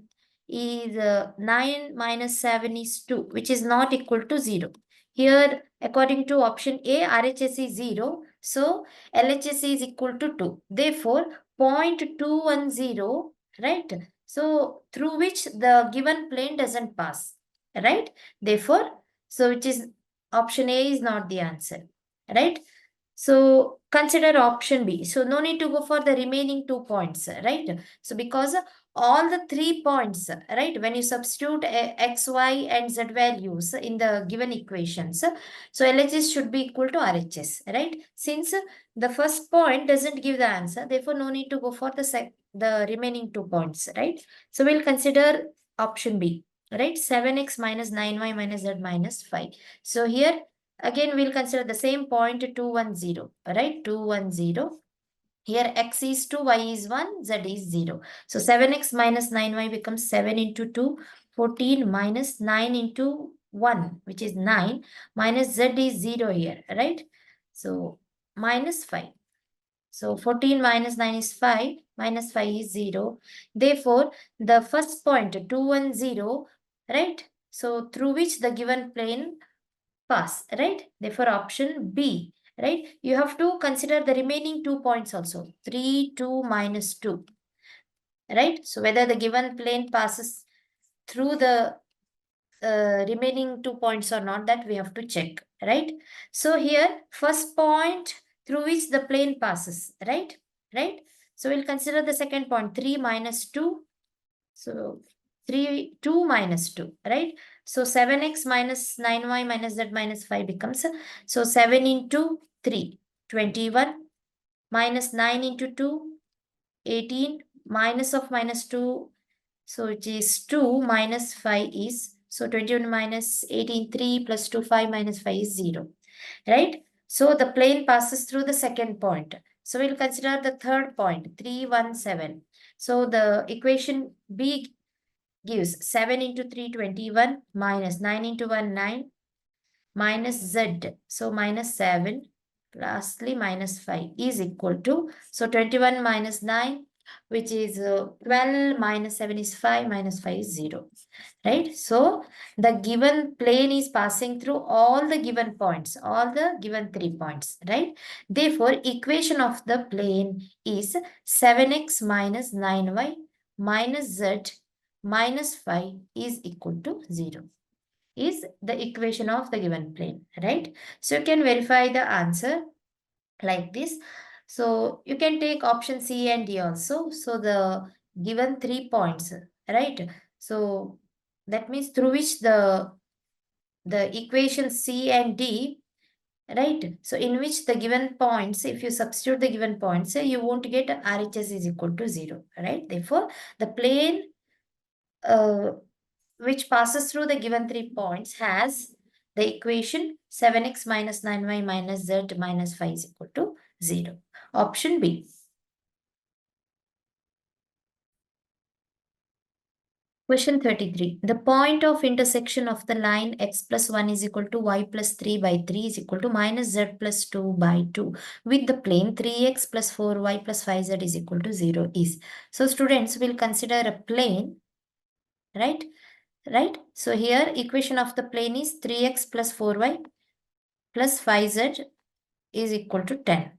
is 9, minus 7 is 2, which is not equal to 0. Here, according to option A, RHS is 0, so LHS is equal to 2. Therefore, 0.210, right? So, through which the given plane doesn't pass, right? Therefore, so which is option A is not the answer, right? So consider option B. So no need to go for the remaining 2 points, right? So because all the 3 points, right? When you substitute x, y, and z values in the given equations, so LHS should be equal to RHS, right? Since the first point doesn't give the answer, therefore no need to go for the remaining 2 points, right? So we'll consider option B, right? 7x minus 9y minus z minus 5. So here again we'll consider the same point 210, right? 210. Here x is 2, y is 1, z is 0. So 7x minus 9y becomes 7 into 2, 14 minus 9 into 1, which is 9, minus z is 0 here, right? So minus 5. So 14 minus 9 is 5, minus 5 is 0. Therefore, the first point 210, right? So through which the given plane pass, right? Therefore, option B, right? You have to consider the remaining 2 points also. 3, 2, minus 2, right? So whether the given plane passes through the remaining 2 points or not, that we have to check, right? So here, first point through which the plane passes, right? Right? So we'll consider the second point, 3 minus 2. So 3, 2 minus 2, right? So 7x minus 9y minus z minus 5 becomes, so 7 into 3, 21, minus 9 into 2, 18, minus of minus 2, so it is 2, minus 5 is, so 21 minus 18, 3 plus 2, 5 minus 5 is 0, right? So the plane passes through the second point. So we'll consider the third point, 317. So the equation B gives 7 into 3, 21, minus 9 into 1, 9, minus z, so minus 7, lastly minus 5 is equal to, so 21 minus 9, which is 12, minus 7 is 5, minus 5 is 0, right? So the given plane is passing through all the given points, all the given 3 points, right? Therefore, equation of the plane is 7x minus 9y minus z minus 5 is equal to 0, is the equation of the given plane, right? So you can verify the answer like this. So you can take option C and D also. So the given 3 points, right? So that means through which the equation C and D, right? So in which the given points, if you substitute the given points, you won't get RHS is equal to 0, right? Therefore, the plane uh, which passes through the given 3 points has the equation 7x minus 9y minus z minus 5 is equal to 0. Option B. Question 33. The point of intersection of the line x plus 1 is equal to y plus 3 by 3 is equal to minus z plus 2 by 2 with the plane 3x plus 4y plus 5z is equal to 0 is. So students will consider a plane, right? right? So here equation of the plane is 3x plus 4y plus 5z is equal to 10,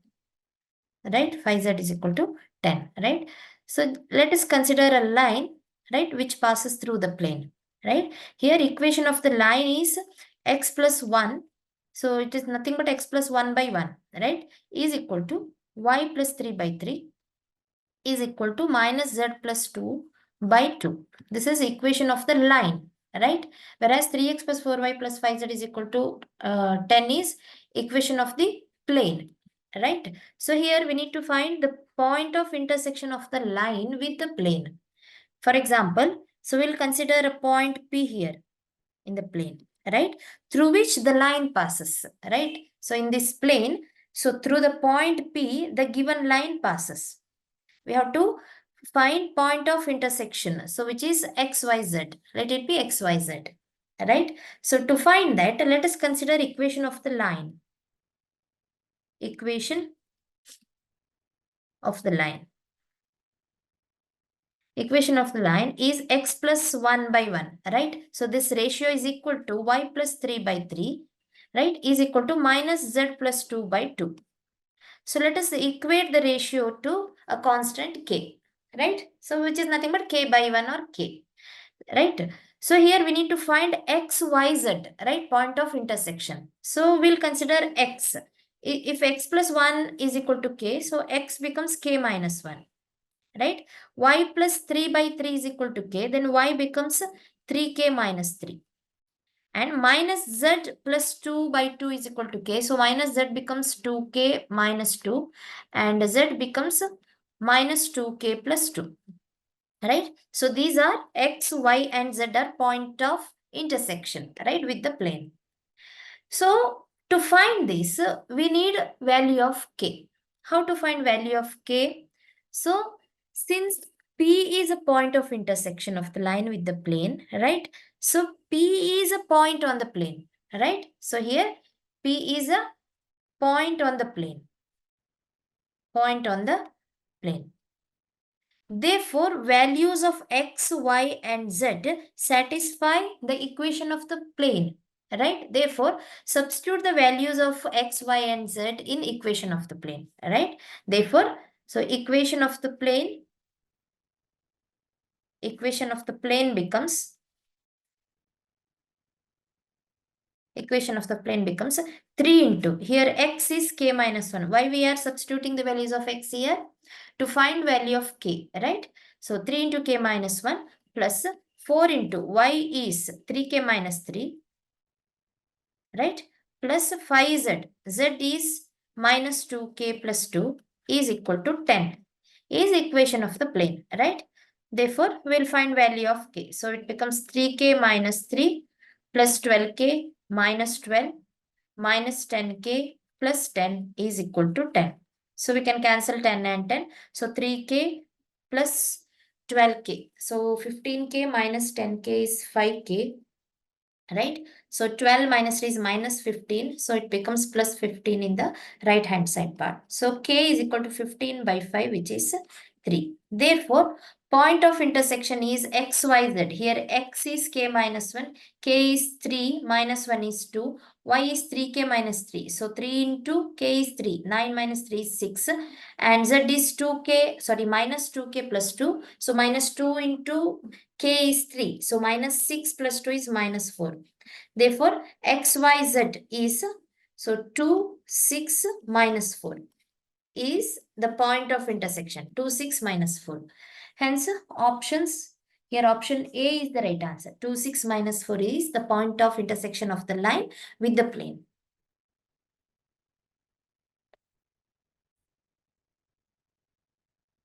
right? 5z is equal to 10, right? So let us consider a line, right, which passes through the plane, right? Here equation of the line is x plus 1. So it is nothing but x plus 1 by 1, right, is equal to y plus 3 by 3 is equal to minus z plus 2 by 2. This is equation of the line, right? Whereas 3x plus 4y plus 5z is equal to 10 is equation of the plane, right? So here we need to find the point of intersection of the line with the plane. For example, so we'll consider a point P here in the plane, right, through which the line passes, right? So in this plane, so through the point P, the given line passes. We have to find point of intersection, so which is xyz. Let it be xyz, right? So to find that, let us consider equation of the line. Equation of the line. Equation of the line is x plus 1 by 1, right? So this ratio is equal to y plus 3 by 3, right, is equal to minus z plus 2 by 2. So let us equate the ratio to a constant k, right? So which is nothing but k by 1 or k, right? So here we need to find x, y, z, right, point of intersection. So we'll consider x. If x plus 1 is equal to k, so x becomes k minus 1, right? Y plus 3 by 3 is equal to k, then y becomes 3k minus 3. And minus z plus 2 by 2 is equal to k. So minus z becomes 2k minus 2 and z becomes minus 2k plus 2. Right? So these are x, y and z are point of intersection, right, with the plane. So to find this, we need value of k. How to find value of k? So since P is a point of intersection of the line with the plane, right? So P is a point on the plane, right? So here P is a point on the plane. Point on the plane. Therefore, values of x, y, and z satisfy the equation of the plane, right? Therefore, substitute the values of x, y, and z in equation of the plane, right? Therefore, so equation of the plane becomes equation of the plane becomes 3 into, here x is k minus 1. Why we are substituting the values of x here? To find value of k, right? So 3 into k minus 1 plus 4 into y is 3k minus 3, right? Plus 5z, z is minus 2k plus 2 is equal to 10, is equation of the plane, right? Therefore, we'll find value of k. So it becomes 3k minus 3 plus 12k minus 12 minus 10k plus 10 is equal to 10. So we can cancel 10 and 10. So 3k plus 12k. So 15k minus 10k is 5k, right? So 12 minus 3 is minus 15. So it becomes plus 15 in the right hand side part. So k is equal to 15 by 5, which is 3. Therefore, point of intersection is x, y, z. Here x is k minus 1, k is 3, minus 1 is 2, y is 3k minus 3. So 3 into k is 3, 9 minus 3 is 6, and z is 2k, sorry, minus 2k plus 2. So minus 2 into k is 3. So minus 6 plus 2 is minus 4. Therefore, xyz is, so 2, 6 minus 4 is the point of intersection, 2, 6 minus 4. Hence, options, here option A is the right answer. 2, 6 minus 4 is the point of intersection of the line with the plane.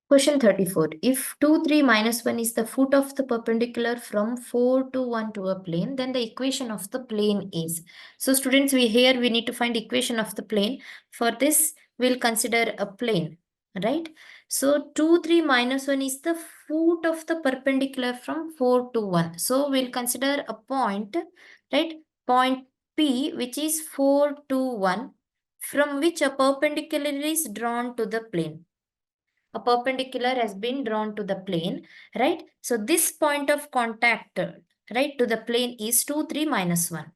Question 34. If 2, 3 minus 1 is the foot of the perpendicular from 4 to 1 to a plane, then the equation of the plane is. So students, we need to find equation of the plane. For this, we'll consider a plane, right? So 2, 3 minus 1 is the foot of the perpendicular from 4 to 1. So we'll consider a point, right? Point P, which is 4 to 1, from which a perpendicular is drawn to the plane. A perpendicular has been drawn to the plane, right? So this point of contact, right, to the plane is 2, 3, minus 1.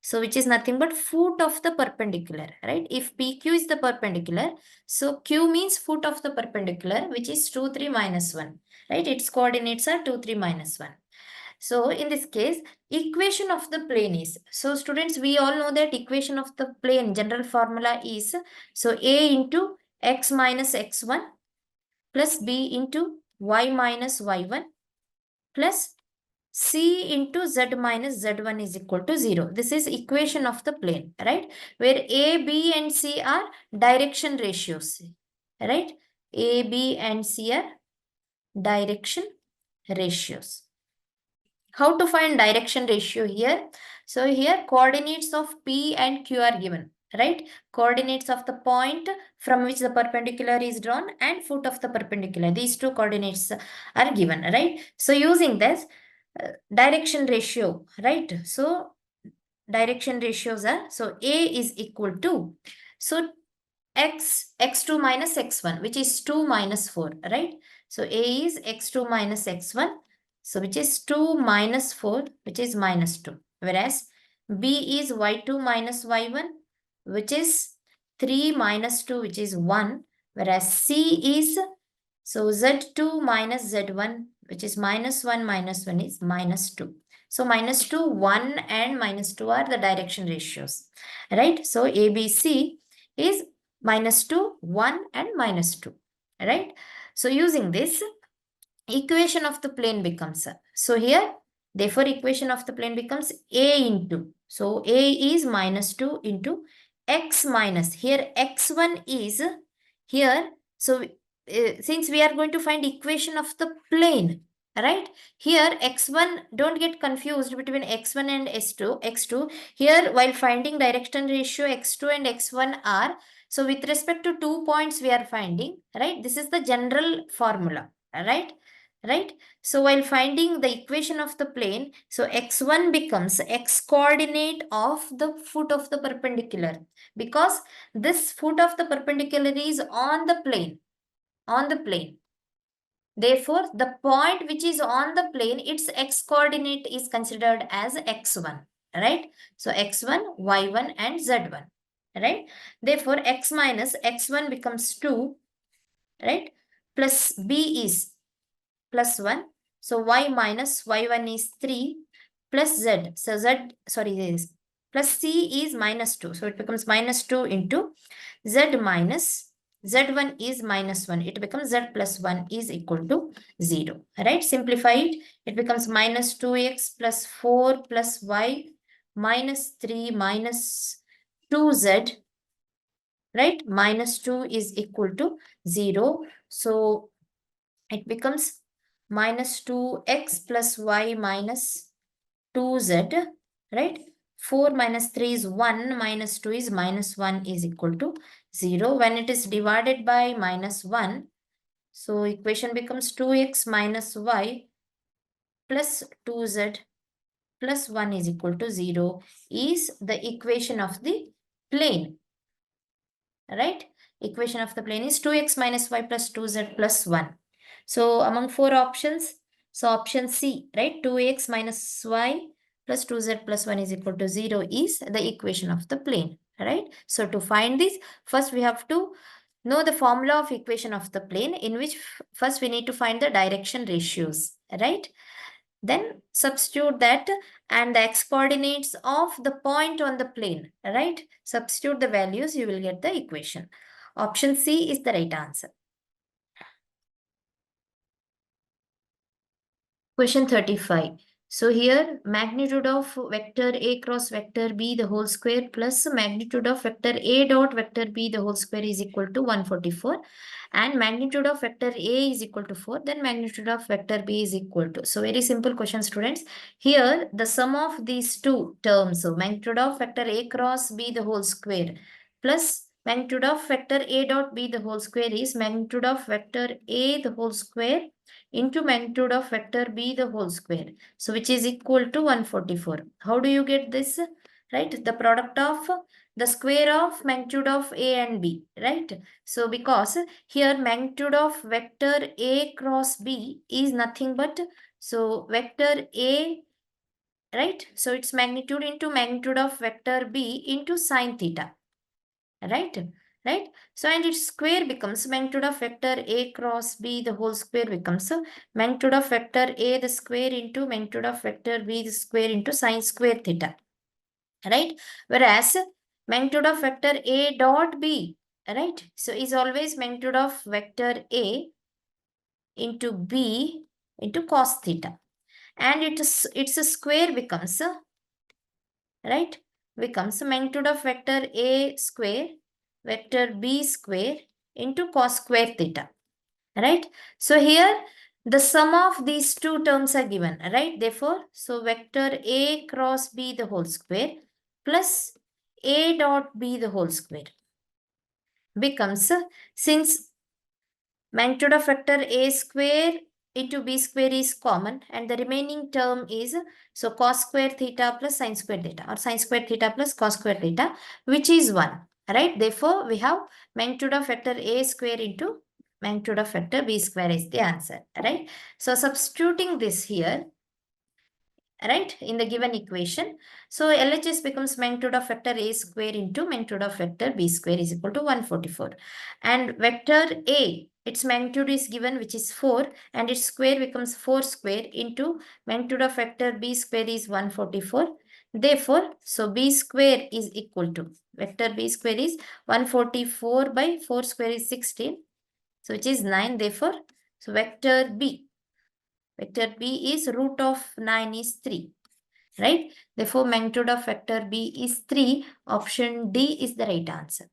So which is nothing but foot of the perpendicular, right? If PQ is the perpendicular, so Q means foot of the perpendicular, which is 2, 3, minus 1, right? Its coordinates are 2, 3, minus 1. So in this case, equation of the plane is, so students, we all know that equation of the plane, general formula is, so A into x minus x1 plus B into y minus y1 plus C into Z minus Z1 is equal to 0. This is equation of the plane, right? Where A, B and C are direction ratios, right? A, B and C are direction ratios. How to find direction ratio here? So here coordinates of P and Q are given, right? Coordinates of the point from which the perpendicular is drawn and foot of the perpendicular. These two coordinates are given, right? So using this direction ratio, right? So direction ratios are, so A is equal to, so x2 minus x1, which is 2 minus 4, right? So A is x2 minus x1, so which is 2 minus 4, which is minus 2. Whereas B is y2 minus y1, which is 3 minus 2, which is 1. Whereas C is, so z2 minus z1, which is minus 1 is minus 2. So minus 2, 1 and minus 2 are the direction ratios, right? So ABC is minus 2, 1 and minus 2, right? So using this, equation of the plane becomes, so here, therefore equation of the plane becomes A into, so A is minus 2 into x minus, here x1 is here, so since we are going to find equation of the plane, right? Here x1, don't get confused between x1 and x2. Here while finding direction ratio, x2 and x1 are, so with respect to 2 points we are finding, right? This is the general formula, right? So while finding the equation of the plane, so x1 becomes x coordinate of the foot of the perpendicular, because this foot of the perpendicular is on the plane, Therefore, the point which is on the plane, its x coordinate is considered as x1, right? So x1, y1 and z1, right? Therefore, x minus x1 becomes 2, right? Plus b is plus 1. So y minus y1 is 3 plus z. So this plus c is minus 2. So it becomes minus 2 into z minus z1 is minus 1. It becomes z plus 1 is equal to 0. Right? Simplify it. It becomes minus 2x plus 4 plus y minus 3 minus 2z. Right? Minus 2 is equal to 0. So it becomes minus 2x plus y minus 2z, right? 4 minus 3 is 1, minus 2 is minus 1 is equal to 0. When it is divided by minus 1, so equation becomes 2x minus y plus 2z plus 1 is equal to 0 is the equation of the plane, right? Equation of the plane is 2x minus y plus 2z plus 1. So among 4 options, so option C, right? 2x minus y plus 2z plus 1 is equal to 0 is the equation of the plane, right? So to find this, first we have to know the formula of equation of the plane, in which first we need to find the direction ratios, right? Then substitute that and the x coordinates of the point on the plane, right? Substitute the values, you will get the equation. Option C is the right answer. Question 35. So here magnitude of vector A cross vector B the whole square plus magnitude of vector A dot vector B the whole square is equal to 144, and magnitude of vector A is equal to 4, then magnitude of vector B is equal to. So very simple question, students. Here the sum of these two terms, so magnitude of vector A cross B the whole square plus magnitude of vector A dot B the whole square is magnitude of vector A the whole square into magnitude of vector B the whole square. So which is equal to 144. How do you get this? Right? The product of the square of magnitude of A and B, right? So because here magnitude of vector A cross B is nothing but, so vector A right? So its magnitude into magnitude of vector B into sine theta, right? Right? So, and its square becomes magnitude of vector A cross B, the whole square becomes magnitude of vector A the square into magnitude of vector B the square into sine square theta, right? Whereas magnitude of vector A dot B, right? So is always magnitude of vector A into B into cos theta. And its a square becomes, right? Becomes magnitude of vector A square, vector B square into cos square theta, right? So here the sum of these two terms are given, right? Therefore, so vector A cross B the whole square plus A dot B the whole square becomes, since magnitude of vector A square into B square is common and the remaining term is, so cos square theta plus sine square theta or sine square theta plus cos square theta, which is 1, right? Therefore, we have magnitude of vector A square into magnitude of vector B square is the answer, right? So substituting this here, right, in the given equation. So LHS becomes magnitude of vector A square into magnitude of vector B square is equal to 144. And vector A, its magnitude is given, which is 4, and its square becomes 4 square into magnitude of vector B square is 144. Therefore, so B square is equal to, vector B square is 144 by 4 square is 16. So which is 9. Therefore, so vector B is root of 9 is 3, right? Therefore, magnitude of vector B is 3. Option D is the right answer.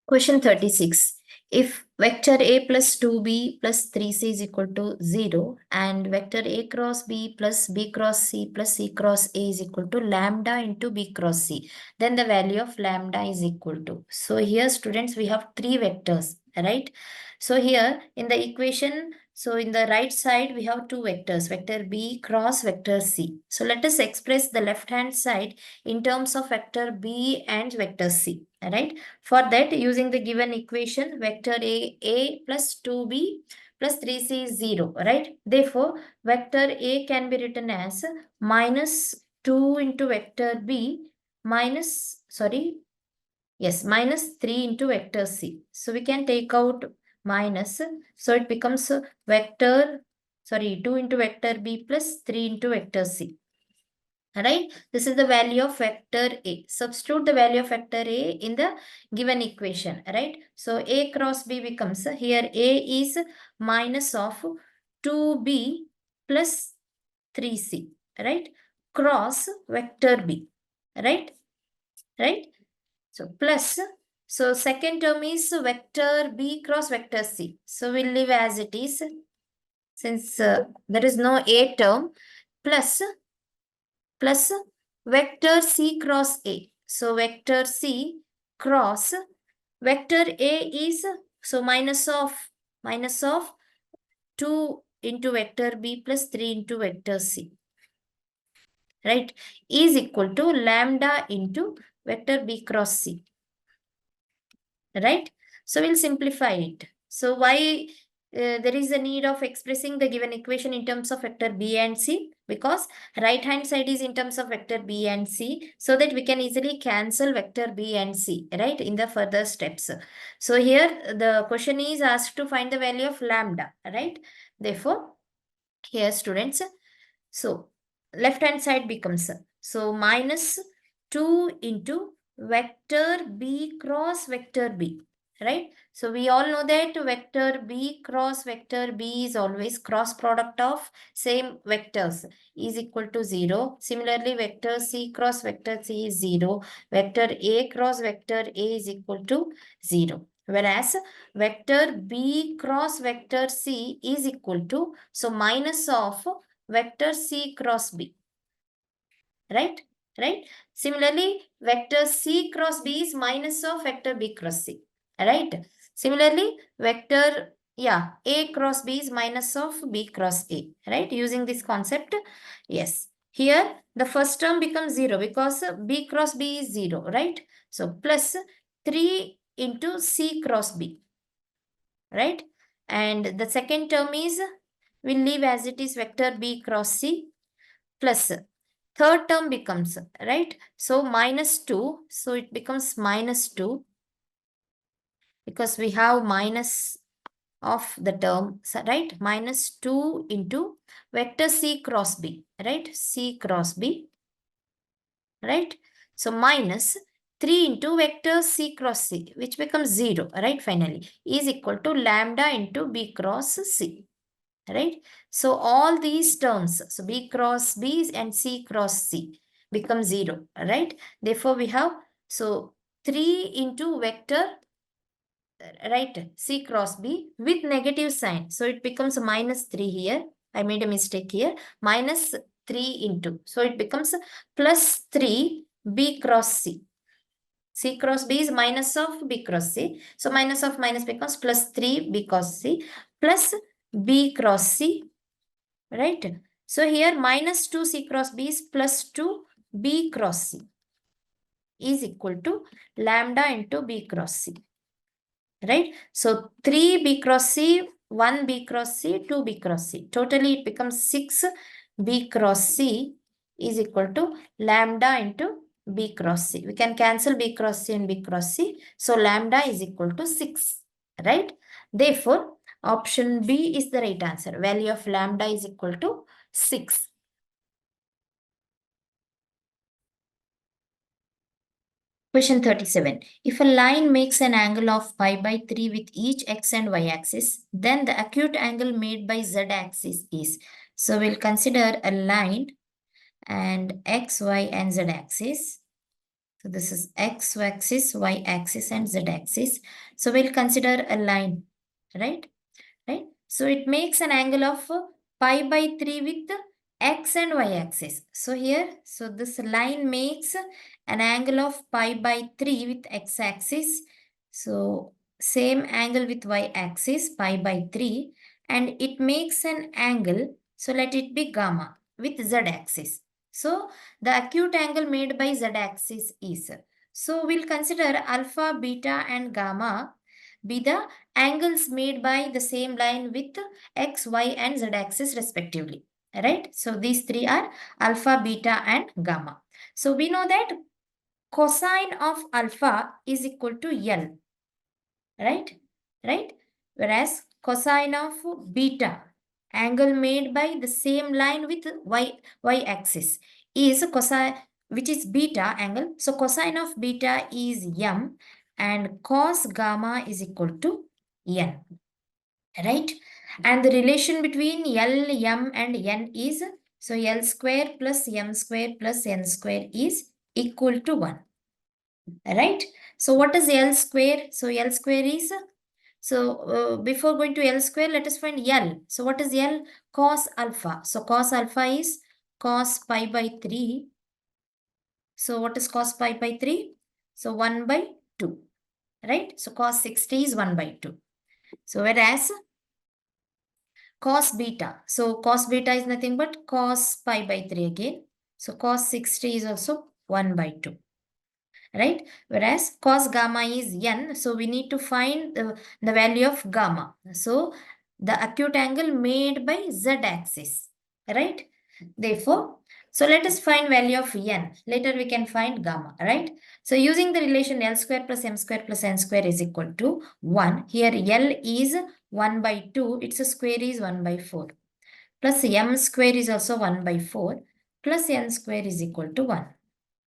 Question 36. If vector A plus 2B plus 3C is equal to 0 and vector A cross B plus B cross C plus C cross A is equal to lambda into B cross C, then the value of lambda is equal to. So here, students, we have 3 vectors, right? So here in the equation, so in the right side, we have 2 vectors, vector B cross vector C. So let us express the left hand side in terms of vector B and vector C, right? For that, using the given equation, vector A plus 2B plus 3C is 0, right? Therefore, vector A can be written as minus 2 into vector B minus, minus 3 into vector C. So we can take out minus, so it becomes vector, 2 into vector B plus 3 into vector C. Right? This is the value of vector A. Substitute the value of vector A in the given equation, right? So A cross B becomes, here A is minus of 2B plus 3C, right? Cross vector B, right? Right? So plus, so second term is vector B cross vector C. So we'll leave as it is, since there is no A term, plus vector C cross A. So vector C cross vector A is, so minus of 2 into vector B plus 3 into vector C, right, is equal to lambda into vector B cross C, right? So we'll simplify it. So why there is a need of expressing the given equation in terms of vector B and C? Because right hand side is in terms of vector B and C, so that we can easily cancel vector B and C, right, in the further steps. So here the question is asked to find the value of lambda, right? Therefore, here students, so left hand side becomes, so minus 2 into vector B cross vector B, right? So we all know that vector B cross vector B is always cross product of same vectors is equal to 0. Similarly, vector C cross vector C is 0. Vector A cross vector A is equal to 0. Whereas vector B cross vector C is equal to, so minus of vector C cross B, right? Right? Similarly, vector C cross B is minus of vector B cross C, right? Similarly, vector, A cross B is minus of B cross A, right? Using this concept, yes. Here, the first term becomes 0 because B cross B is 0, right? So, plus 3 into C cross B, right? And the second term is we'll leave as it is vector B cross C plus third term becomes, right? So minus 2. So it becomes minus 2 because we have minus of the term, right? Minus 2 into vector C cross B, right? C cross B, right? So minus 3 into vector C cross C, which becomes 0, right? Finally, is equal to lambda into B cross C, right? So all these terms, so B cross B and C cross C become 0, right? Therefore, we have, so 3 into vector, right, C cross B with negative sign. So it becomes minus 3 here. I made a mistake here. Minus 3 into. So it becomes plus 3 B cross C. C cross B is minus of B cross C. So minus of minus becomes plus 3 B cross C plus B cross C, right? So here minus 2 C cross B is plus 2 B cross C is equal to lambda into B cross C, right? So 3 B cross C, 1 B cross C, 2 B cross C. Totally it becomes 6 B cross C is equal to lambda into B cross C. We can cancel B cross C and B cross C. So lambda is equal to 6, right? Therefore, option B is the right answer. Value of lambda is equal to 6. Question 37. If a line makes an angle of pi by 3 with each x and y axis, then the acute angle made by z axis is. So we'll consider a line and x, y and z axis. So this is x axis, y axis and z axis. So we'll consider a line, right? Right? So it makes an angle of pi by 3 with x and y axis. So here, so this line makes an angle of pi by 3 with x axis. So same angle with y axis, pi by 3, and it makes an angle, so let it be gamma with z axis. So the acute angle made by z axis is. So we'll consider alpha, beta and gamma be the angles made by the same line with x, y and z axis respectively, right? So these three are alpha, beta and gamma. So we know that cosine of alpha is equal to L, right? Right? Whereas cosine of beta, angle made by the same line with y axis is cosine, which is beta angle. So cosine of beta is m and cos gamma is equal to n, right? And the relation between L, m and n is, so L square plus m square plus n square is equal to 1, right? So what is L square? So L square is, so before going to L square, let us find L. So what is L? Cos alpha. So cos alpha is cos pi by 3. So what is cos pi by 3? So 1 by 2, right? So cos 60 is 1 by 2. So whereas cos beta. So cos beta is nothing but cos pi by 3 again. So cos 60 is also 1 by 2, right? Whereas cos gamma is n. So we need to find the value of gamma. So the acute angle made by z axis, right? Therefore, so let us find value of n. Later we can find gamma, right? So using the relation L square plus m square plus n square is equal to 1. Here L is 1 by 2. Its square is 1 by 4. Plus m square is also 1 by 4. Plus n square is equal to 1.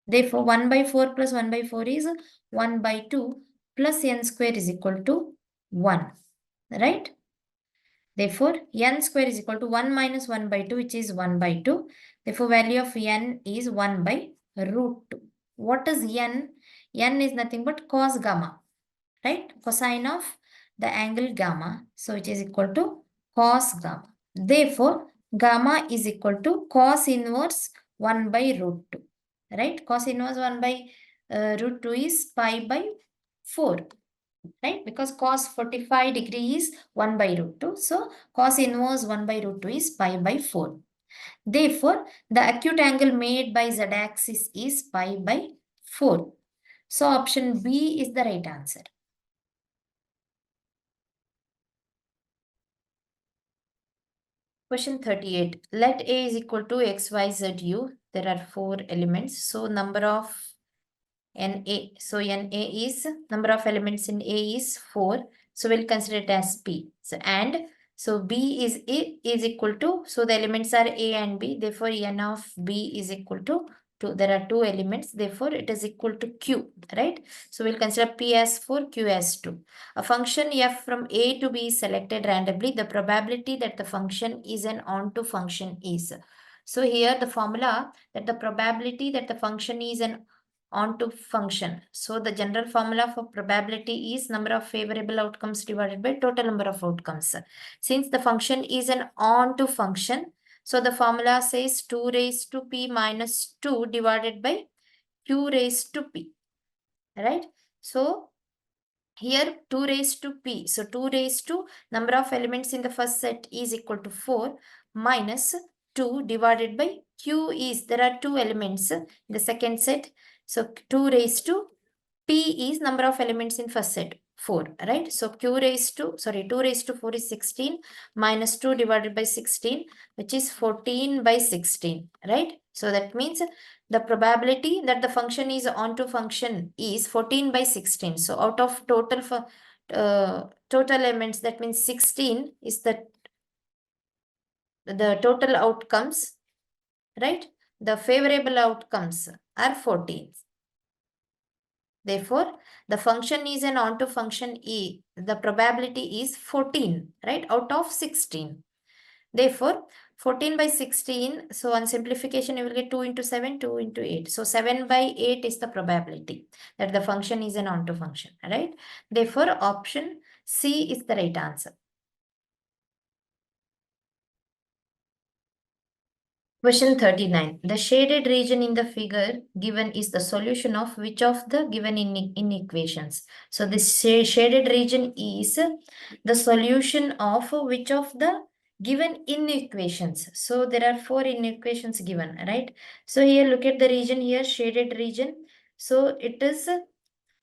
Therefore, 1 by 4 plus 1 by 4 is 1 by 2 plus n square is equal to 1, right? Therefore, n square is equal to 1 minus 1 by 2, which is 1 by 2. Therefore, value of n is 1 by root 2. What is n? N is nothing but cos gamma, right? Cosine of the angle gamma. So, which is equal to cos gamma. Therefore, gamma is equal to cos inverse 1 by root 2, right? Cos inverse 1 by root 2 is pi by 4, right? Because cos 45 degree is 1 by root 2. So cos inverse 1 by root 2 is pi by 4. Therefore, the acute angle made by z axis is pi by 4. So option B is the right answer. Question 38. Let A is equal to x, y, z, u. There are 4 elements. So number of NA. So NA is, number of elements in A is 4. So we'll consider it as P. So B is equal to, so the elements are A and B. Therefore, N of B is equal to 2. There are 2 elements. Therefore, it is equal to Q, right? So we'll consider P as 4, Q as 2. A function f from A to B is selected randomly. The probability that the function is an onto function is. So here the formula that the probability that the function is an onto function. So the general formula for probability is number of favorable outcomes divided by total number of outcomes. Since the function is an onto function, so the formula says 2 raised to p minus 2 divided by q raised to p, right? So here 2 raised to p. So 2 raised to number of elements in the first set is equal to 4 minus 2 divided by q is, there are 2 elements in the second set. So 2 raised to p is number of elements in first set, 4, right? So 2 raised to 4 is 16 minus 2 divided by 16, which is 14 by 16, right? So that means the probability that the function is onto function is 14 by 16. So out of total elements, that means 16 is the total outcomes, right? The favorable outcomes are 14. Therefore, the function is an onto function E. The probability is 14, right? Out of 16. Therefore, 14 by 16. So on simplification, you will get 2 into 7, 2 into 8. So 7 by 8 is the probability that the function is an onto function, right? Therefore, option C is the right answer. Question 39. The shaded region in the figure given is the solution of which of the given inequations? So this shaded region is the solution of which of the given inequations. So there are 4 inequations given, right? So here look at the region here, shaded region. So it is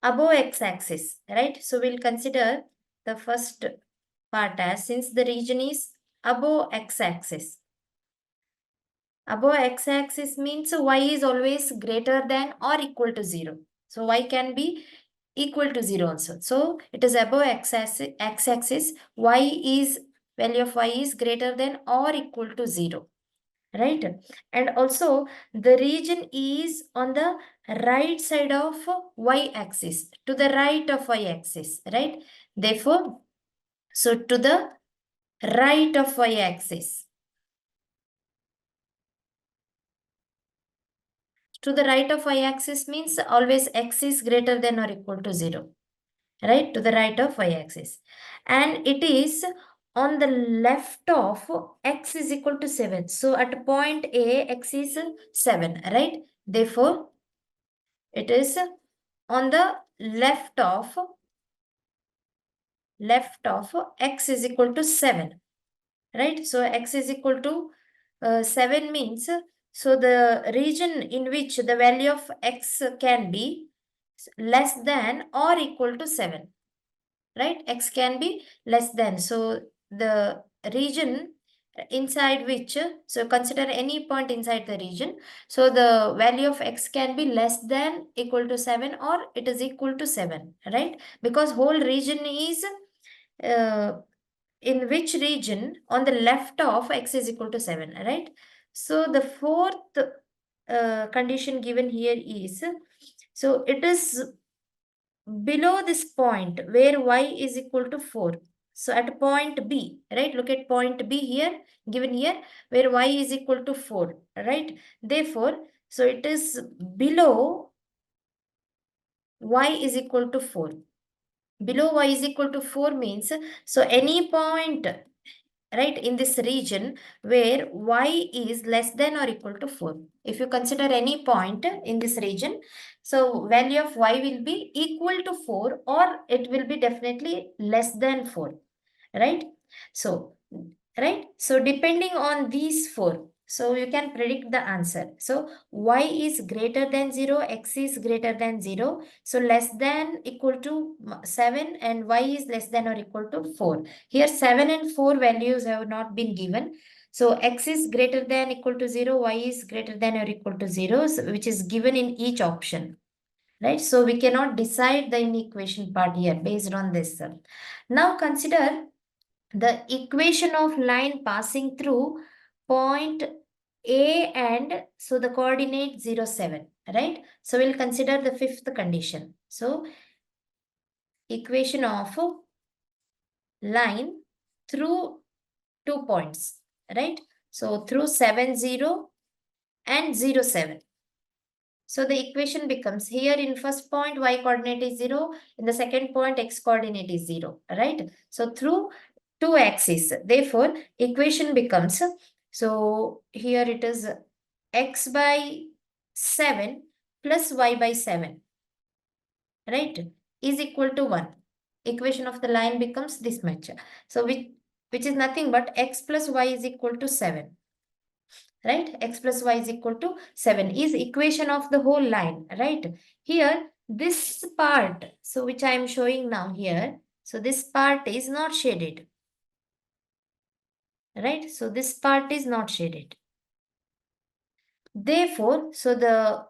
above x-axis, right? So we'll consider the first part as, since the region is above x-axis. Above x-axis means y is always greater than or equal to 0. So y can be equal to 0 also. So it is above x-axis, value of y is greater than or equal to 0. Right? And also the region is on the right side of y-axis, to the right of y-axis, right? Therefore, so to the right of y-axis. To the right of y-axis means always x is greater than or equal to 0, right? To the right of y-axis. And it is on the left of x is equal to 7. So at point A, x is 7, right? Therefore, it is on the left of x is equal to 7, right? So x is equal to 7 means, so the region in which the value of x can be less than or equal to 7, right? X can be less than. So the region inside which, so consider any point inside the region. So the value of x can be less than equal to 7 or it is equal to 7, right? Because whole region is in which region on the left of x is equal to 7, right? So the fourth condition given here is, so it is below this point where y is equal to 4. So at point B, right? Look at point B here, given here, where y is equal to 4, right? Therefore, so it is below y is equal to 4. Below y is equal to 4 means, so any point, right, in this region where y is less than or equal to 4. If you consider any point in this region, so value of y will be equal to 4 or it will be definitely less than 4, right? So, right? So depending on these 4, So you can predict the answer. So y is greater than 0, x is greater than 0. So less than equal to 7 and y is less than or equal to 4. Here 7 and 4 values have not been given. So x is greater than equal to 0, y is greater than or equal to 0, which is given in each option. Right? So we cannot decide the inequation part here based on this. Now consider the equation of line passing through point A and so the coordinate 0, 7, right? So we'll consider the fifth condition. So equation of line through 2 points, right? So through 7, 0 and 0, 7. So the equation becomes here in first point y coordinate is 0, in the second point x coordinate is 0, right? So through two axes, therefore equation becomes, so here it is x by 7 plus y by 7, right, is equal to 1. Equation of the line becomes this much. So which is nothing but x plus y is equal to 7. Right, x plus y is equal to 7 is equation of the whole line, right? Here this part, so which I am showing now here, so this part is not shaded, right? So this part is not shaded. Therefore, so the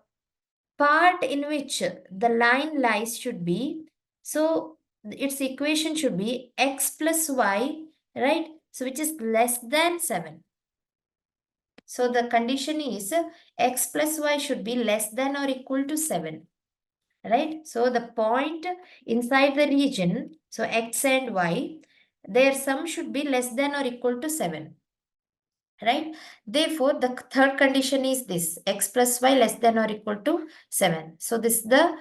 part in which the line lies should be, so its equation should be x plus y, right? So which is less than 7. So the condition is x plus y should be less than or equal to 7, right? So the point inside the region, so x and y, their sum should be less than or equal to 7, right? Therefore, the third condition is this, x plus y less than or equal to 7. So this is the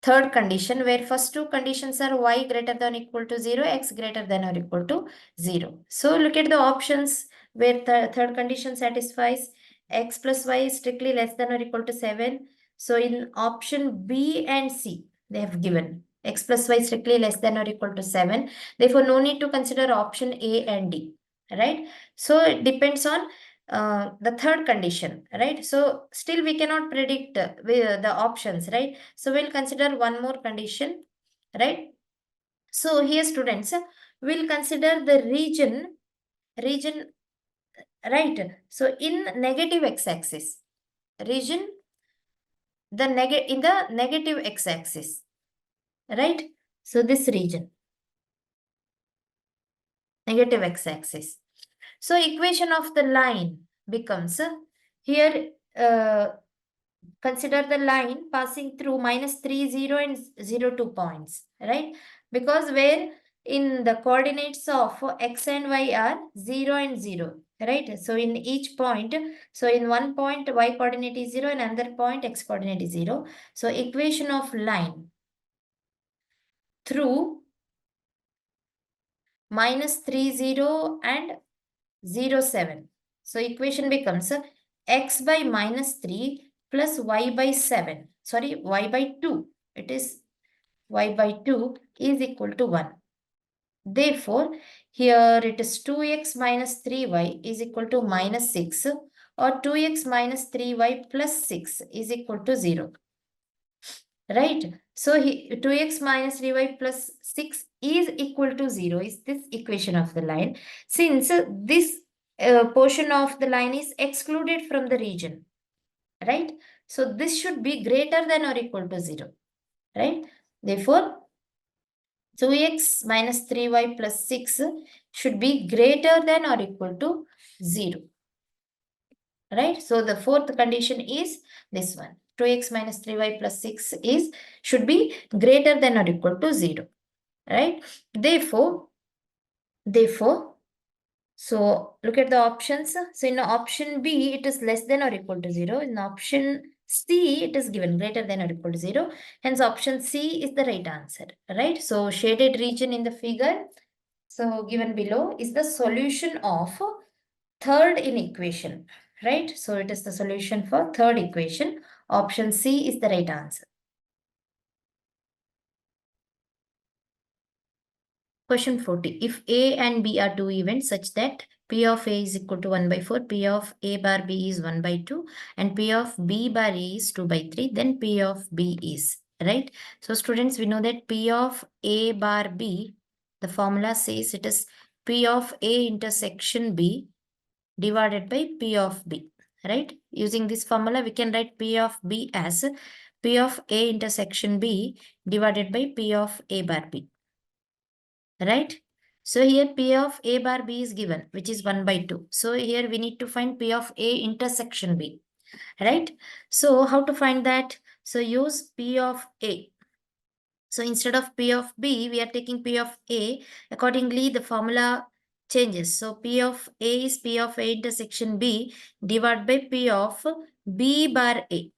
third condition, where first two conditions are y greater than or equal to 0, x greater than or equal to 0. So look at the options where the third condition satisfies. X plus y is strictly less than or equal to 7. So in option B and C, they have given x plus y strictly less than or equal to 7. Therefore, no need to consider option A and D, right? So it depends on the third condition, right? So still we cannot predict the options, right? So we'll consider one more condition, right? So here students, we'll consider the region, right? So in negative x-axis, region, in the negative x-axis, right? So this region, negative x-axis. So equation of the line becomes here, consider the line passing through -3, 0 and 0, 2 points, right? Because where in the coordinates of x and y are 0 and 0, right? So in each point, so in one point y coordinate is 0 and another point x coordinate is 0. So equation of line through -3, 0 and 0, 7. So equation becomes x by -3 plus y by 7. Sorry, y by 2. It is y by 2 is equal to 1. Therefore, here it is 2x minus 3y is equal to -6, or 2x minus 3y plus 6 is equal to 0. Right? So 2x minus 3y plus 6 is equal to 0 is this equation of the line. Since this portion of the line is excluded from the region, right? So this should be greater than or equal to 0, right? Therefore, 2x minus 3y plus 6 should be greater than or equal to 0, right? So the fourth condition is this one. 2x minus 3y plus 6 is should be greater than or equal to 0, right? Therefore, so look at the options. So in option B, it is less than or equal to 0. In option C, it is given greater than or equal to 0. Hence, option C is the right answer, right? So shaded region in the figure, so given below, is the solution of third inequation, right? So it is the solution for third equation. Option C is the right answer. Question 40. If A and B are two events such that P of A is equal to 1 by 4. P of A bar B is 1 by 2. And P of B bar A is 2 by 3. Then P of B is, right? So students, we know that P of A bar B, the formula says it is P of A intersection B divided by P of B, right? Using this formula, we can write P of B as P of A intersection B divided by P of A bar B, right? So here P of A bar B is given, which is 1 by 2. So here we need to find P of A intersection B, right? So how to find that? So use P of A. So instead of P of B, we are taking P of A. Accordingly, the formula changes. So P of A is P of A intersection B divided by P of B bar A,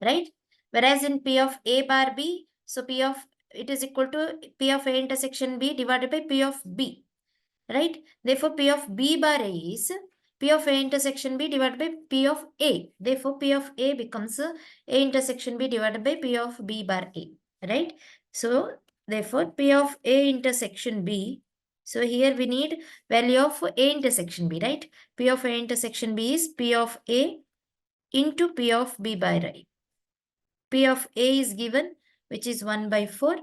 right? Whereas in P of A bar B, so P of it is equal to P of A intersection B divided by P of B, right? Therefore, P of B bar A is P of A intersection B divided by P of A. Therefore, P of A becomes A intersection B divided by P of B bar A, right? So, therefore, P of A intersection B. So, here we need value of A intersection B, right? P of A intersection B is P of A into P of B bar A. P of A is given, which is 1 by 4,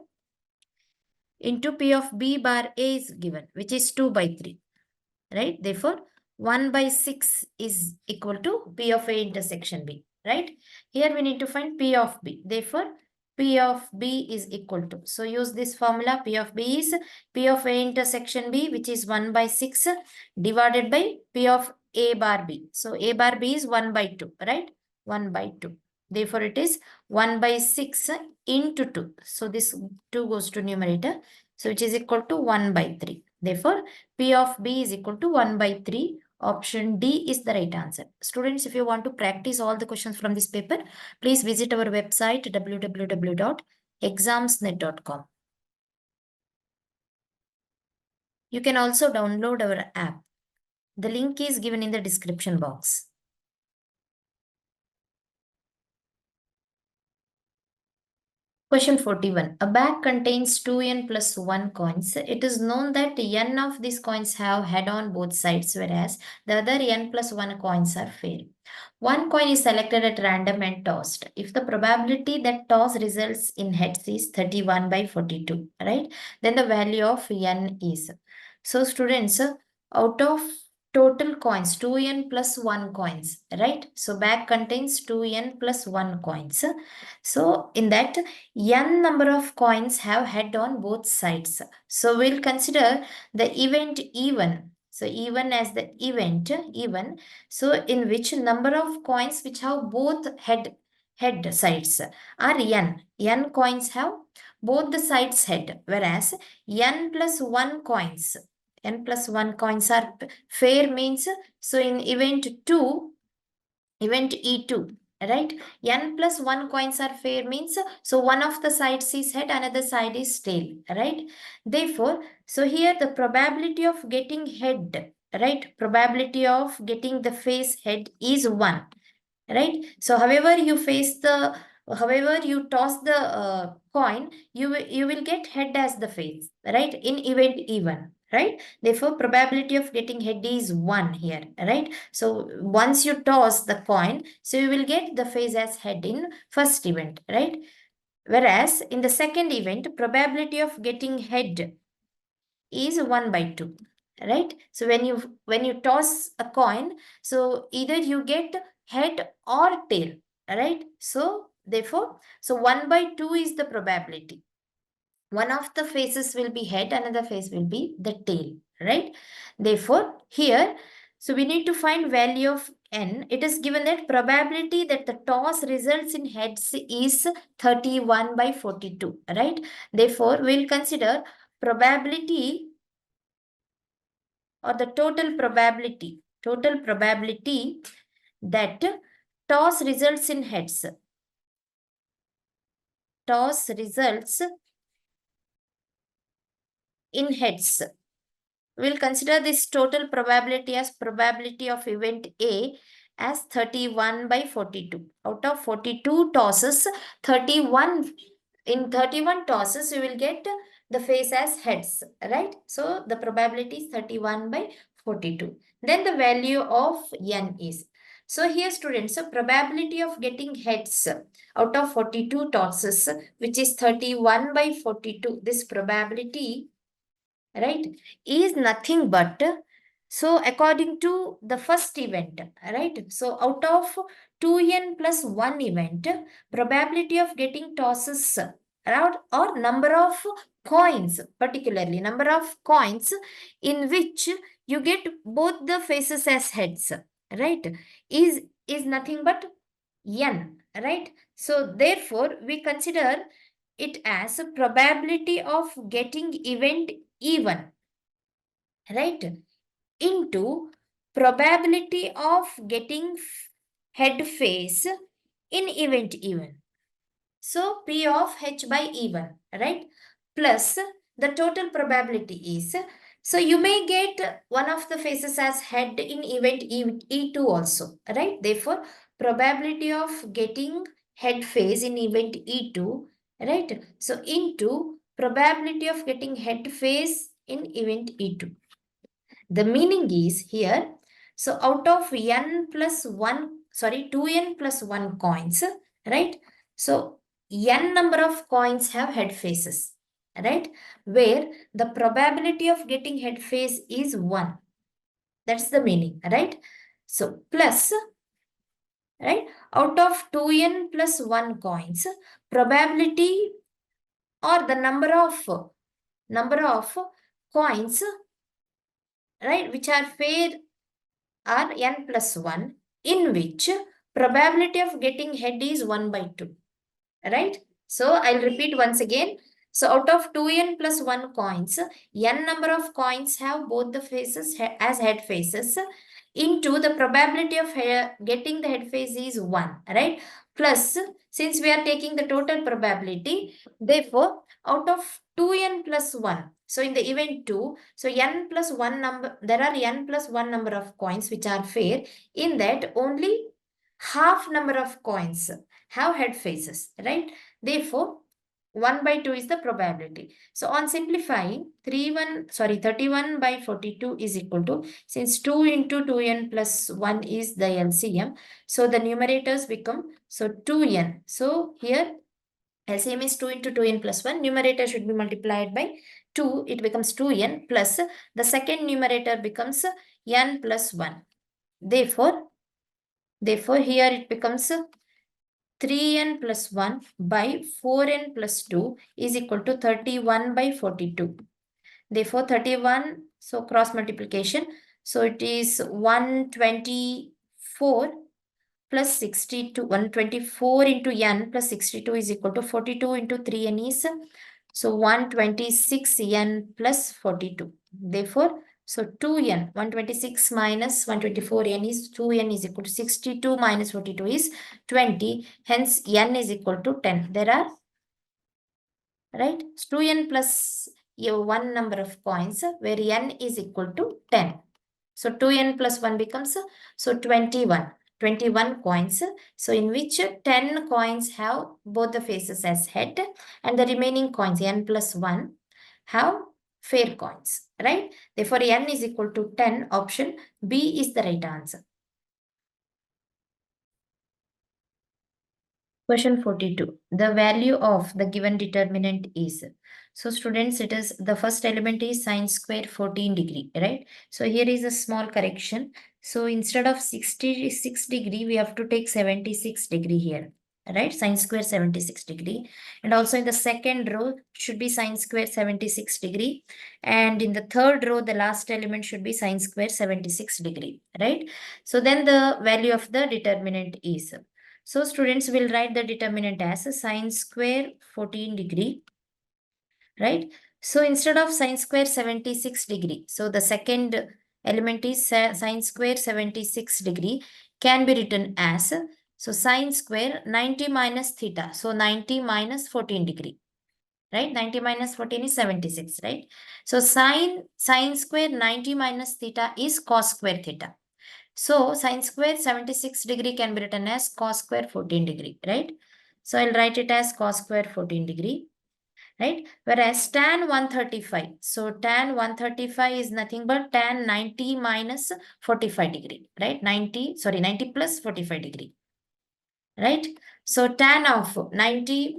into P of B bar A is given, which is 2 by 3. Right? Therefore, 1 by 6 is equal to P of A intersection B, right? Here we need to find P of B. Therefore, P of B is equal to. So, use this formula. P of B is P of A intersection B, which is 1 by 6 divided by P of A bar B. So, A bar B is 1 by 2, right? 1 by 2. Therefore, it is 1 by 6 into 2. So, this 2 goes to numerator. So, which is equal to 1 by 3. Therefore, P of B is equal to 1 by 3. Option D is the right answer. Students, if you want to practice all the questions from this paper, please visit our website www.examsnet.com. You can also download our app. The link is given in the description box. Question 41. A bag contains 2n plus 1 coins. It is known that n of these coins have head on both sides, whereas the other n plus 1 coins are fair. One coin is selected at random and tossed. If the probability that toss results in heads is 31 by 42, right? Then the value of n is. So students, out of total coins, 2n plus 1 coins, right? So bag contains 2n plus 1 coins. So in that, n number of coins have head on both sides. So we'll consider the event even. So even as the event even. So in which number of coins which have both head sides are n. N coins have both the sides head, whereas n plus 1 coins. N plus 1 coins are fair means, so in event 2, event E2, right? N plus 1 coins are fair means, so one of the sides is head, another side is tail, right? Therefore, so here the probability of getting head, right? Probability of getting the face head is 1, right? So however you toss the coin, you will get head as the face, right? In event even, right? Therefore, probability of getting head is 1 here, right? So once you toss the coin, so you will get the face as head in first event, right? Whereas in the second event, probability of getting head is 1 by 2, right? So when you toss a coin, so either you get head or tail, right? So therefore, so 1 by 2 is the probability. One of the faces will be head, another face will be the tail, right? Therefore, here, so we need to find value of n. It is given that probability that the toss results in heads is 31 by 42, right? Therefore, we'll consider probability or the total probability that toss results in heads. Toss results in heads. We'll consider this total probability as probability of event A as 31 by 42. Out of 42 tosses, 31 in 31 tosses, you will get the face as heads, right? So the probability is 31 by 42. Then the value of n is. So here students, so probability of getting heads out of 42 tosses, which is 31 by 42, this probability, right, is nothing but, so according to the first event, right, so out of 2n plus 1 event, probability of getting tosses, or number of coins, particularly number of coins in which you get both the faces as heads, right, is nothing but n, right. So therefore we consider it as a probability of getting event even, right, into probability of getting head face in event even. So P of H by even, right, plus the total probability is, so you may get one of the faces as head in event E2 also, right. Therefore, probability of getting head face in event E2, right, so into probability of getting head face in event E2. The meaning is here, so out of n plus 1, sorry, 2n plus 1 coins, right? So n number of coins have head faces, right? Where the probability of getting head face is 1. That's the meaning, right? So plus, right? Out of 2n plus 1 coins, probability or the number of coins, right, which are fair are n plus 1, in which probability of getting head is 1 by 2, right? So I'll repeat once again. So out of 2n plus 1 coins, n number of coins have both the faces as head faces, into the probability of getting the head face is 1, right? Plus, since we are taking the total probability, therefore, out of 2n plus 1, so in the event 2, so n plus 1 number, there are n plus 1 number of coins which are fair. In that, only half number of coins have head faces, right? Therefore, 1 by 2 is the probability. So on simplifying, 31 by 42 is equal to, since 2 into 2n plus 1 is the LCM, so the numerators become, so 2n. So here LCM is 2 into 2n plus 1. Numerator should be multiplied by 2. It becomes 2n plus the second numerator becomes n plus 1. Therefore here it becomes 3n plus 1 by 4n plus 2 is equal to 31 by 42. Therefore 31, so cross multiplication. So it is 124 plus 62, 124 into n plus 62 is equal to 42 into 3n is, so 126 n plus 42. Therefore, so 2n, 126 minus 124 n is 2n is equal to 62 minus 42 is 20. Hence, n is equal to 10. There are, right, 2n plus one number of coins where n is equal to 10. So 2n plus 1 becomes, so 21 coins. So in which 10 coins have both the faces as head, and the remaining coins n plus 1 have fair coins, right? Therefore n is equal to 10. Option B is the right answer. Question 42. The value of the given determinant is. So students, it is the first element is sine square 14 degree, right? So here is a small correction. So instead of 66 degree, we have to take 76 degree here, right? Sine square 76 degree. And also in the second row should be sine square 76 degree. And in the third row, the last element should be sine square 76 degree, right? So then the value of the determinant is. So students will write the determinant as a sine square 14 degree, right? So instead of sine square 76 degree, so the second element is sine square 76 degree can be written as, so sine square 90 minus theta. So 90 minus 14 degree, right? 90 minus 14 is 76, right? So sine square 90 minus theta is cos square theta. So sine square 76 degree can be written as cos square 14 degree, right? So I'll write it as cos square 14 degree. right? Whereas tan 135, so tan 135 is nothing but tan 90 minus 45 degree, right? 90 plus 45 degree, right? So tan of 90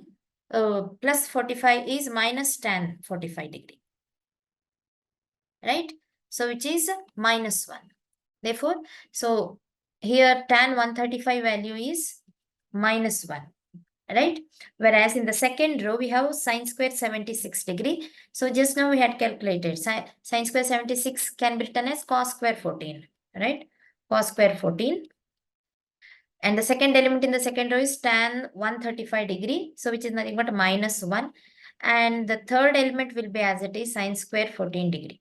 plus 45 is minus tan 45 degree, right? So which is minus 1. Therefore, so here tan 135 value is minus 1, right? Whereas in the second row, we have sine square 76 degree. So just now we had calculated sine square 76 can be written as cos square 14, right? Cos square 14. And the second element in the second row is tan 135 degree. So which is nothing but minus 1. And the third element will be as it is sine square 14 degree,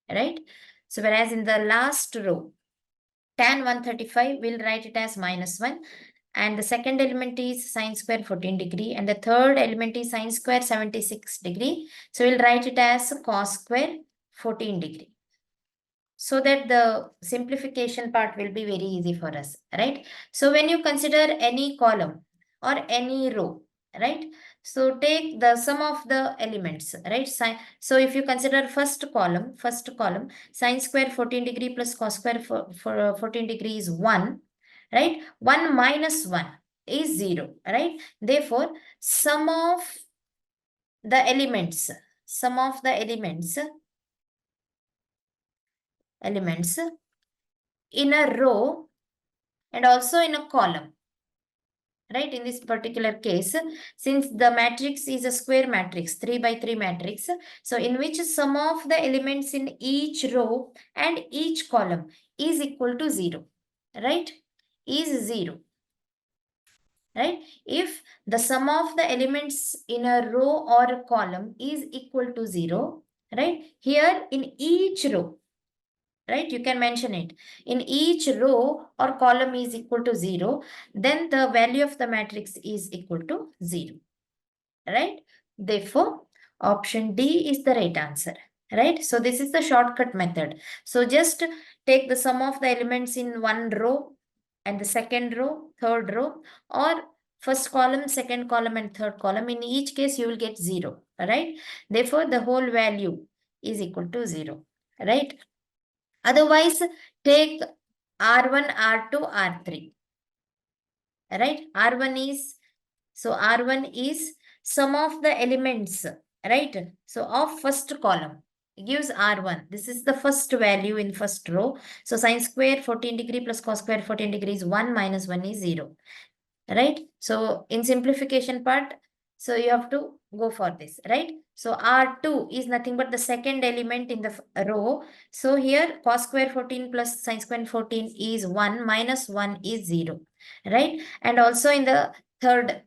right? So whereas in the last row, tan 135, we'll write it as minus 1. And the second element is sine square 14 degree. And the third element is sine square 76 degree. So we'll write it as cos square 14 degree. So that the simplification part will be very easy for us, right? So when you consider any column or any row, right? So take the sum of the elements, right? So if you consider first column, sine square 14 degree plus cos square for 14 degree is 1, right? 1 minus 1 is 0, right? Therefore, sum of the elements in a row and also in a column, right? In this particular case, since the matrix is a square matrix, 3 by 3 matrix, so in which sum of the elements in each row and each column is equal to 0, right? Is 0, right? If the sum of the elements in a row or a column is equal to 0, right? Here in each row, right? You can mention it. In each row or column is equal to 0, then the value of the matrix is equal to 0, right? Therefore, option D is the right answer, right? So this is the shortcut method. So just take the sum of the elements in one row and the second row, third row, or first column, second column, and third column. In each case, you will get 0, right? Therefore, the whole value is equal to 0, right? Otherwise, take R1, R2, R3, right? R1 is sum of the elements, right? So of first column gives R1. This is the first value in first row. So sine square 14 degree plus cos square 14 degree is 1 minus 1 is 0, right? So in simplification part, so you have to go for this, right? So R2 is nothing but the second element in the row. So here cos square 14 plus sin square 14 is 1 minus 1 is 0, right? And also in the third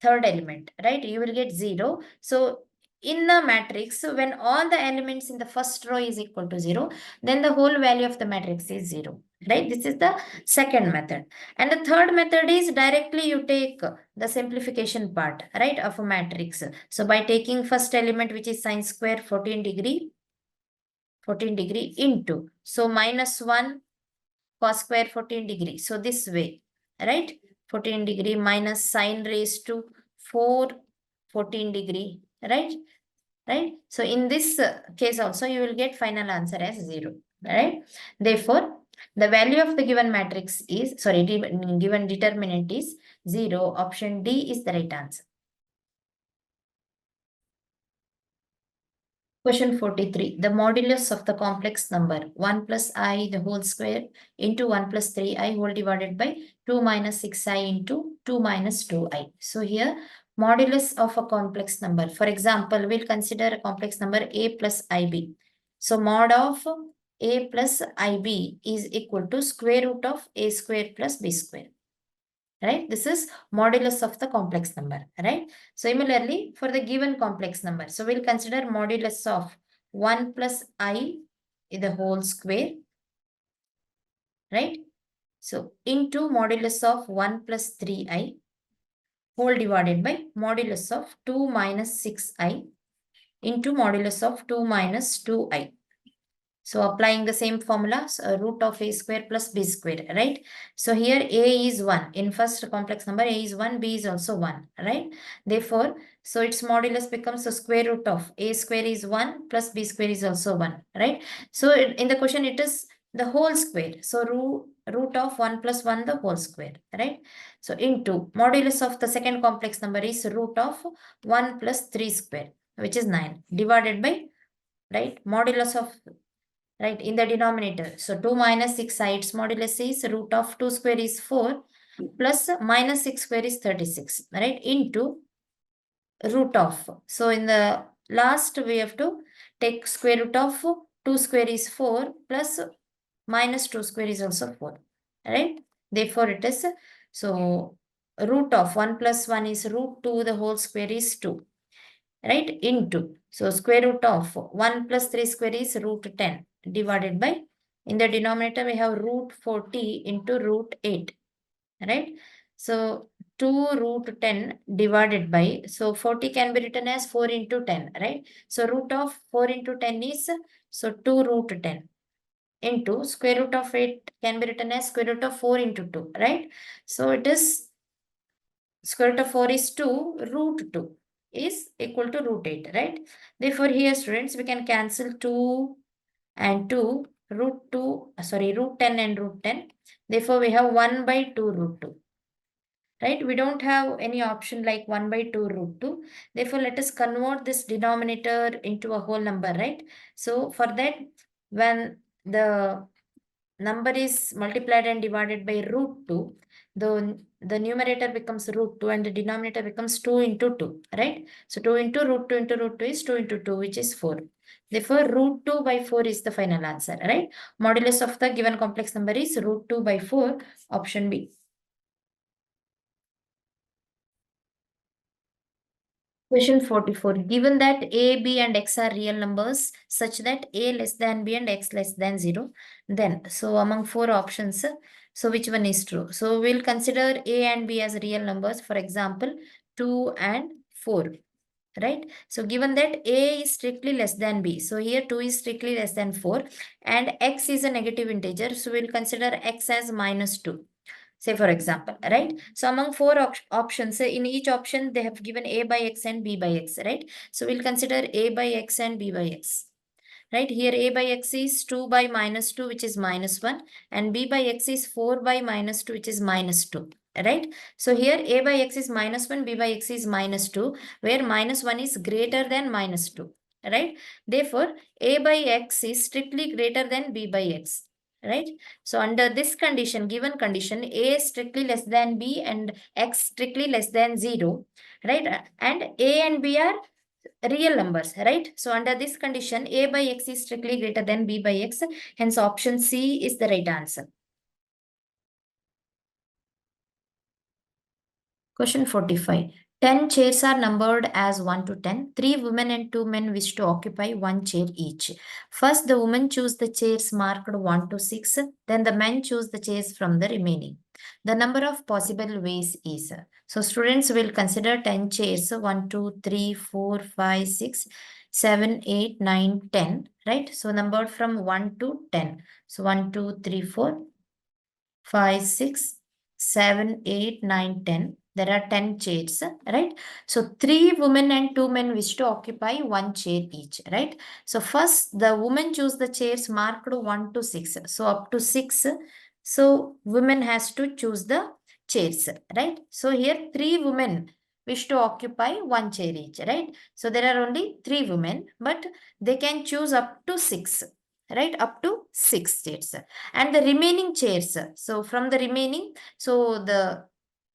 element, right? You will get 0. So in the matrix, when all the elements in the first row is equal to 0, then the whole value of the matrix is 0, right? This is the second method. And the third method is directly you take the simplification part, right, of a matrix. So by taking first element, which is sine square 14 degree into, so minus 1 cos square 14 degree. So this way, right? 14 degree minus sine raised to 4 14 degree, right? Right? So in this case also, you will get final answer as 0, right? Therefore, the value of the given matrix is, given determinant is 0. Option D is the right answer. Question 43. The modulus of the complex number 1 plus I the whole square into 1 plus 3I whole divided by 2 minus 6I into 2 minus 2I. So here, modulus of a complex number. For example, we'll consider a complex number A plus IB. So mod of A plus IB is equal to square root of A square plus B square, right? This is modulus of the complex number, right? Similarly, for the given complex number, so we'll consider modulus of 1 plus I in the whole square, right? So into modulus of 1 plus 3I whole divided by modulus of 2 minus 6I into modulus of 2 minus 2I. So applying the same formula, so root of a square plus b square, right? So here a is 1. In first complex number, a is 1, b is also 1, right? Therefore, so its modulus becomes the square root of a square is 1 plus b square is also 1, right? So in the question, it is the whole square. So root of 1 plus 1 the whole square, right? So into modulus of the second complex number is root of 1 plus 3 square, which is 9, divided by, right, modulus of, right, in the denominator. So 2 minus 6 sides modulus is root of 2 square is 4 plus minus 6 square is 36, right, into root of. So in the last we have to take square root of 2 square is 4 plus minus 2 square is also 4, right? Therefore it is, so root of 1 plus 1 is root 2 the whole square is 2, right, into, so square root of 1 plus 3 square is root 10 divided by, in the denominator we have root 40 into root 8, right? So 2 root 10 divided by, so 40 can be written as 4 into 10, right? So root of 4 into 10 is, so 2 root 10 into square root of 8 can be written as square root of 4 into 2, right? So it is square root of 4 is 2, root 2 is equal to root 8, right? Therefore, here students, we can cancel 2 and 2, root 10 and root 10. Therefore, we have 1 by 2 root 2, right? We don't have any option like 1 by 2 root 2. Therefore, let us convert this denominator into a whole number, right? So, for that, when the number is multiplied and divided by root 2, the numerator becomes root 2 and the denominator becomes 2 into 2, right? So 2 into root 2 is 2 into 2, which is 4. Therefore, root 2 by 4 is the final answer, right? Modulus of the given complex number is root 2 by 4, option B. Question 44. Given that a, b and x are real numbers such that a less than b and x less than 0, then, so among 4 options, so which one is true? So we'll consider a and b as real numbers, for example, 2 and 4, right? So given that a is strictly less than b, so here 2 is strictly less than 4 and x is a negative integer, so we'll consider x as minus 2. Say for example, right? So among 4 options, in each option they have given a by x and b by x, right? So we'll consider a by x and b by x, right? Here a by x is 2 by minus 2, which is minus 1, and b by x is 4 by minus 2, which is minus 2, right? So here a by x is minus 1, b by x is minus 2, where minus 1 is greater than minus 2, right? Therefore, a by x is strictly greater than b by x, right? So under this condition, given condition, a is strictly less than b and x strictly less than 0, right? And a and b are real numbers, right? So under this condition, a by x is strictly greater than b by x. Hence option C is the right answer. Question 45. 10 chairs are numbered as 1 to 10. 3 women and 2 men wish to occupy 1 chair each. First, the women choose the chairs marked 1 to 6. Then the men choose the chairs from the remaining. The number of possible ways is. So students will consider 10 chairs, 1, 2, 3, 4, 5, 6, 7, 8, 9, 10, right? So numbered from 1 to 10. So 1, 2, 3, 4, 5, 6, 7, 8, 9, 10. There are 10 chairs, right? So 3 women and 2 men wish to occupy 1 chair each, right? So first the women choose the chairs marked 1 to 6. So up to 6. So women has to choose the chairs, right? So here 3 women wish to occupy 1 chair each, right? So there are only 3 women, but they can choose up to 6, right? Up to 6 chairs. And the remaining chairs, so from the remaining, so the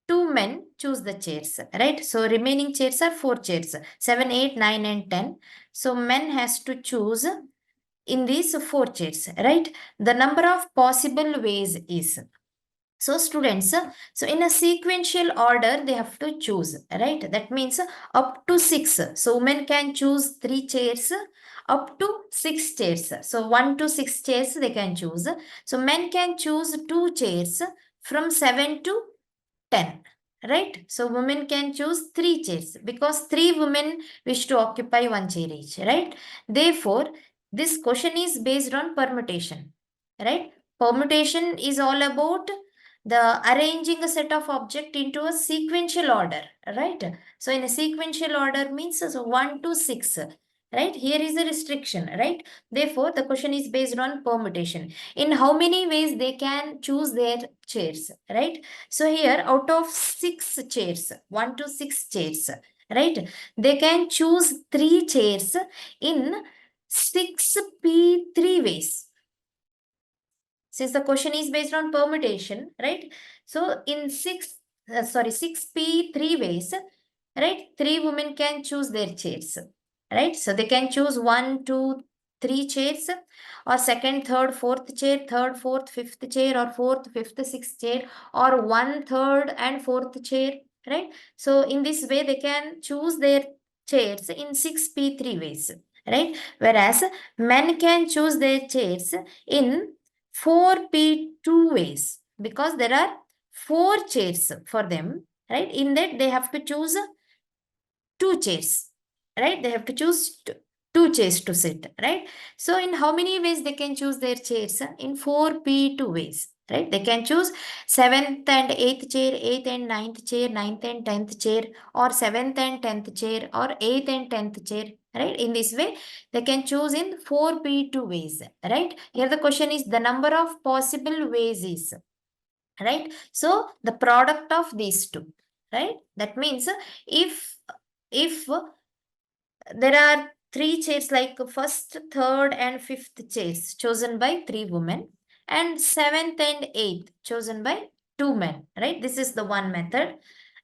2 men choose the chairs, right? So remaining chairs are 4 chairs, 7, 8, 9 and 10. So men has to choose in these 4 chairs, right? The number of possible ways is, so students, so in a sequential order, they have to choose, right? That means up to 6. So women can choose 3 chairs, up to 6 chairs. So 1 to 6 chairs they can choose. So men can choose 2 chairs from 7 to 10, right? So women can choose 3 chairs because 3 women wish to occupy 1 chair each, right? Therefore, This question is based on permutation, right? Permutation is all about the arranging a set of object into a sequential order, right? So in a sequential order means so 1 to 6, right? Here is a restriction, right? Therefore, the question is based on permutation. In how many ways they can choose their chairs, right? So here out of 6 chairs, 1 to 6 chairs, right? They can choose 3 chairs in 6p3 ways. Since the question is based on permutation, right? So in 6p3 ways, right? 3 women can choose their chairs, right? So they can choose 1, 2, 3 chairs, or second, third, fourth chair, third, fourth, fifth chair, or fourth, fifth, sixth chair, or 1, third, and fourth chair, right? So in this way, they can choose their chairs in 6p3 ways, right? Whereas men can choose their chairs in 4p2 ways, because there are 4 chairs for them, right? In that they have to choose 2 chairs, right? They have to choose two chairs to sit, right? So in how many ways they can choose their chairs? In 4p2 ways, right? They can choose 7th and 8th chair, 8th and 9th chair, 9th and 10th chair, or 7th and 10th chair, or 8th and 10th chair, right? In this way, they can choose in 4p2 ways, right? Here the question is the number of possible ways is, right? So the product of these two, right? That means if there are 3 chairs, like first, third, and fifth chairs chosen by 3 women, and 7th and 8th chosen by 2 men, right? This is the one method.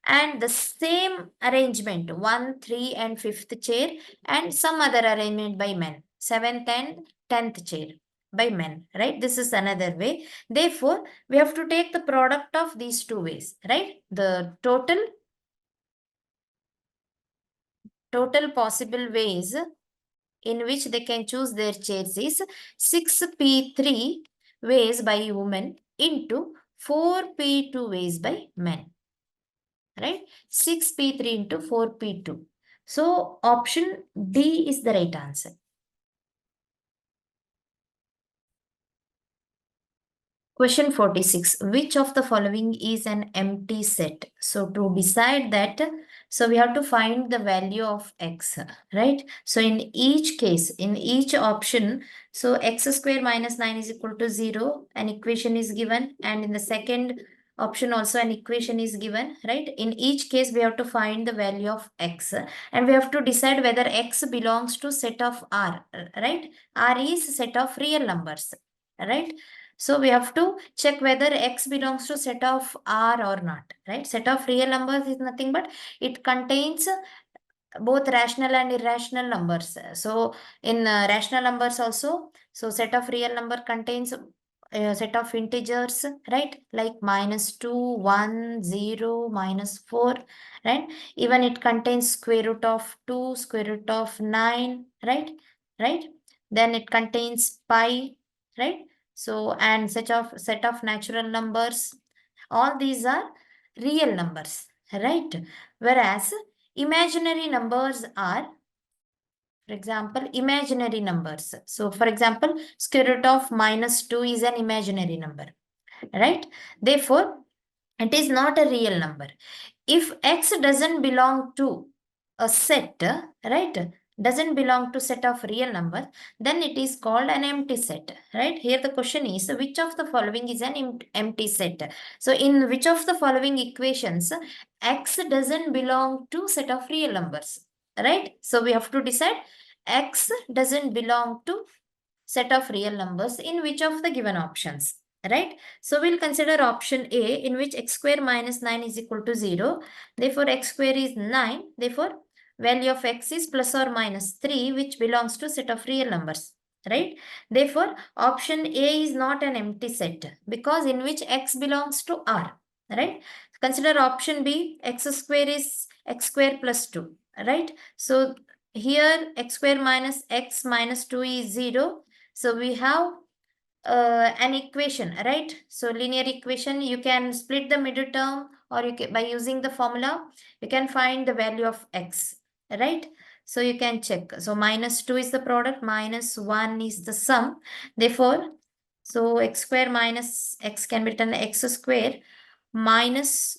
And the same arrangement, 1, 3, and 5th chair, and some other arrangement by men, 7th and 10th chair by men, right? This is another way. Therefore, we have to take the product of these 2 ways, right? The total possible ways in which they can choose their chairs is 6p3 ways by women into 4p2 ways by men, right? 6p3 into 4p2. So option D is the right answer. Question 46. Which of the following is an empty set? So to decide that, so we have to find the value of x, right? So in each case, in each option, so x square minus 9 is equal to 0, an equation is given. And in the second option also an equation is given, right? In each case, we have to find the value of x. And we have to decide whether x belongs to set of R, right? R is set of real numbers, right? So we have to check whether x belongs to set of R or not, right? Set of real numbers is nothing but it contains both rational and irrational numbers. So in rational numbers also, so set of real number contains a set of integers, right? Like -2, 1, 0, -4, right? Even it contains square root of 2, square root of 9, right? Right? Then it contains pi, right? So, and set of natural numbers, all these are real numbers, right? Whereas imaginary numbers are, for example, imaginary numbers. So, for example, square root of -2 is an imaginary number, right? Therefore, it is not a real number. If x doesn't belong to a set, right? Doesn't belong to set of real numbers, then it is called an empty set, right? Here the question is, which of the following is an empty set? So in which of the following equations, x doesn't belong to set of real numbers, right? So we have to decide x doesn't belong to set of real numbers in which of the given options, right? So we'll consider option A, in which x square minus 9 is equal to 0. Therefore, x square is 9. Therefore, value of x is plus or minus 3, which belongs to set of real numbers, right? Therefore, option A is not an empty set because in which x belongs to R, right? Consider option B, x square is x square plus 2, right? So here x square minus x minus 2 is 0. So we have an equation, right? So linear equation, you can split the middle term, or you can, by using the formula, you can find the value of x, right? So you can check. So minus 2 is the product, minus 1 is the sum. Therefore, so x square minus x can be written x square minus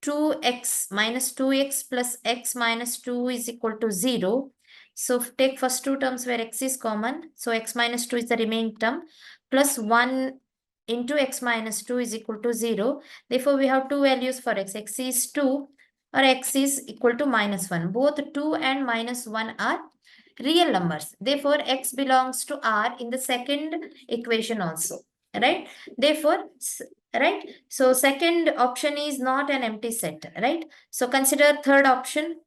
2x minus 2x plus x minus 2 is equal to 0. So take first two terms where x is common. So x minus 2 is the remaining term, plus 1 into x minus 2 is equal to 0. Therefore, we have two values for x. X is 2 or x is equal to minus 1. Both 2 and minus 1 are real numbers. Therefore, x belongs to R in the second equation also. Right? Therefore, right? So second option is not an empty set. Right? So consider third option.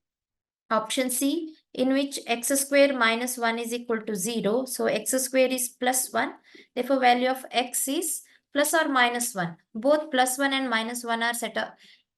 Option C, in which x square minus 1 is equal to 0. So x square is plus 1. Therefore, value of x is plus or minus 1. Both plus 1 and minus 1 are set of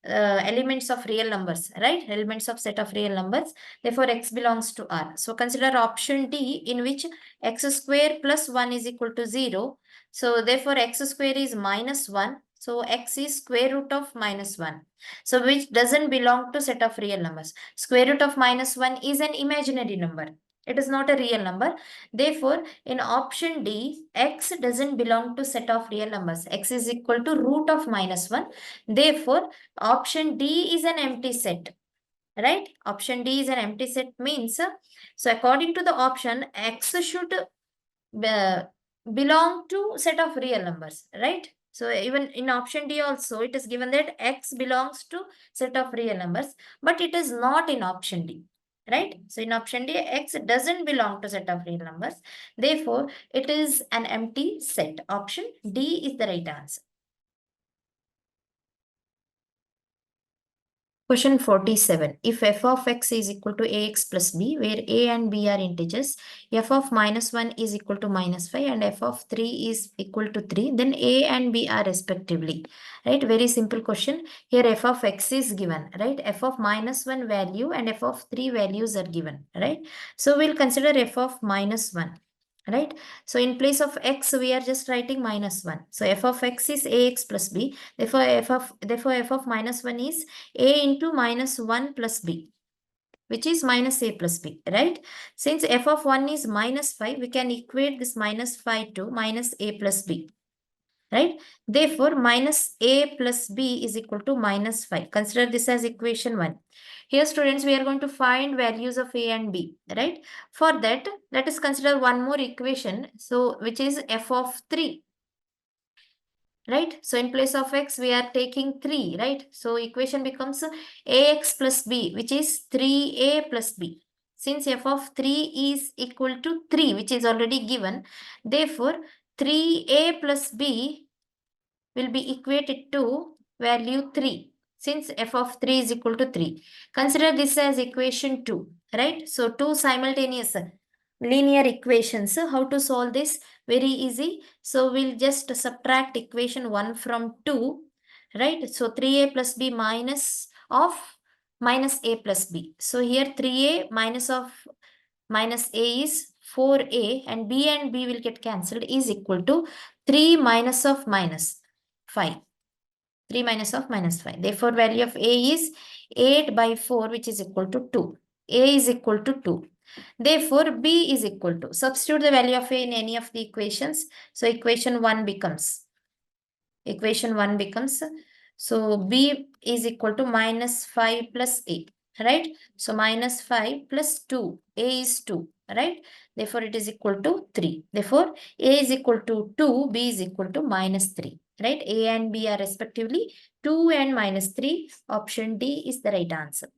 elements of real numbers, right? Elements of set of real numbers. Therefore, x belongs to R. So consider option D, in which x square plus 1 is equal to 0. So therefore, x square is minus 1. So x is square root of minus 1. So which doesn't belong to set of real numbers. Square root of minus 1 is an imaginary number. It is not a real number. Therefore, in option D, x doesn't belong to set of real numbers. X is equal to root of minus 1. Therefore, option D is an empty set. Right? Option D is an empty set means, so according to the option, x should belong to set of real numbers. Right? So even in option D also, it is given that x belongs to set of real numbers, but it is not in option D. Right? So in option D, x doesn't belong to set of real numbers. Therefore, it is an empty set. Option D is the right answer. Question 47. If f of x is equal to ax plus b, where a and b are integers, f of minus 1 is equal to minus 5 and f of 3 is equal to 3, then a and b are respectively. Right? Very simple question. Here f of x is given. Right? F of minus 1 value and f of 3 values are given. Right? So we'll consider f of minus 1. Right? So in place of x, we are just writing minus 1. So f of x is ax plus b. Therefore, f of minus 1 is a into minus 1 plus b, which is minus a plus b, right? Since f of 1 is minus 5, we can equate this minus 5 to minus a plus b, right? Therefore, minus a plus b is equal to minus 5. Consider this as equation 1. Here, students, we are going to find values of a and b, right? For that, let us consider one more equation, so which is f of 3. Right? So in place of x, we are taking 3, right? So equation becomes ax plus b, which is 3a plus b. Since f of 3 is equal to 3, which is already given, therefore 3a plus b will be equated to value 3, since f of 3 is equal to 3. Consider this as equation 2, right? So two simultaneous linear equations. How to solve this? Very easy. So we'll just subtract equation 1 from 2, right? So 3a plus b minus of minus a plus b. So here 3a minus of minus a is 4a, and b will get cancelled, is equal to 3 minus of minus 5. 3 minus of minus 5. Therefore, value of a is 8 by 4, which is equal to 2. A is equal to 2. Therefore, b is equal to, substitute the value of a in any of the equations. So equation 1 becomes, so b is equal to minus 5 plus a, right? So minus 5 plus 2, a is 2, right? Therefore, it is equal to 3. Therefore, a is equal to 2, b is equal to minus 3, right? A and b are respectively 2 and minus 3. Option D is the right answer.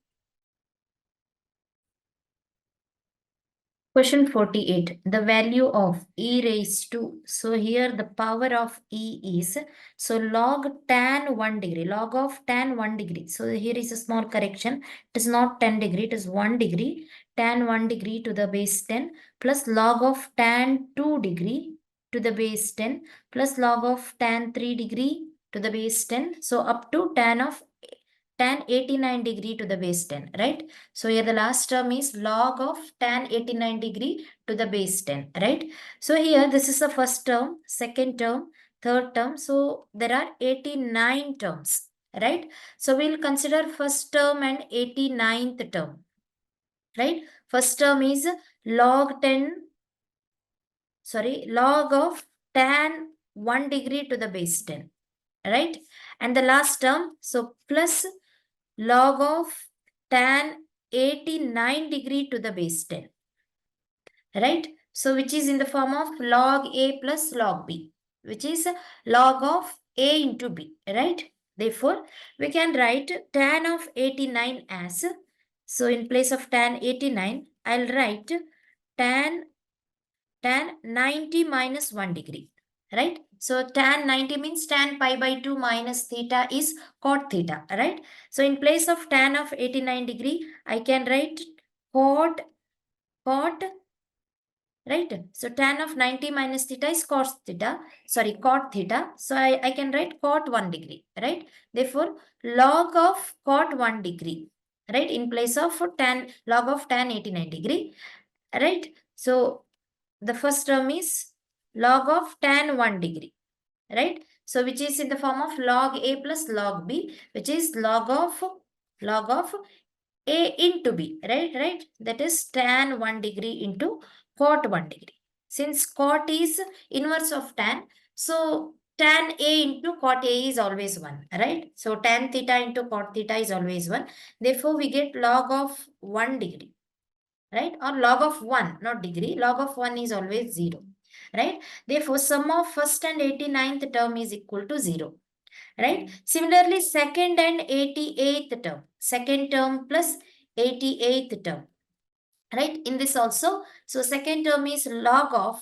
Question 48, the value of e raised to, so here the power of e is, so log tan 1 degree, log of tan 1 degree. So here is a small correction. It is not 10 degree, it is 1 degree. Tan 1 degree to the base 10 plus log of tan 2 degree to the base 10 plus log of tan 3 degree to the base 10. So up to tan 89 degree to the base 10, right? So here the last term is log of tan 89 degree to the base 10, right? So here this is the first term, second term, third term. So there are 89 terms, right? So we'll consider first term and 89th term, right? First term is log of tan 1 degree to the base 10, right? And the last term, so plus log of tan 89 degree to the base 10, right? So which is in the form of log A plus log B, which is log of A into B, right? Therefore, we can write tan of 89 as, so in place of tan 89, I'll write tan 90 minus 1 degree, right? So tan 90 means tan pi by 2 minus theta is cot theta, right? So in place of tan of 89 degree, I can write cot, right? So tan of 90 minus theta is cot theta. So I can write cot 1 degree, right? Therefore, log of cot 1 degree, right? In place of log of tan 89 degree, right? So the first term is log of tan 1 degree, right? So which is in the form of log A plus log B, which is log of A into B, right? That is tan 1 degree into cot 1 degree. Since cot is inverse of tan, so tan A into cot A is always 1, right? So tan theta into cot theta is always 1. Therefore, we get log of 1 degree, right? Or log of 1, not degree. Log of 1 is always 0, right? Therefore, sum of first and 89th term is equal to 0. Right? Similarly, second and 88th term. Second term plus 88th term. Right? In this also, so second term is log of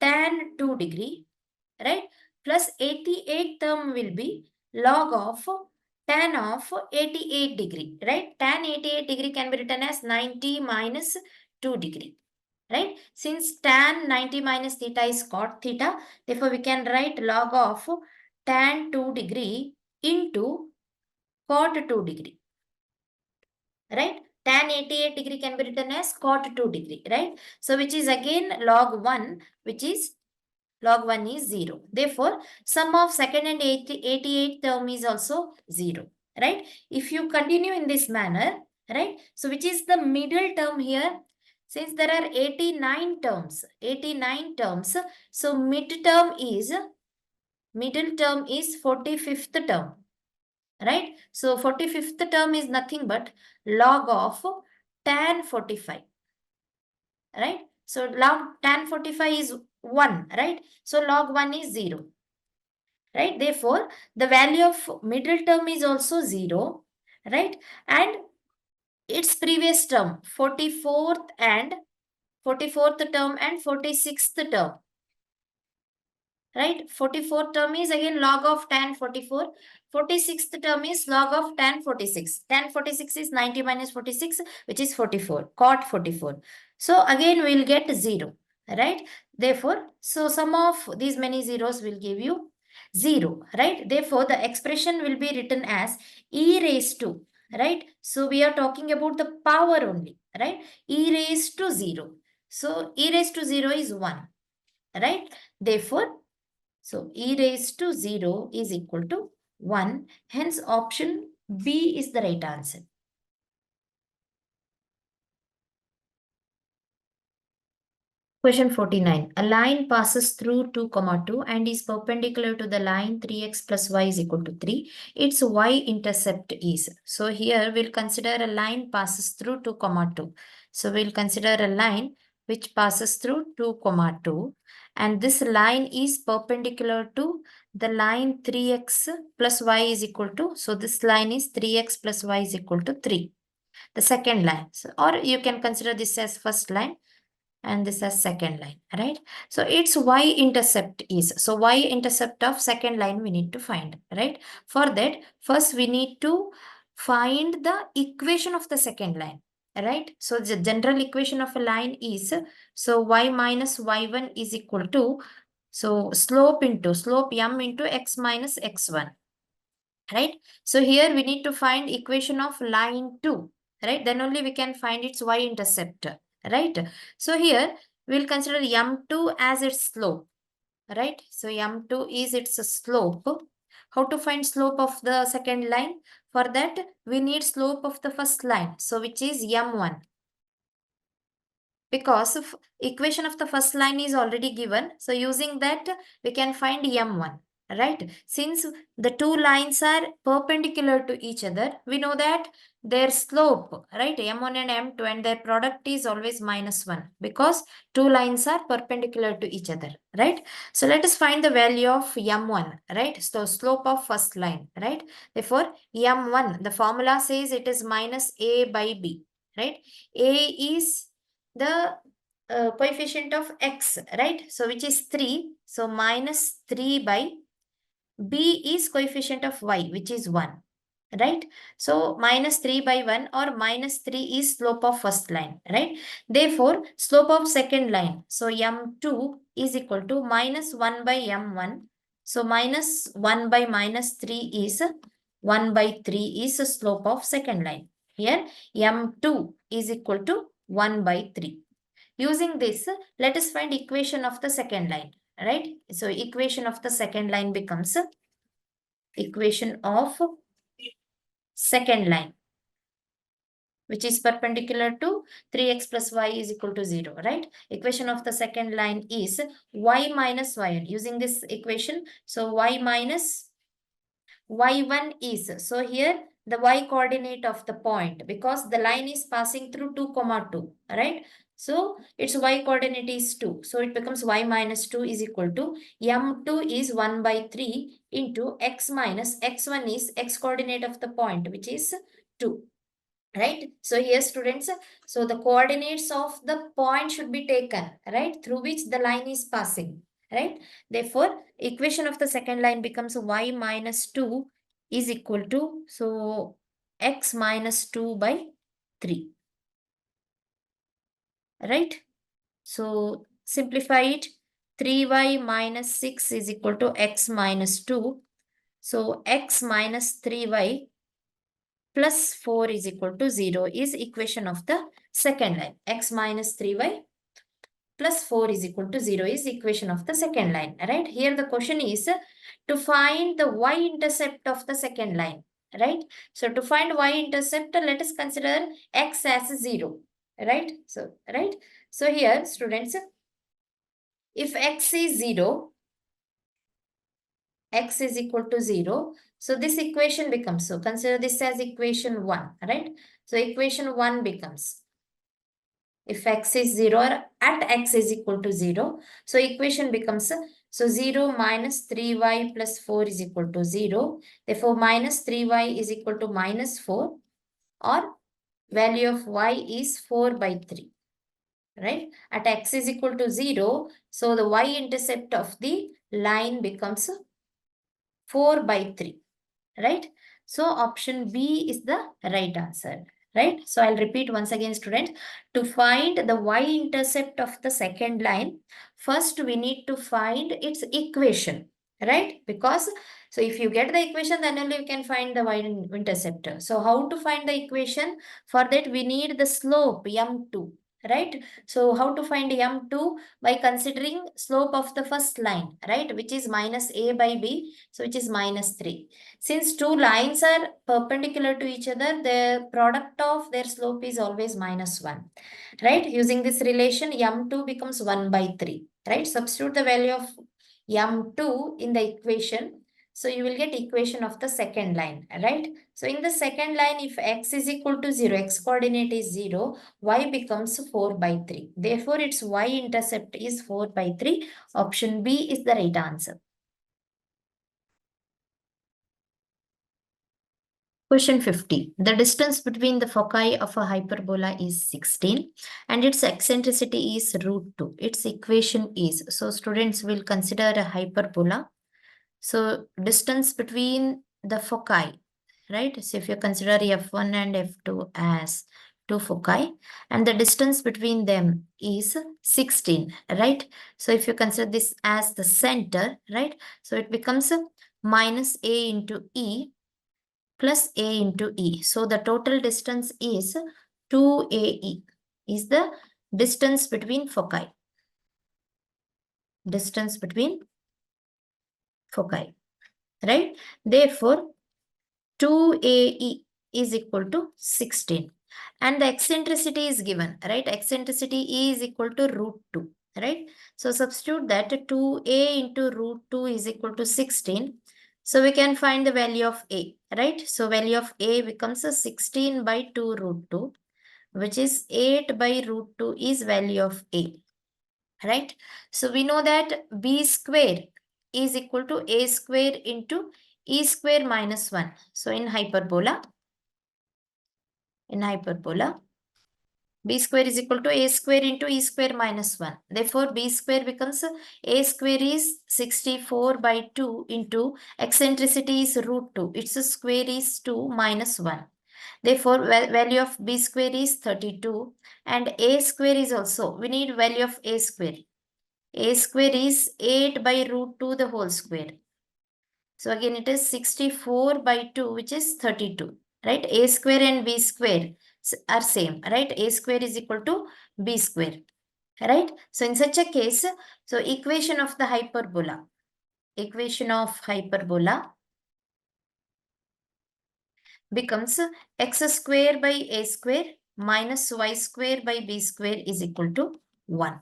tan 2 degree. Right? Plus 88th term will be log of tan of 88 degree. Right? Tan 88 degree can be written as 90 minus 2 degree. Right? Since tan 90 minus theta is cot theta, therefore we can write log of tan 2 degree into cot 2 degree, right? Tan 88 degree can be written as cot 2 degree, right? So which is again log 1, which is log 1 is 0. Therefore, sum of second and 88 term is also 0, right? If you continue in this manner, right? So which is the middle term here? Since there are 89 terms, so middle term is 45th term, right? So 45th term is nothing but log of tan 45, right? So log tan 45 is 1, right? So log 1 is 0, right? Therefore, the value of middle term is also 0, right? And its previous term, 44th term and 46th term, right? 44th term is again log of tan 44. 46th term is log of tan 46. Tan 46 is 90 minus 46, which is 44, cot 44. So again, we'll get 0, right? Therefore, so sum of these many zeros will give you 0, right? Therefore, the expression will be written as e raised to, right? So we are talking about the power only, right? E raised to 0. So e raised to 0 is 1, right? Therefore, so e raised to 0 is equal to 1. Hence, option B is the right answer. Question 49. A line passes through 2, 2 and is perpendicular to the line 3x plus y is equal to 3. Its y-intercept is. So here we'll consider a line passes through 2, 2. So we'll consider a line which passes through 2, 2. And this line is perpendicular to the line 3x plus y is equal to. So this line is 3x plus y is equal to 3. The second line. So, or you can consider this as first line and this as second line, right? So its y-intercept is, so y-intercept of second line we need to find, right? For that, first we need to find the equation of the second line, right? So the general equation of a line is, so y minus y1 is equal to, so slope m into x minus x1, right? So here we need to find equation of line 2, right? Then only we can find its y-intercept, right? So here we'll consider m2 as its slope, right? So m2 is its slope. How to find slope of the second line? For that, we need slope of the first line. So which is m1. because if equation of the first line is already given, so using that we can find m1, right? Since the two lines are perpendicular to each other, we know that their slope, right, m1 and m2, and their product is always -1 because two lines are perpendicular to each other, right? So let us find the value of m1, right? So slope of first line, right? Therefore m1, the formula says it is minus a by b, right? A is the coefficient of x, right? So which is 3. So minus 3 by b is coefficient of y, which is 1, right? So minus 3 by 1 or minus 3 is slope of first line, right? Therefore, slope of second line. So m2 is equal to minus 1 by m1. So minus 1 by minus 3 is 1 by 3 is the slope of second line. Here m2 is equal to 1 by 3. Using this, let us find equation of the second line, right? So equation of the second line becomes equation of second line, which is perpendicular to 3x plus y is equal to 0, right? Equation of the second line is y minus y. Using this equation, so y minus y1 is, so here the y coordinate of the point, because the line is passing through 2, 2, right? So its y coordinate is 2. So it becomes y minus 2 is equal to m2 is 1 by 3 into x minus x1 is x coordinate of the point, which is 2. Right? So here students, so the coordinates of the point should be taken, right, through which the line is passing, right? Therefore, equation of the second line becomes y minus 2 is equal to, so x minus 2 by 3, right? So simplify it, 3y minus 6 is equal to x minus 2. So x minus 3y plus 4 is equal to 0 is equation of the second line. X minus 3y plus 4 is equal to 0 is equation of the second line, right? Here the question is to find the y-intercept of the second line, right? So to find y-intercept, let us consider x as 0, right? So, right? So here students, if x is 0, x is equal to 0. So this equation becomes, so consider this as equation 1, right? So equation 1 becomes, if x is 0 or at x is equal to 0, so equation becomes, so 0 minus 3y plus 4 is equal to 0. Therefore, minus 3y is equal to minus 4, or value of y is 4 by 3, right? At x is equal to 0, so the y-intercept of the line becomes 4 by 3, right? So option B is the right answer, right? So I'll repeat once again, students. To find the y-intercept of the second line, first we need to find its equation, right? Because, so if you get the equation, then only you can find the y-intercept. So how to find the equation? For that, we need the slope, m2, right? So how to find m2? By considering slope of the first line, right? Which is minus a by b, so which is minus 3. Since two lines are perpendicular to each other, the product of their slope is always -1, right? Using this relation, m2 becomes 1 by 3, right? Substitute the value of m2 in the equation. So you will get equation of the second line, right? So in the second line, if x is equal to 0, x coordinate is 0, y becomes 4 by 3. Therefore, its y-intercept is 4 by 3. Option B is the right answer. Question 50. The distance between the foci of a hyperbola is 16 and its eccentricity is √2. Its equation is, so students will consider a hyperbola. So distance between the foci, right? So if you consider F1 and F2 as two foci, and the distance between them is 16, right? So if you consider this as the center, right? So it becomes minus a into e plus a into e. So the total distance is 2ae, is the distance between foci. Distance between foci, right? Therefore, 2ae is equal to 16. And the eccentricity is given, right? Eccentricity is equal to root 2, right? So substitute that 2a into root 2 is equal to 16. So we can find the value of a, right? So value of a becomes a 16 by 2 root 2, which is 8 by root 2 is value of a, right? So we know that b square is equal to a square into e square minus 1. So in hyperbola, b square is equal to a square into e square minus 1. Therefore, b square becomes a square is 64 by 2 into eccentricity is root 2. Its square is 2 minus 1. Therefore, value of b square is 32 and a square is also, we need value of a square. A square is 8 by root 2 the whole square. So again it is 64 by 2 which is 32, right? A square and b square are same, right? A square is equal to b square, right? So in such a case, so equation of hyperbola becomes x square by a square minus y square by b square is equal to 1,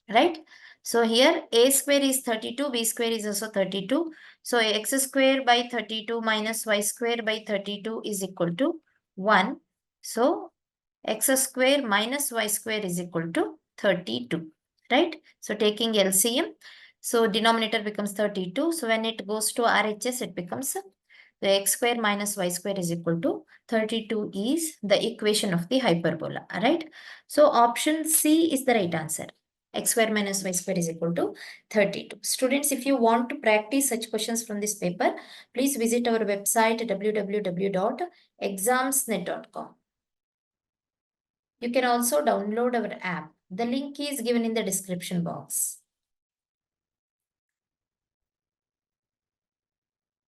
right? So here a square is 32, b square is also 32. So x square by 32 minus y square by 32 is equal to 1. So x square minus y square is equal to 32, right? So taking LCM, so denominator becomes 32. So when it goes to RHS, it becomes the x square minus y square is equal to 32 is the equation of the hyperbola, right? So option C is the right answer. X square minus y square is equal to 32. Students, if you want to practice such questions from this paper, please visit our website www.examsnet.com. You can also download our app. The link is given in the description box.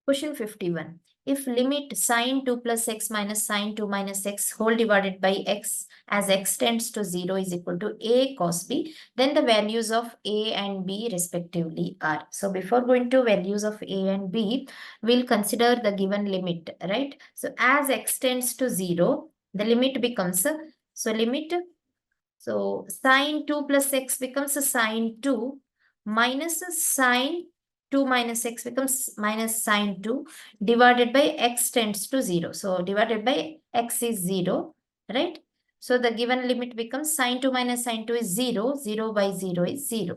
Question 51. If limit sine 2 plus x minus sine 2 minus x whole divided by x as x tends to 0 is equal to a cos b, then the values of a and b respectively are. So before going to values of a and b, we'll consider the given limit, right? So as x tends to 0, the limit becomes, so sine 2 plus x becomes a sine 2 minus a sine 2 minus x becomes minus sine 2 divided by x tends to 0. So divided by x is 0, right? So the given limit becomes sine 2 minus sine 2 is 0. 0 by 0 is 0,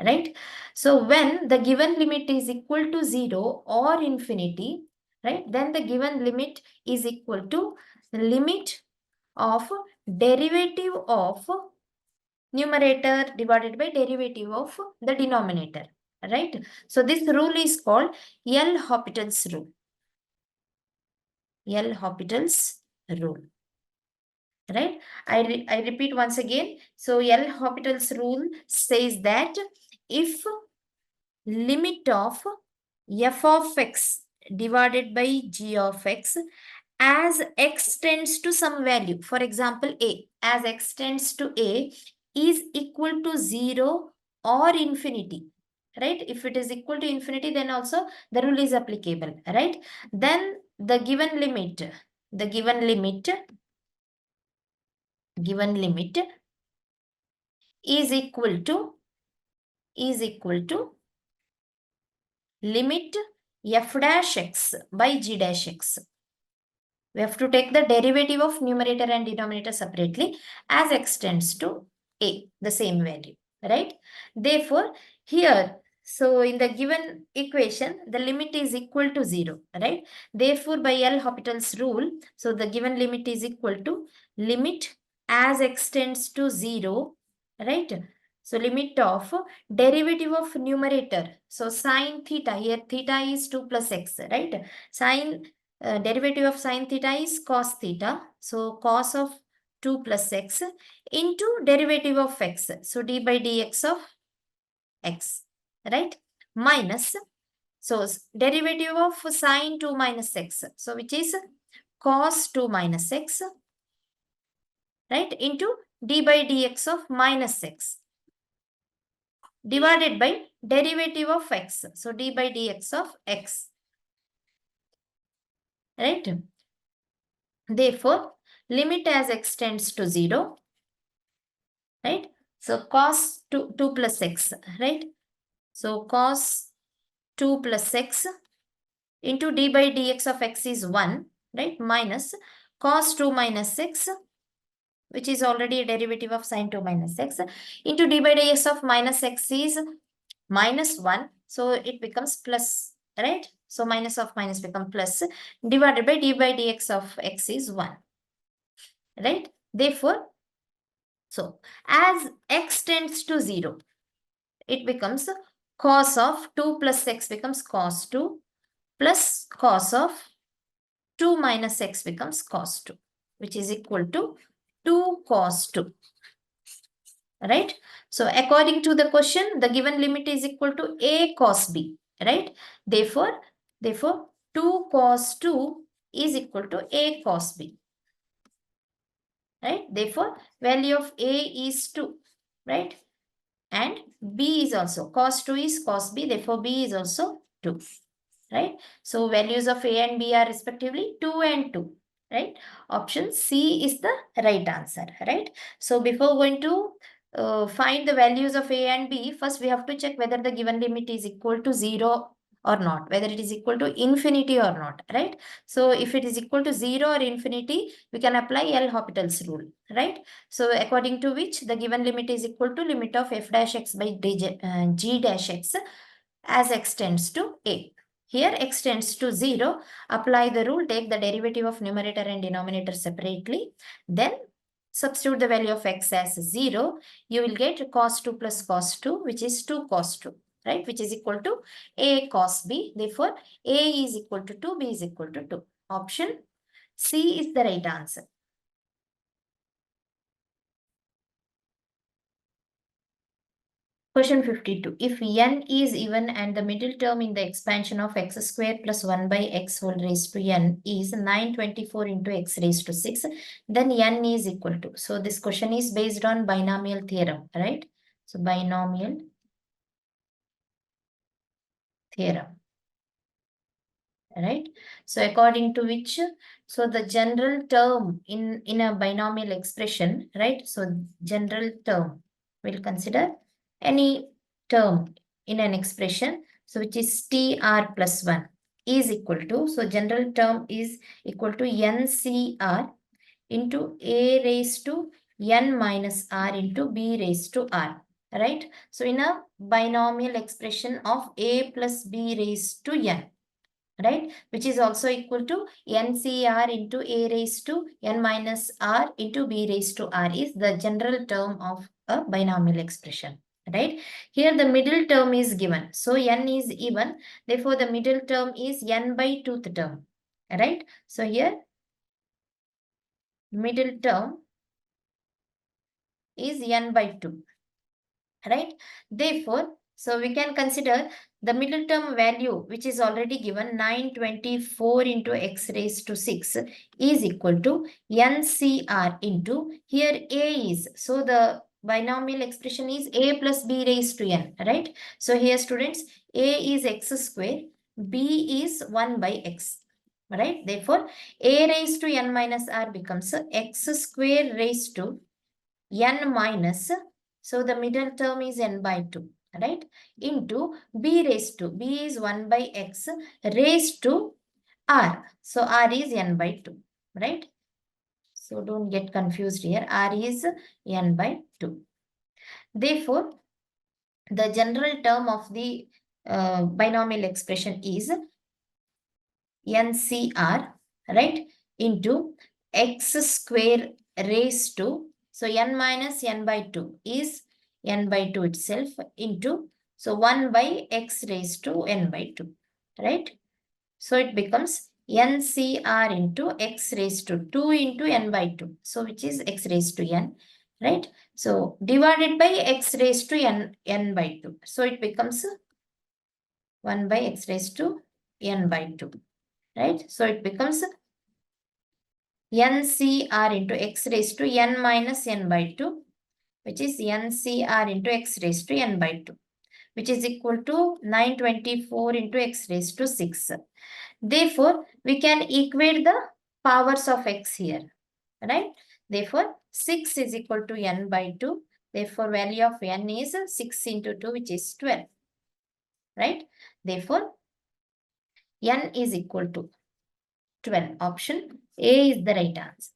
right? So when the given limit is equal to 0 or infinity, right, then the given limit is equal to the limit of derivative of numerator divided by derivative of the denominator, right? So this rule is called L'Hopital's rule. L'Hopital's rule, right? I repeat once again. So L'Hopital's rule says that if limit of f of x divided by g of x as x tends to some value, for example, a, as x tends to a is equal to 0 or infinity, right? If it is equal to infinity, then also the rule is applicable, right? Then the given limit is equal to limit f dash x by g dash x. We have to take the derivative of numerator and denominator separately as x tends to a, the same value, right? Therefore, here, so in the given equation, the limit is equal to 0, right? Therefore, by L'Hopital's rule, so the given limit is equal to limit as x tends to 0, right? So limit of derivative of numerator. So sine theta, here theta is 2 plus x, right? Sine derivative of sine theta is cos theta. So cos of 2 plus x into derivative of x. So d by dx of x, right? Minus, so derivative of sine 2 minus x. So which is cos 2 minus x, right? Into d by dx of minus x divided by derivative of x. So d by dx of x, right? Therefore, limit as x tends to 0, right? So cos 2 plus x, right? So cos 2 plus x into d by dx of x is 1, right? Minus cos 2 minus x, which is already a derivative of sin 2 minus x, into d by dx of minus x is minus 1. So it becomes plus, right? So minus of minus become plus, divided by d by dx of x is 1, right? Therefore, so as x tends to 0, it becomes cos of 2 plus x becomes cos 2 plus cos of 2 minus x becomes cos 2, which is equal to 2 cos 2, right? So according to the question, the given limit is equal to a cos b, right? Therefore 2 cos 2 is equal to a cos b, right? Therefore value of a is 2, right? And b is also cos 2 is cos b, therefore b is also 2, right? So values of a and b are respectively 2 and 2, right? Option C is the right answer, right? So before going to find the values of a and b, first we have to check whether the given limit is equal to 0 or not, whether it is equal to infinity or not, right? So if it is equal to 0 or infinity, we can apply L'Hopital's rule, right? So according to which the given limit is equal to limit of f dash x by g dash x as x tends to a. Here x tends to 0, apply the rule, take the derivative of numerator and denominator separately, then substitute the value of x as 0, you will get cos 2 plus cos 2, which is 2 cos 2, right? Which is equal to a cos b. Therefore, a is equal to 2, b is equal to 2. Option C is the right answer. Question 52. If n is even and the middle term in the expansion of x square plus 1 by x whole raised to n is 924 into x raised to 6, then n is equal to. So this question is based on binomial theorem, right? So binomial theorem, right? So according to which, so the general term in a binomial expression, right? So general term, we'll consider any term in an expression, so which is tr plus 1 is equal to, so general term is equal to ncr into a raised to n minus r into b raised to r, right? So in a binomial expression of a plus b raised to n, right, which is also equal to ncr into a raised to n minus r into b raised to r is the general term of a binomial expression, right? Here the middle term is given, so n is even, therefore the middle term is n by 2th term, right? So here middle term is n by 2, right? Therefore, so we can consider the middle term value, which is already given 924 into x raised to 6 is equal to ncr into, here a is, so the binomial expression is a plus b raised to n, right? So here students, a is x square, b is 1 by x, right? Therefore, a raised to n minus r becomes x square raised to n minus, so the middle term is n by 2, right? Into b raised to, b is 1 by x raised to r. So r is n by 2, right? So don't get confused here. R is n by 2. Therefore, the general term of the binomial expression is ncr, right, into x square raised to, so n minus n by 2 is n by 2 itself into, so 1 by x raised to n by 2, right? So it becomes ncr into x raised to 2 into n by 2, so which is x raised to n, right? So divided by x raised to n by 2, so it becomes 1 by x raised to n by 2, right? So it becomes ncr into x raised to n minus n by 2, which is ncr into x raised to n by 2, which is equal to 924 into x raised to 6. Therefore, we can equate the powers of x here, right? Therefore, 6 is equal to n by 2. Therefore, value of n is 6 into 2, which is 12, right? Therefore, n is equal to 12. Option A is the right answer.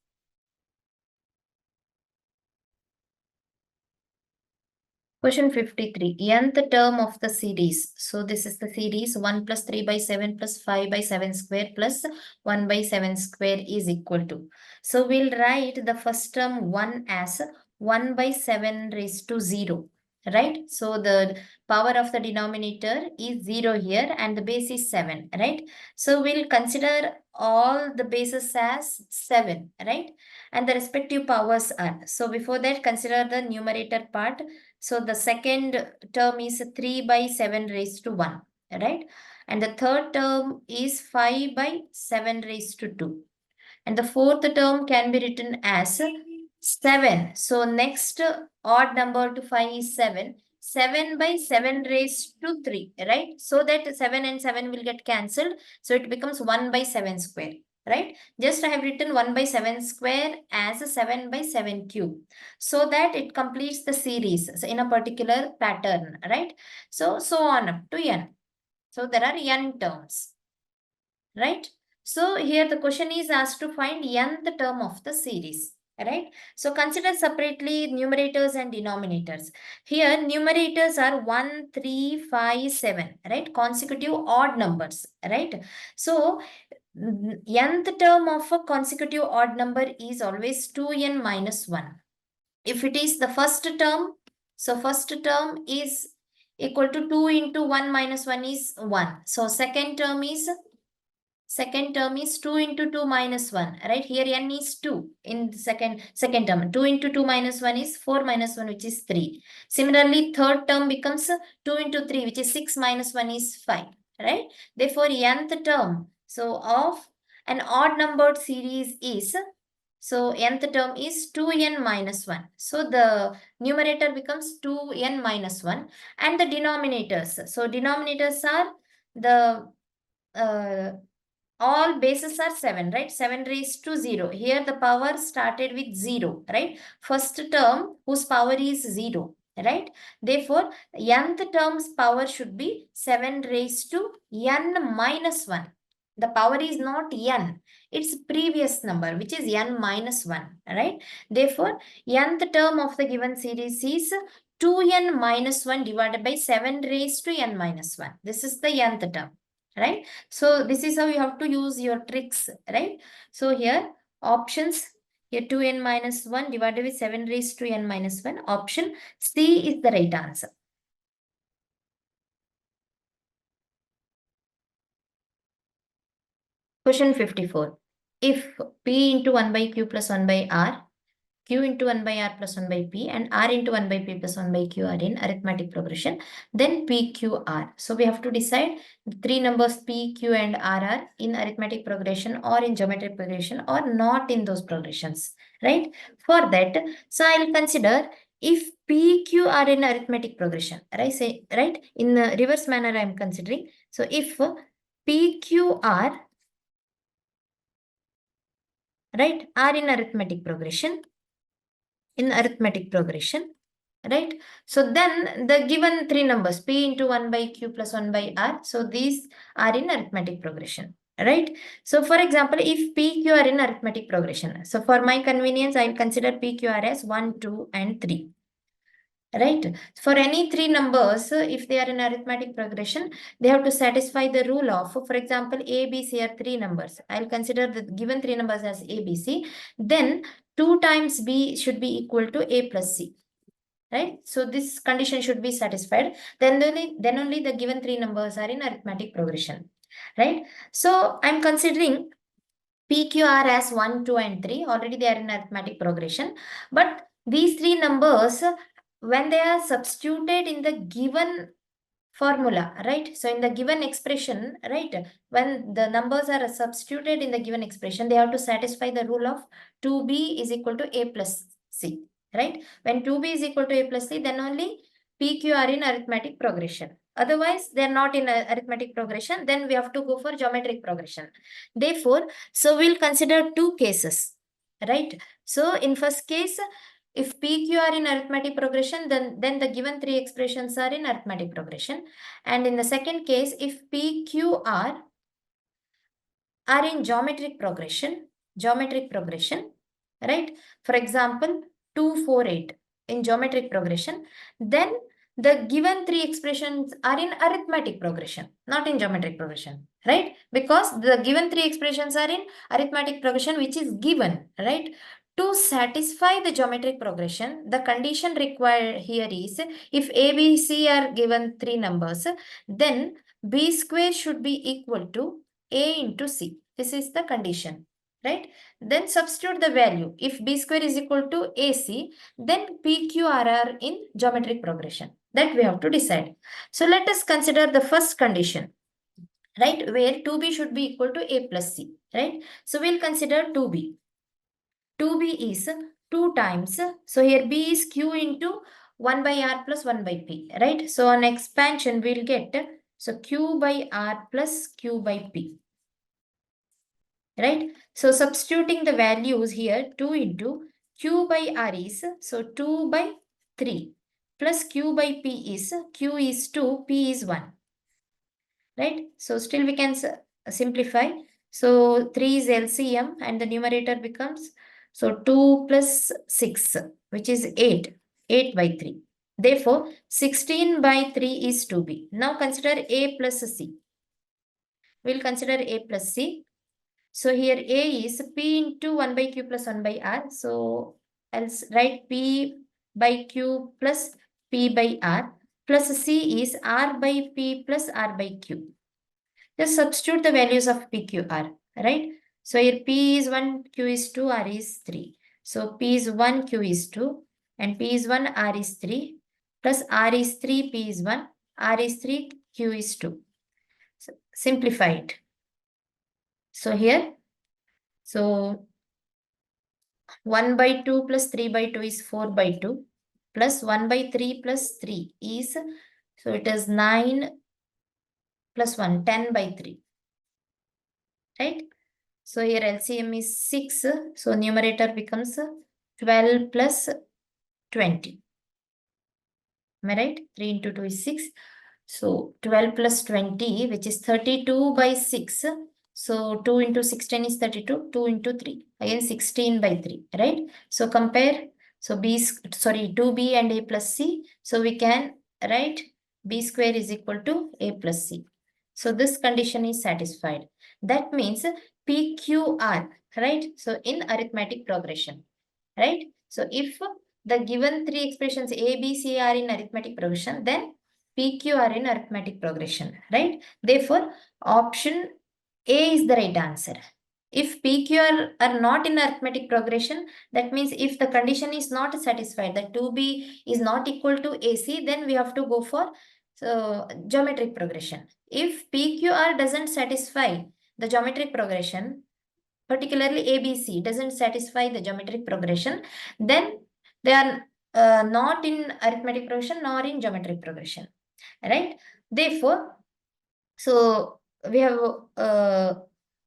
Question 53, nth term of the series. So this is the series 1 plus 3 by 7 plus 5 by 7 square plus 1 by 7 square is equal to. So we'll write the first term 1 as 1 by 7 raised to 0, right? So the power of the denominator is 0 here and the base is 7, right? So we'll consider all the bases as 7, right? And the respective powers are. So before that, consider the numerator part. So the second term is 3 by 7 raised to 1, right? And the third term is 5 by 7 raised to 2. And the fourth term can be written as 7. So next odd number to 5 is 7. 7 by 7 raised to 3, right? So that 7 and 7 will get cancelled. So it becomes 1 by 7 square, right? Just I have written 1 by 7 square as a 7 by 7 cube, so that it completes the series in a particular pattern, right? So on up to n. So there are n terms, right? So here the question is asked to find nth term of the series, right? So consider separately numerators and denominators. Here numerators are 1, 3, 5, 7, right? Consecutive odd numbers, right? So nth term of a consecutive odd number is always 2n minus 1. If it is the first term, so first term is equal to 2 into 1 minus 1 is 1. So second term is 2 into 2 minus 1, right? Here n is 2 in the second term. 2 into 2 minus 1 is 4 minus 1, which is 3. Similarly, third term becomes 2 into 3, which is 6 minus 1 is 5, right? Therefore, nth term, so of an odd numbered series is, so nth term is 2n minus 1. So the numerator becomes 2n minus 1 and the denominators. So denominators are the all bases are 7, right? 7 raised to 0. Here the power started with 0, right? First term whose power is 0, right? Therefore, nth term's power should be 7 raised to n minus 1. The power is not n. It's previous number, which is n minus 1, right? Therefore, nth term of the given series is 2n minus 1 divided by 7 raised to n minus 1. This is the nth term, right? So this is how you have to use your tricks, right? So here options, here 2n minus 1 divided with 7 raised to n minus 1. Option C is the right answer. Question 54. If P into 1 by Q plus 1 by R, Q into 1 by R plus 1 by P and R into 1 by P plus 1 by Q are in arithmetic progression, then P, Q, R. So we have to decide three numbers P, Q and R are in arithmetic progression or in geometric progression or not in those progressions, right? For that, so I'll consider if P, Q are in arithmetic progression, right? In the reverse manner I'm considering. So if P, Q, R, right, are in arithmetic progression, right? So then the given three numbers P into 1 by Q plus 1 by R. So these are in arithmetic progression, right? So for example, if P, Q are in arithmetic progression. So for my convenience, I'll consider P, Q, R as 1, 2 and 3. Right? For any three numbers, if they are in arithmetic progression, they have to satisfy the rule of, for example, A, B, C are three numbers. I'll consider the given three numbers as A, B, C. Then 2 times B should be equal to A plus C. Right? So this condition should be satisfied. Then only the given three numbers are in arithmetic progression. Right? So I'm considering PQR as 1, 2, and 3. Already they are in arithmetic progression. But these three numbers, when they are substituted in the given formula, right? So in the given expression, right? When the numbers are substituted in the given expression, they have to satisfy the rule of 2b is equal to a plus c, right? When 2b is equal to a plus c, then only PQ are in arithmetic progression. Otherwise, they are not in arithmetic progression. Then we have to go for geometric progression. Therefore, so we'll consider two cases. right? So in first case, if PQ are in arithmetic progression, then the given three expressions are in arithmetic progression. And in the second case, if PQ are in geometric progression, right? For example, 2, 4, 8 in geometric progression, then the given three expressions are in arithmetic progression, not in geometric progression, right? Because the given three expressions are in arithmetic progression, which is given, right? To satisfy the geometric progression, the condition required here is if A, B, C are given three numbers, then B square should be equal to A into C. This is the condition, right? Then substitute the value. If B square is equal to AC, then PQR are in geometric progression. That we have to decide. So let us consider the first condition, right? Where 2B should be equal to A plus C, right? So we'll consider 2B. 2B is 2 times. So here B is Q into 1 by R plus 1 by P, right? So on expansion, we'll get so Q by R plus Q by P, right? So substituting the values here, 2 into Q by R is, so 2 by 3 plus Q by P is, Q is 2, P is 1, right? So still we can simplify. So 3 is LCM and the numerator becomes, so 2 plus 6, which is 8, 8 by 3. Therefore, 16 by 3 is 2B. Now consider A plus C. We'll consider A plus C. So here A is P into 1 by Q plus 1 by R. So I'll write P by Q plus P by R, plus C is R by P plus R by Q. Just substitute the values of P, Q, R, right? So here P is 1, Q is 2, R is 3. So P is 1, Q is 2, and P is 1, R is 3, plus R is 3, P is 1, R is 3, Q is 2. So simplify it. So here, so 1 by 2 plus 3 by 2 is 4 by 2, plus 1 by 3 plus 3 is, so it is 9 plus 1, 10 by 3, right? So here LCM is 6, so numerator becomes 12 plus 20. Am I right? 3 into 2 is 6. So 12 plus 20, which is 32 by 6. So 2 into 16 is 32, 2 into 3, again 16 by 3, right? So compare, so 2B and A plus C. So we can write B square is equal to A plus C. So this condition is satisfied. That means PQR, right? So in arithmetic progression, right? So if the given three expressions A, B, C are in arithmetic progression, then PQ are in arithmetic progression, right? Therefore, option A is the right answer. If PQ are not in arithmetic progression, that means if the condition is not satisfied, that 2B is not equal to AC, then we have to go for geometric progression. If PQR doesn't satisfy the geometric progression, particularly ABC doesn't satisfy the geometric progression, then they are not in arithmetic progression nor in geometric progression, right? Therefore, so we have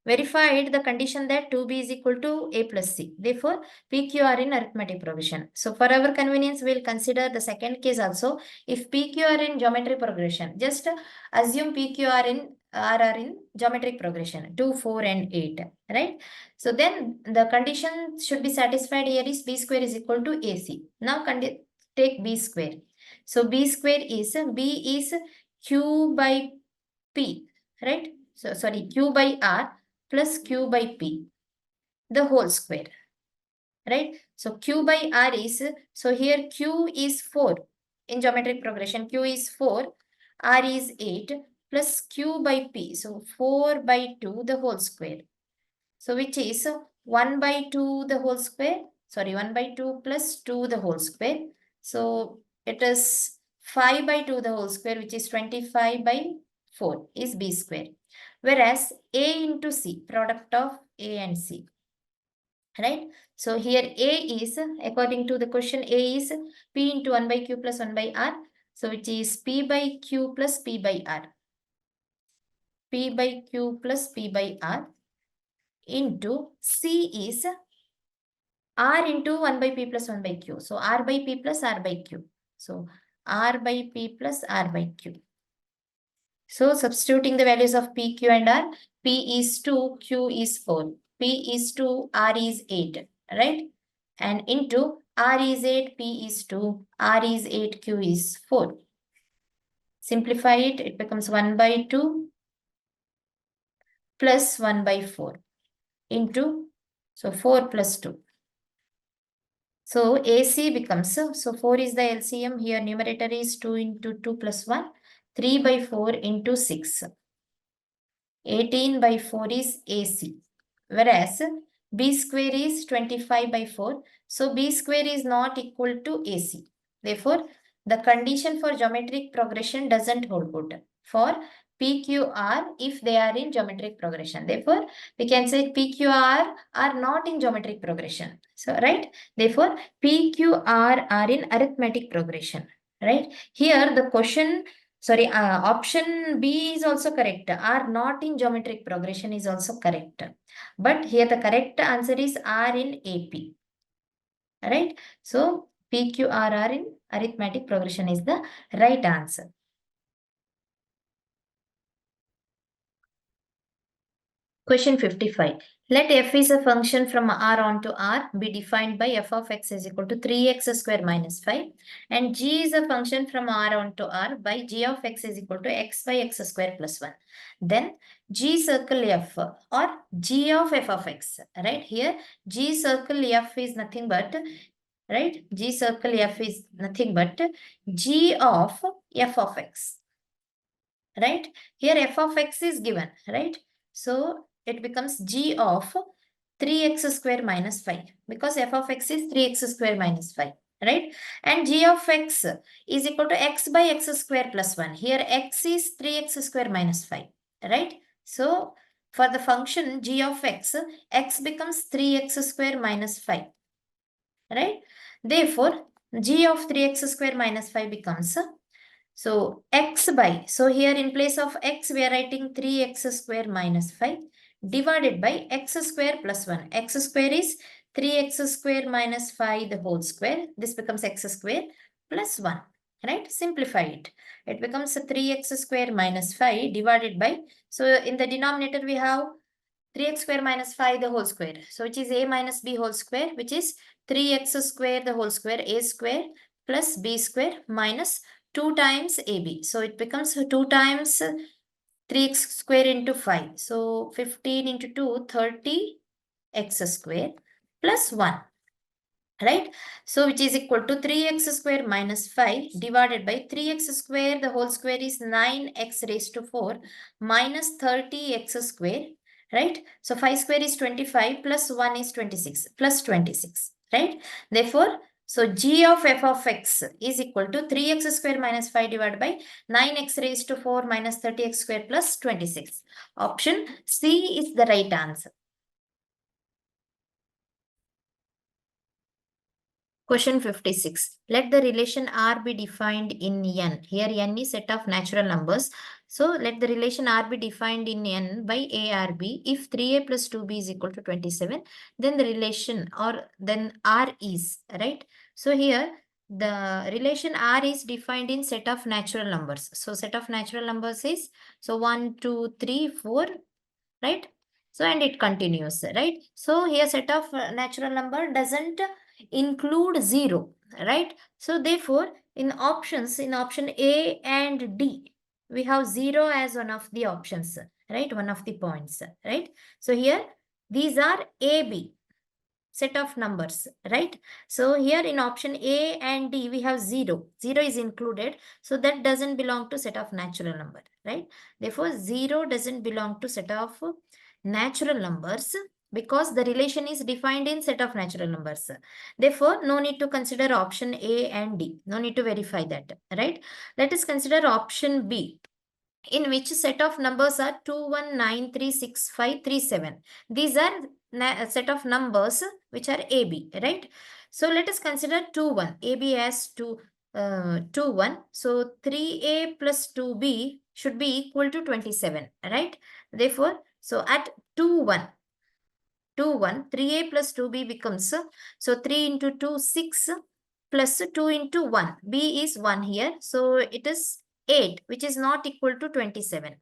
verified the condition that 2B is equal to A plus C. Therefore, PQ are in arithmetic progression. So for our convenience, we'll consider the second case also. If PQ are in geometric progression, just assume PQ are in geometric progression 2, 4, and 8, right? So then the condition should be satisfied here is B square is equal to AC. Now take B square. So B square is B is Q by P, right? So sorry, Q by R plus Q by P, the whole square, right? So Q by R is, so here Q is 4 in geometric progression, Q is 4, R is 8 plus Q by P, so 4 by 2 the whole square. So which is 1 by 2 the whole square, sorry, 1 by 2 plus 2 the whole square. So it is 5 by 2 the whole square, which is 25 by 4 is B square. Whereas A into C, product of A and C, right? So here A is, according to the question, A is P into 1 by Q plus 1 by R. So which is P by Q plus P by R. P by Q plus P by R into C is R into 1 by P plus 1 by Q. So R by P plus R by Q. So R by P plus R by Q. So substituting the values of P, Q and R, P is 2, Q is 4. P is 2, R is 8, right? And into R is 8, P is 2, R is 8, Q is 4. Simplify it, it becomes 1 by 2 plus 1 by 4 into, so 4 plus 2. So AC becomes, so 4 is the LCM, here numerator is 2 into 2 plus 1, 3 by 4 into 6. 18 by 4 is AC. Whereas B square is 25 by 4. So B square is not equal to AC. Therefore, the condition for geometric progression doesn't hold good for PQR if they are in geometric progression. Therefore, we can say PQR are not in geometric progression. So, right? Therefore, PQR are in arithmetic progression. Right? Here, the question, sorry, option B is also correct. Are not in geometric progression is also correct. But here the correct answer is R in AP. Right? So PQRR in arithmetic progression is the right answer. Question 55. Let f is a function from R onto R be defined by f of x is equal to 3x square minus 5 and g is a function from R onto R by g of x is equal to x by x square plus 1. Then g circle f or g of f of x, right? Here g circle f is nothing but, right? G circle f is nothing but g of f of x, right? Here f of x is given, right? So it becomes g of 3x square minus 5 because f of x is 3x square minus 5, right? And g of x is equal to x by x square plus 1. Here x is 3x square minus 5, right? So for the function g of x, x becomes 3x square minus 5, right? Therefore, g of 3x square minus 5 becomes, so x by, so here in place of x, we are writing 3x square minus 5 divided by x square plus 1. X square is 3x square minus 5 the whole square. This becomes x square plus 1, right? Simplify it. It becomes 3x square minus 5 divided by, so in the denominator we have 3x square minus 5 the whole square. So which is a minus b whole square, which is 3x square the whole square, a square plus b square minus 2 times ab. So it becomes 2 times 3x square into 5. So 15 into 2, 30 x square plus 1. Right? So which is equal to 3x square minus 5 divided by 3x square, the whole square is 9x raised to 4 minus 30x square, right? So 5 square is 25 plus 1 is 26 plus 26, right? Therefore, so g of f of x is equal to 3x square minus 5 divided by 9x raised to 4 minus 30x square plus 26. Option C is the right answer. Question 56. Let the relation R be defined in N. Here N is set of natural numbers. So let the relation R be defined in N by ARB. If 3A plus 2B is equal to 27, then the relation or then R is, right? So here the relation R is defined in set of natural numbers. So set of natural numbers is, so 1, 2, 3, 4, right? So and it continues, right? So here set of natural number doesn't include 0, right? So therefore in options, in option A and D, we have 0 as one of the options, right? One of the points, right? So here these are AB set of numbers, right? So here in option A and D, we have 0. 0 is included. So that doesn't belong to set of natural number, right? Therefore, 0 doesn't belong to set of natural numbers because the relation is defined in set of natural numbers. Therefore, no need to consider option A and D. No need to verify that, right? Let us consider option B, in which set of numbers are 2, 1, 9, 3, 6, 5, 3, 7. These are set of numbers which are AB, right? So let us consider 2, 1. AB as 2, 2, 1. So 3A plus 2B should be equal to 27, right? Therefore, so at 2, 1, 2, 1. 3a plus 2b becomes, so 3 into 2, 6 plus 2 into 1. b is 1 here. So it is 8, which is not equal to 27.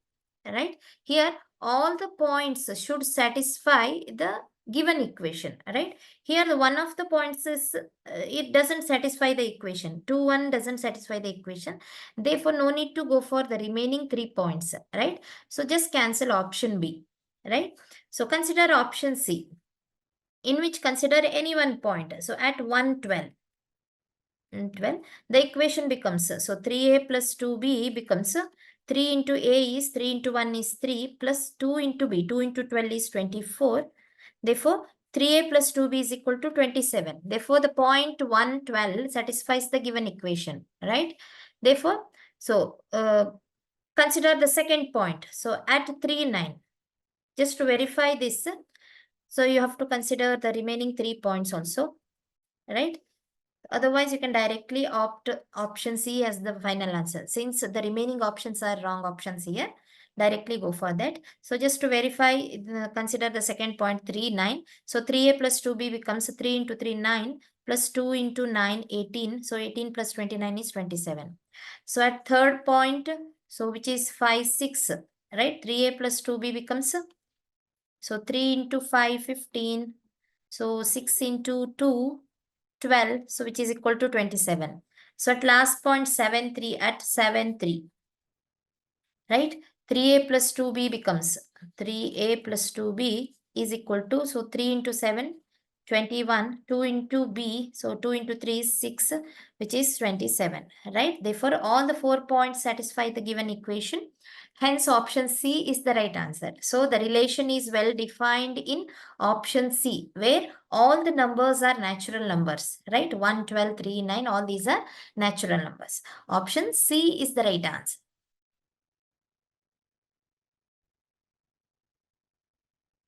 Right? Here, all the points should satisfy the given equation. Right? Here, the one of the points is, it doesn't satisfy the equation. 2, 1 doesn't satisfy the equation. Therefore, no need to go for the remaining 3 points. Right? So just cancel option B. Right? So consider option C, in which consider any one point. So at 112, 12, the equation becomes, so 3a plus 2b becomes 3 into a is 3 into 1 is 3 plus 2 into b. 2 into 12 is 24. Therefore, 3a plus 2b is equal to 27. Therefore, the point 112 satisfies the given equation, right? Therefore, so consider the second point. So at 3, 9, just to verify this, so you have to consider the remaining 3 points also, right? Otherwise, you can directly opt option C as the final answer. Since the remaining options are wrong options here, directly go for that. So just to verify, consider the second point 3, 9. So 3a plus 2b becomes 3 into 3, 9 plus 2 into 9, 18. So 18 plus 29 is 27. So at third point, so which is 5, 6, right? 3a plus 2b becomes, so 3 into 5, 15. So 6 into 2, 12. So which is equal to 27. So at last point 7, 3, at 7, 3. Right? 3a plus 2b becomes 3a plus 2b is equal to, so 3 into 7, 21, 2 into b, so 2 into 3 is 6, which is 27, right? Therefore, all the 4 points satisfy the given equation. Hence, option C is the right answer. So, the relation is well defined in option C, where all the numbers are natural numbers, right? 1, 12, 3, 9, all these are natural numbers. Option C is the right answer.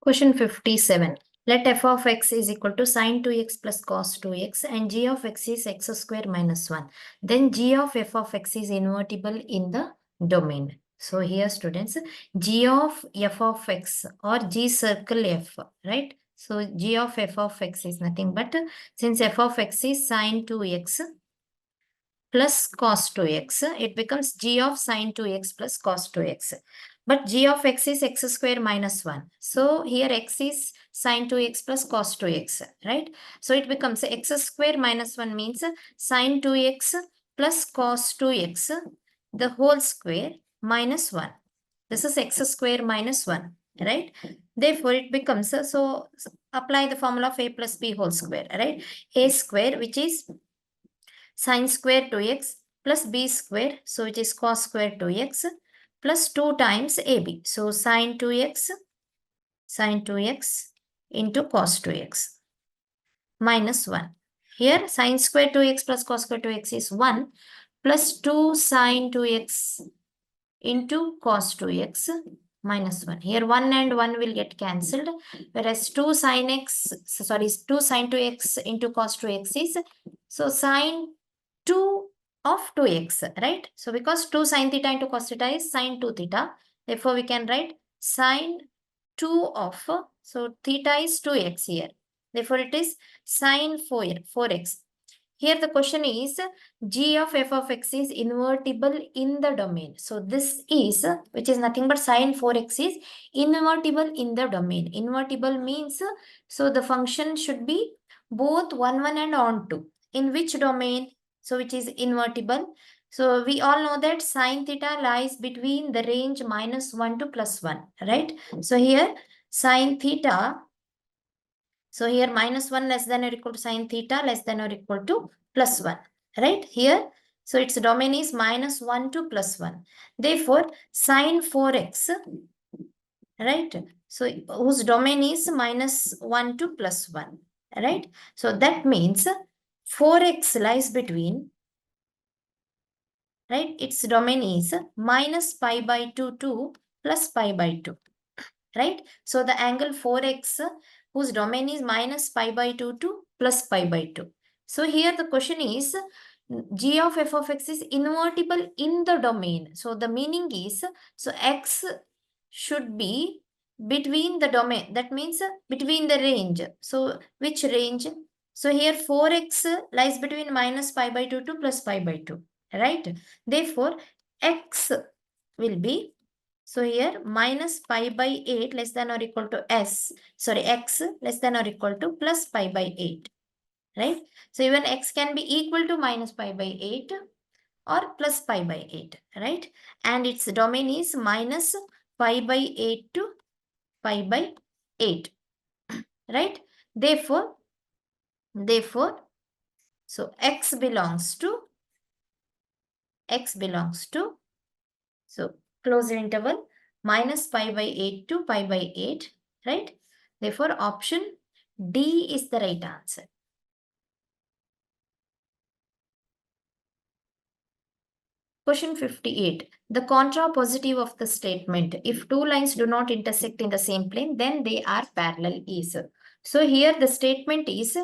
Question 57. Let f of x is equal to sine 2x plus cos 2x and g of x is x square minus 1. Then g of f of x is invertible in the domain. So here students, g of f of x or g circle f, right? So g of f of x is nothing but, since f of x is sine 2x plus cos 2x, it becomes g of sine 2x plus cos 2x. But g of x is x square minus 1. So here x is sine 2x plus cos 2x, right? So it becomes x square minus 1 means sine 2x plus cos 2x, the whole square minus 1. This is x square minus 1, right? Therefore, it becomes, so apply the formula of a plus b whole square, right? A square, which is sine square 2x plus b square, so which is cos square 2x plus 2 times ab. So sine 2x into cos 2x minus 1. Here sine square 2x plus cos square 2x is 1 plus 2 sine 2x into cos 2x minus 1. Here 1 and 1 will get cancelled, whereas 2 sine 2x into cos 2x is, so sine 2 of 2x, right? So because 2 sine theta into cos theta is sine 2 theta, therefore we can write sine 2 of, so theta is 2x here. Therefore it is sine 4x. Here the question is, g of f of x is invertible in the domain. So this is, which is nothing but sine 4x is invertible in the domain. Invertible means, so the function should be both 1, 1 and on 2. In which domain? So which is invertible. So we all know that sine theta lies between the range minus 1 to plus 1, right? So here sine theta, so here minus 1 less than or equal to sine theta less than or equal to plus 1, right? Here, so its domain is minus 1 to plus 1. Therefore, sine 4x, right? So whose domain is minus 1 to plus 1, right? So that means 4x lies between, right? Its domain is minus pi by 2 to plus pi by 2. Right? So the angle 4x, whose domain is minus pi by 2 to plus pi by 2. So here the question is, g of f of x is invertible in the domain. So the meaning is, so x should be between the domain, that means between the range. So which range? So here 4x lies between minus pi by 2 to plus pi by 2, right? Therefore, x will be, so here minus pi by 8 less than or equal to x less than or equal to plus pi by 8, right? So even x can be equal to minus pi by 8 or plus pi by 8, right? And its domain is minus pi by 8 to pi by 8, right? Therefore, so x belongs to, so closed interval, minus pi by 8 to pi by 8, right? Therefore, option D is the right answer. Question 58. The contrapositive of the statement, if two lines do not intersect in the same plane, then they are parallel, is. So here the statement is,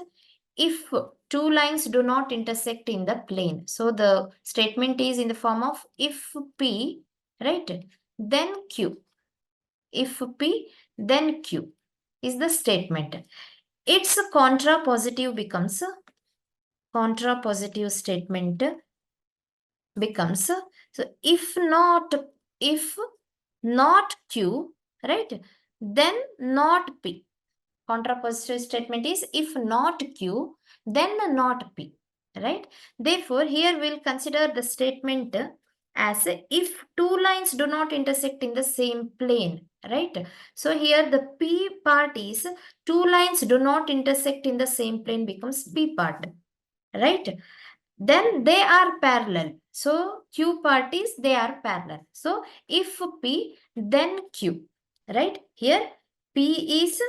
if two lines do not intersect in the plane. So the statement is in the form of if P, right, then Q. If P, then Q is the statement. Its contrapositive becomes, contrapositive statement becomes, so if not Q, right, then not P. Contrapositive statement is if not Q, then not P, right? Therefore, here we'll consider the statement as if two lines do not intersect in the same plane, right? So here the P part is two lines do not intersect in the same plane becomes P part, right? Then they are parallel. So Q part is they are parallel. So if P, then Q, right? Here P is,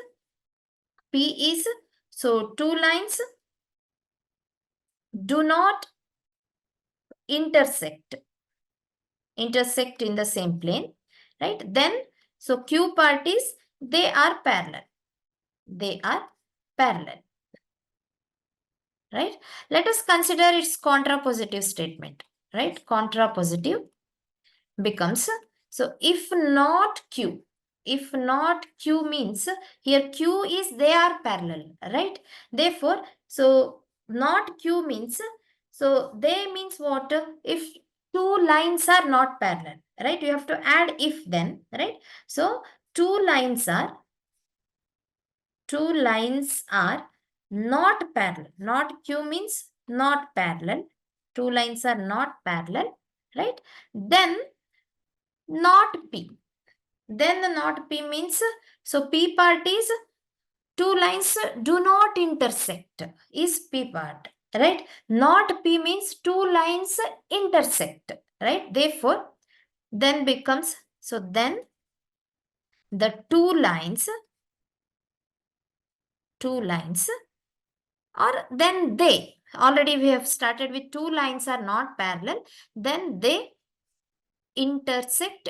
so two lines do not intersect in the same plane, right? Then, so Q part is they are parallel. They are parallel, right? Let us consider its contrapositive statement, right? Contrapositive becomes, so if not Q means here Q is they are parallel, right? Therefore, so not Q means, so they means what? If two lines are not parallel, right? You have to add if then, right? So two lines are not parallel. Not Q means not parallel. Two lines are not parallel, right? Then not P. Then the not P means, so P part is two lines do not intersect is P part, right? Not P means two lines intersect, right? Therefore, then becomes, so then the two lines or then they, already we have started with two lines are not parallel, then they intersect.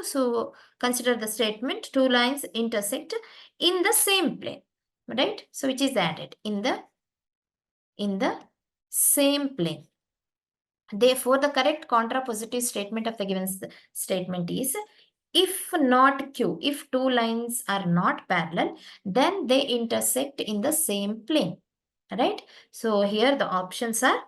So consider the statement two lines intersect in the same plane, right? So which is added in the same plane. Therefore, the correct contrapositive statement of the given statement is if not Q, if two lines are not parallel, then they intersect in the same plane, right? So here the options are,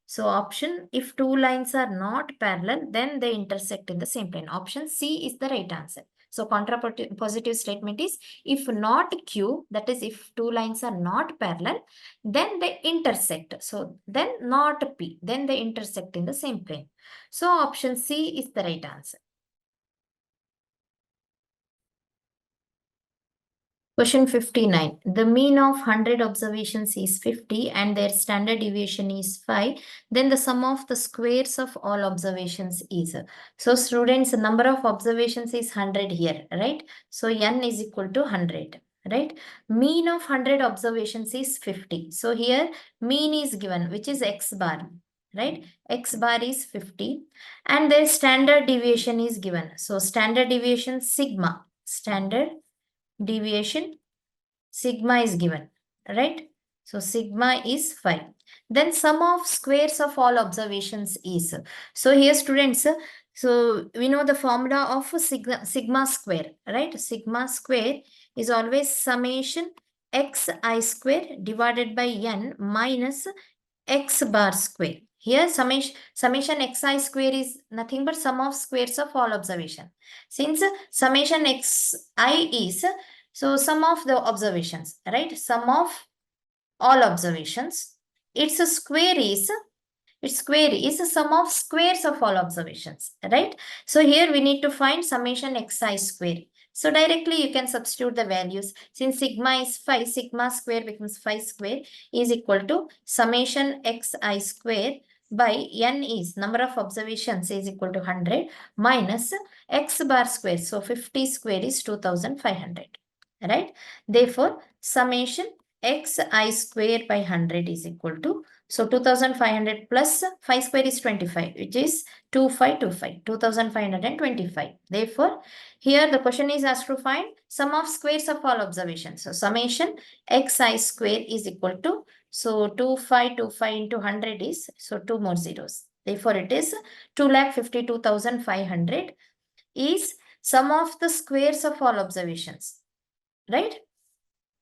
so option, if two lines are not parallel, then they intersect in the same plane. Option C is the right answer. So contrapositive statement is if not Q, that is if two lines are not parallel, then they intersect. So then not P, then they intersect in the same plane. So option C is the right answer. Question 59. The mean of 100 observations is 50 and their standard deviation is 5. Then the sum of the squares of all observations is. So students, the number of observations is 100 here, right? So n is equal to 100, right? Mean of 100 observations is 50. So here mean is given, which is x bar, right? X bar is 50 and their standard deviation is given. So standard deviation sigma, standard deviation sigma is given, right? So sigma is 5. Then sum of squares of all observations is. So here students, So we know the formula of sigma square, right? Sigma square is always summation xi square divided by n minus x bar square. Here summation xi square is nothing but sum of squares of all observation. Since summation xi is so sum of the observations, right? Sum of all observations. Its square is the sum of squares of all observations, right? So here we need to find summation xi square. So directly you can substitute the values. Since sigma is 5, sigma square becomes 5 square is equal to summation xi square by n is number of observations is equal to 100 minus x bar square. So 50 square is 2500, right? Therefore, summation xi square by 100 is equal to, so 2500 plus 5 square is 25, which is 2525, 2525. Therefore, here the question is asked to find sum of squares of all observations. So summation xi square is equal to, so 2525 into 100 is, so 2 more zeros. Therefore, it is 2,52,500 is sum of the squares of all observations, right?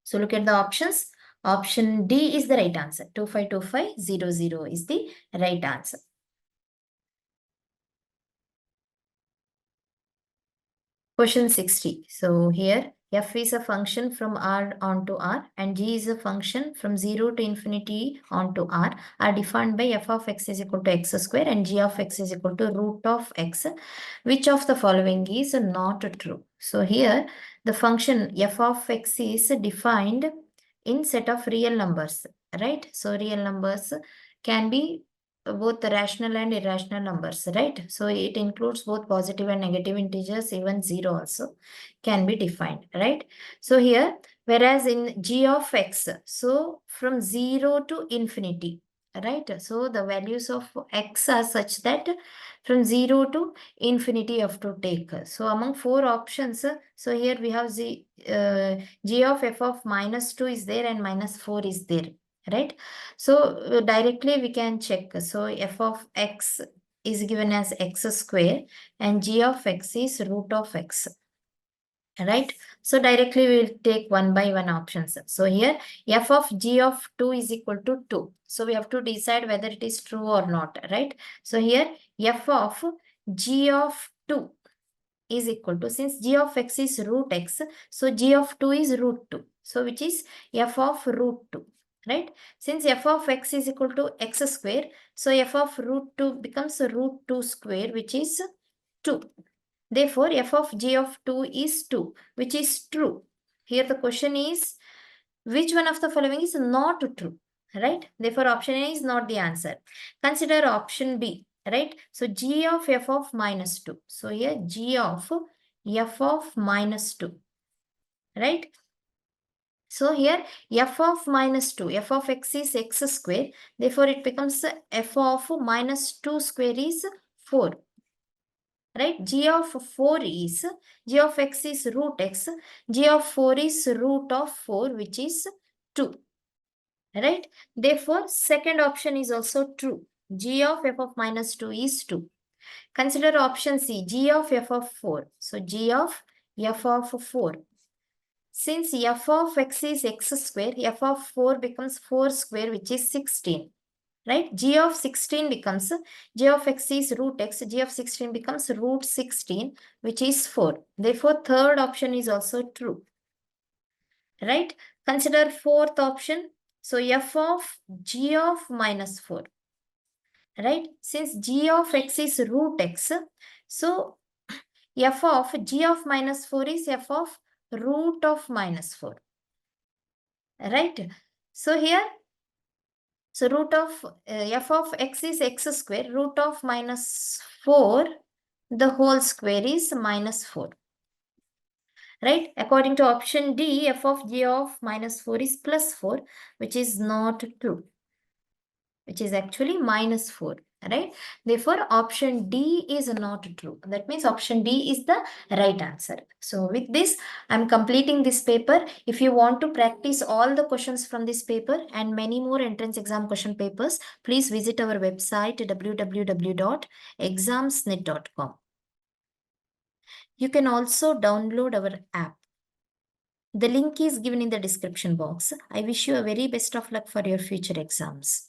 So look at the options. Option D is the right answer. 252500 is the right answer. Question 60. So here f is a function from R onto R and g is a function from 0 to infinity onto R are defined by f of x is equal to x square and g of x is equal to root of x. Which of the following is not true? So here the function f of x is defined in set of real numbers, right? So real numbers can be both the rational and irrational numbers, right? So it includes both positive and negative integers, even 0 also can be defined, right? So here, whereas in g of x, so from 0 to infinity, right? So the values of x are such that from 0 to infinity you have to take. So among 4 options, so here we have g of f of -2 is there and -4 is there, right? So directly we can check. So f of x is given as x square and g of x is root of x, right? So directly we will take one by one options. So here f of g of 2 is equal to 2. So we have to decide whether it is true or not, right? So here f of g of 2 is equal to, since g of x is root x, so g of 2 is root 2. So which is f of root 2, right? Since f of x is equal to x square, so f of root 2 becomes root 2 square, which is 2. Therefore, f of g of 2 is 2, which is true. Here the question is, which one of the following is not true, right? Therefore, option A is not the answer. Consider option B, right? So, g of f of -2. So, here g of f of -2, right? So, here f of -2, f of x is x square. Therefore, it becomes f of -2 square is 4. Right? G of 4 is, g of x is root x, g of 4 is root of 4, which is 2. Right? Therefore, second option is also true. G of f of -2 is 2. Consider option C, g of f of 4. So, g of f of 4. Since f of x is x square, f of 4 becomes 4 square, which is 16. Right? G of 16 becomes, g of x is root x, g of 16 becomes root 16, which is 4. Therefore, third option is also true. Right? Consider fourth option. So, f of g of -4. Right? Since g of x is root x, so f of g of -4 is f of root of -4. Right? So, here, so root of f of x is x square, root of -4, the whole square is -4. Right? According to option D, f of g of -4 is +4, which is not true, which is actually -4. Right? Therefore, option D is not true. That means option D is the right answer. So with this, I'm completing this paper. If you want to practice all the questions from this paper and many more entrance exam question papers, please visit our website www.examsnet.com. You can also download our app. The link is given in the description box. I wish you a very best of luck for your future exams.